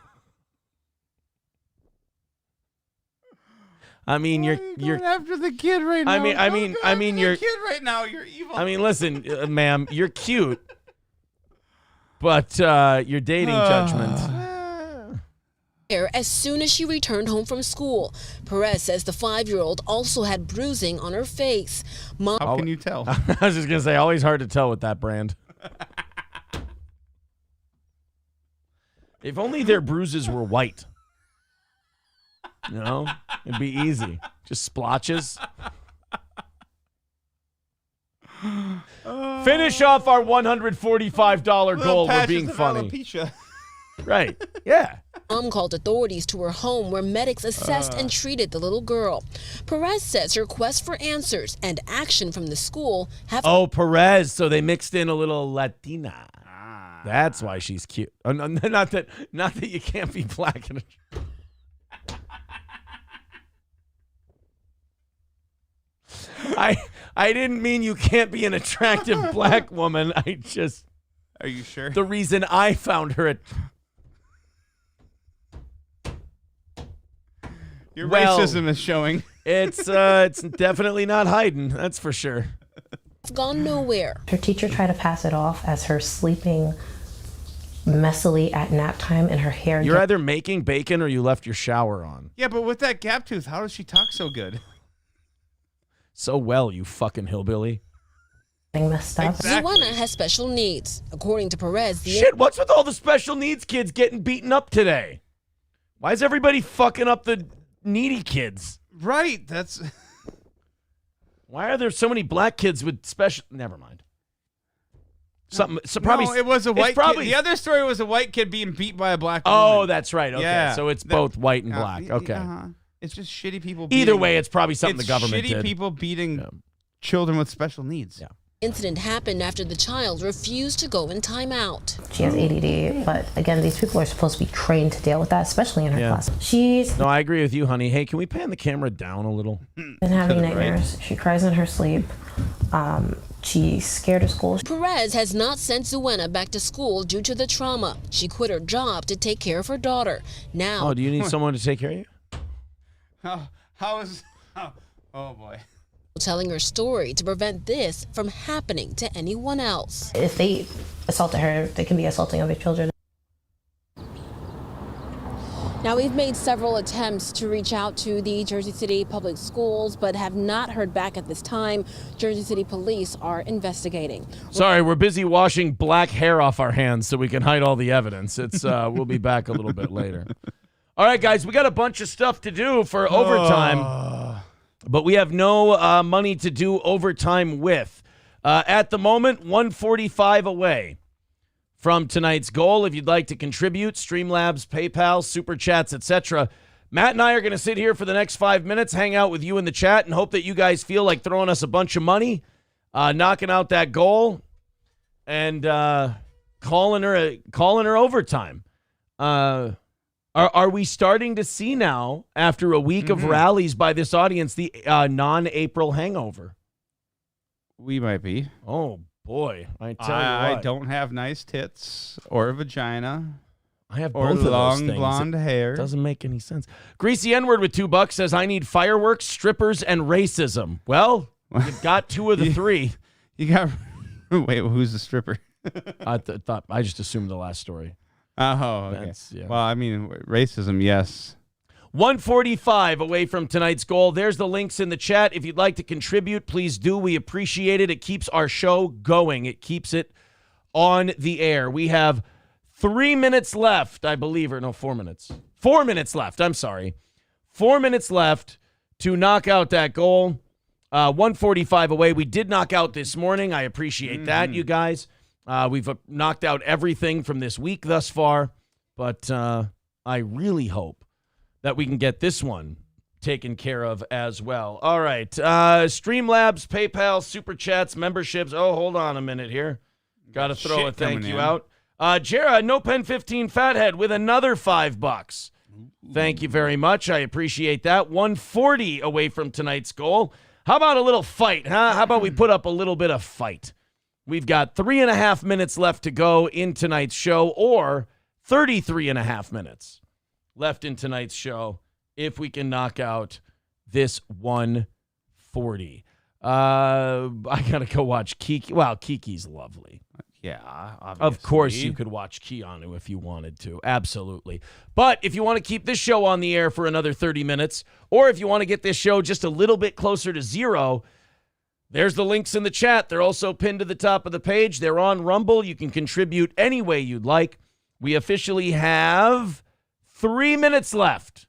I mean, you're going after the kid right now. I mean, you're kid right now. You're evil. I mean, listen, ma'am, you're cute, but your dating judgment. As soon as she returned home from school, Perez says the 5-year-old also had bruising on her face. How can you tell? I was just gonna say, always hard to tell with that brand. If only their bruises were white. It'd be easy. Just splotches. Finish off our $145 goal. We're being funny. Right. Yeah. Mom called authorities to her home where medics assessed and treated the little girl. Perez says her quest for answers and action from the school have... Oh, Perez. So they mixed in a little Latina. That's why she's cute. Not that you can't be black and... I didn't mean you can't be an attractive black woman. Are you sure? The reason I found her at... Your racism is showing. It's definitely not hiding, that's for sure. It's gone nowhere. Her teacher tried to pass it off as her sleeping messily at nap time and her hair. You're either making bacon or you left your shower on. Yeah, but with that gap tooth, how does she talk so good? So well, you fucking hillbilly. Messed up. Zuena has special needs. According to Perez, Shit, what's with all the special needs kids getting beaten up today? Why is everybody fucking up the needy kids? Right, that's... Why are there so many black kids with special... Never mind. Something. So probably it was a white kid. The other story was a white kid being beat by a black woman. Oh, that's right. Okay, Yeah. so it's both white and black. Okay. It's just shitty people. Either way, it's probably something the government shitty did. people beating children with special needs. Yeah. incident happened after the child refused to go in timeout. She has ADD, but again, these people are supposed to be trained to deal with that, especially in her class. No, I agree with you, honey. Hey, can we pan the camera down a little? Been having nightmares. She cries in her sleep. She's scared of school. Perez has not sent Zuena back to school due to the trauma. She quit her job to take care of her daughter. Now, Oh, do you need someone to take care of you? Oh boy. Telling her story to prevent this from happening to anyone else. If they assaulted her, they can be assaulting other children. Now, we've made several attempts to reach out to the Jersey City Public Schools, but have not heard back at this time. Jersey City Police are investigating. Sorry, we're busy washing black hair off our hands so we can hide all the evidence. It's we'll be back a little bit later. All right, guys, we got a bunch of stuff to do for overtime, but we have no money to do overtime with. At the moment, 145 away from tonight's goal. If you'd like to contribute, Streamlabs, PayPal, Super Chats, etc. Matt and I are going to sit here for the next 5 minutes, hang out with you in the chat, and hope that you guys feel like throwing us a bunch of money, knocking out that goal, and calling her overtime. Are we starting to see now, after a week of rallies by this audience, the non-April hangover? We might be. Oh, boy. I tell you I what. don't have nice tits or a vagina. I have or both of those long things. blonde hair. Doesn't make any sense. Greasy N-word with $2 says, I need fireworks, strippers, and racism. Well, you've got two of the three. You got... Wait, who's the stripper? I thought I just assumed the last story. Oh, okay. Yeah. Well, I mean, racism, yes. 145 away from tonight's goal. There's the links in the chat. If you'd like to contribute, please do. We appreciate it. It keeps our show going. It keeps it on the air. We have 3 minutes left, I believe, or no, 4 minutes. 4 minutes left. I'm sorry. 4 minutes left to knock out that goal. 145 away. We did knock out this morning. I appreciate that, you guys. We've knocked out everything from this week thus far, but I really hope that we can get this one taken care of as well. All right. Streamlabs, PayPal, Super Chats, memberships. Oh, hold on a minute here. Got to throw a thank you out. Jera, No Pen 15 Fathead with another $5. Thank you very much. I appreciate that. 140 away from tonight's goal. How about a little fight, huh? How about we put up a little bit of fight? We've got 3.5 minutes left to go in tonight's show, or 33.5 minutes left in tonight's show if we can knock out this 140. I got to go watch Kiki. Well, Kiki's lovely. Yeah, obviously. Of course you could watch Keanu if you wanted to. Absolutely. But if you want to keep this show on the air for another 30 minutes, or if you want to get this show just a little bit closer to zero, there's the links in the chat. They're also pinned to the top of the page. They're on Rumble. You can contribute any way you'd like. We officially have 3 minutes left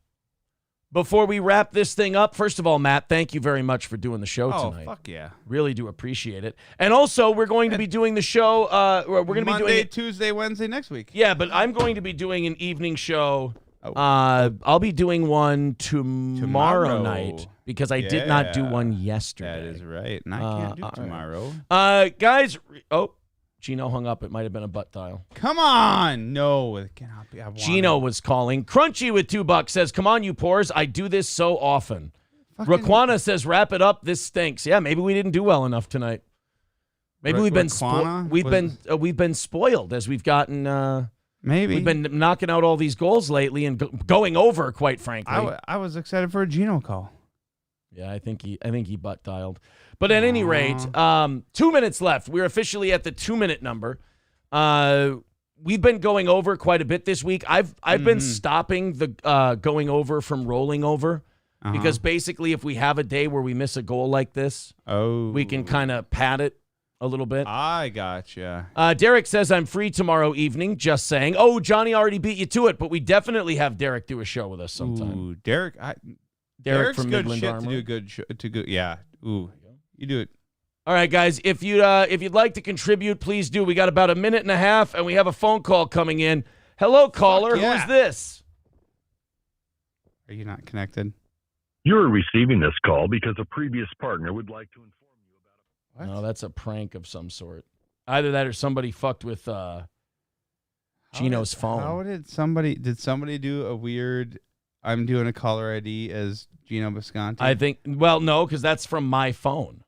before we wrap this thing up. First of all, Matt, thank you very much for doing the show tonight. Oh, fuck yeah. Really do appreciate it. And also, we're going to be doing the show. We're going to be doing Monday, it Tuesday, Wednesday next week. Yeah, but I'm going to be doing an evening show. I'll be doing one tomorrow night because I did not do one yesterday. That is right. And I can't do tomorrow. Guys, Gino hung up. It might have been a butt dial. Come on. No, it cannot be. Gino was calling. Crunchy with $2 says, come on, you pores. I do this so often. Raquana says, wrap it up. This stinks. Yeah, maybe we didn't do well enough tonight. Maybe we've been spoiled as we've gotten. Maybe we've been knocking out all these goals lately and going over. Quite frankly, I was excited for a Gino call. Yeah, I think he butt dialed. But at any rate, 2 minutes left. We're officially at the 2-minute number. We've been going over quite a bit this week. I've been stopping the going over from rolling over because basically, if we have a day where we miss a goal like this, we can kind of pad it a little bit. I gotcha. Derek says I'm free tomorrow evening. Just saying. Oh, Johnny already beat you to it, but we definitely have Derek do a show with us sometime. Ooh, Derek from good Midland shit Armor. to do good. Yeah. Ooh, you do it. All right, guys. If you'd like to contribute, please do. We got about a minute and a half, and we have a phone call coming in. Hello, caller. Yeah. Who is this? Are you not connected? You're receiving this call because a previous partner would like to inform you about No, that's a prank of some sort. Either that or somebody fucked with Gino's phone. How did somebody do a weird? I'm doing a caller ID as Gino Bisconti. I think. Well, no, because that's from my phone.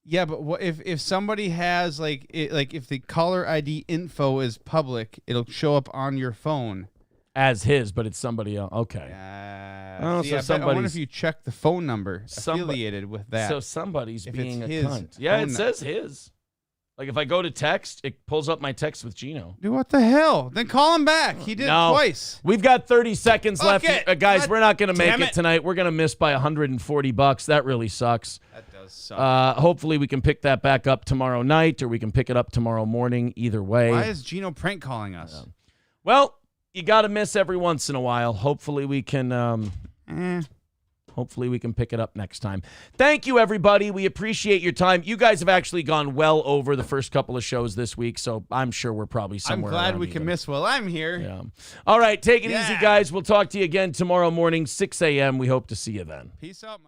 Yeah, but what if somebody has if the caller ID info is public, it'll show up on your phone as his, but it's somebody else. Okay. I wonder if you check the phone number affiliated with that. So somebody's if being a it's his cunt. Yeah, it phone says his. Like if I go to text, it pulls up my text with Gino. Dude, what the hell? Then call him back. He did it twice. We've got 30 seconds Fuck left. it. Guys, God we're not going to make damn it it. tonight. We're going to miss by $140. That really sucks. That does suck. Hopefully we can pick that back up tomorrow night or we can pick it up tomorrow morning. Either way. Why is Gino prank calling us? Well, you got to miss every once in a while. Hopefully we can Hopefully we can pick it up next time. Thank you, everybody. We appreciate your time. You guys have actually gone well over the first couple of shows this week, so I'm sure we're probably somewhere I'm glad around we even. can miss while I'm here. Yeah. All right, take it easy, guys. We'll talk to you again tomorrow morning, 6 a.m. We hope to see you then. Peace out,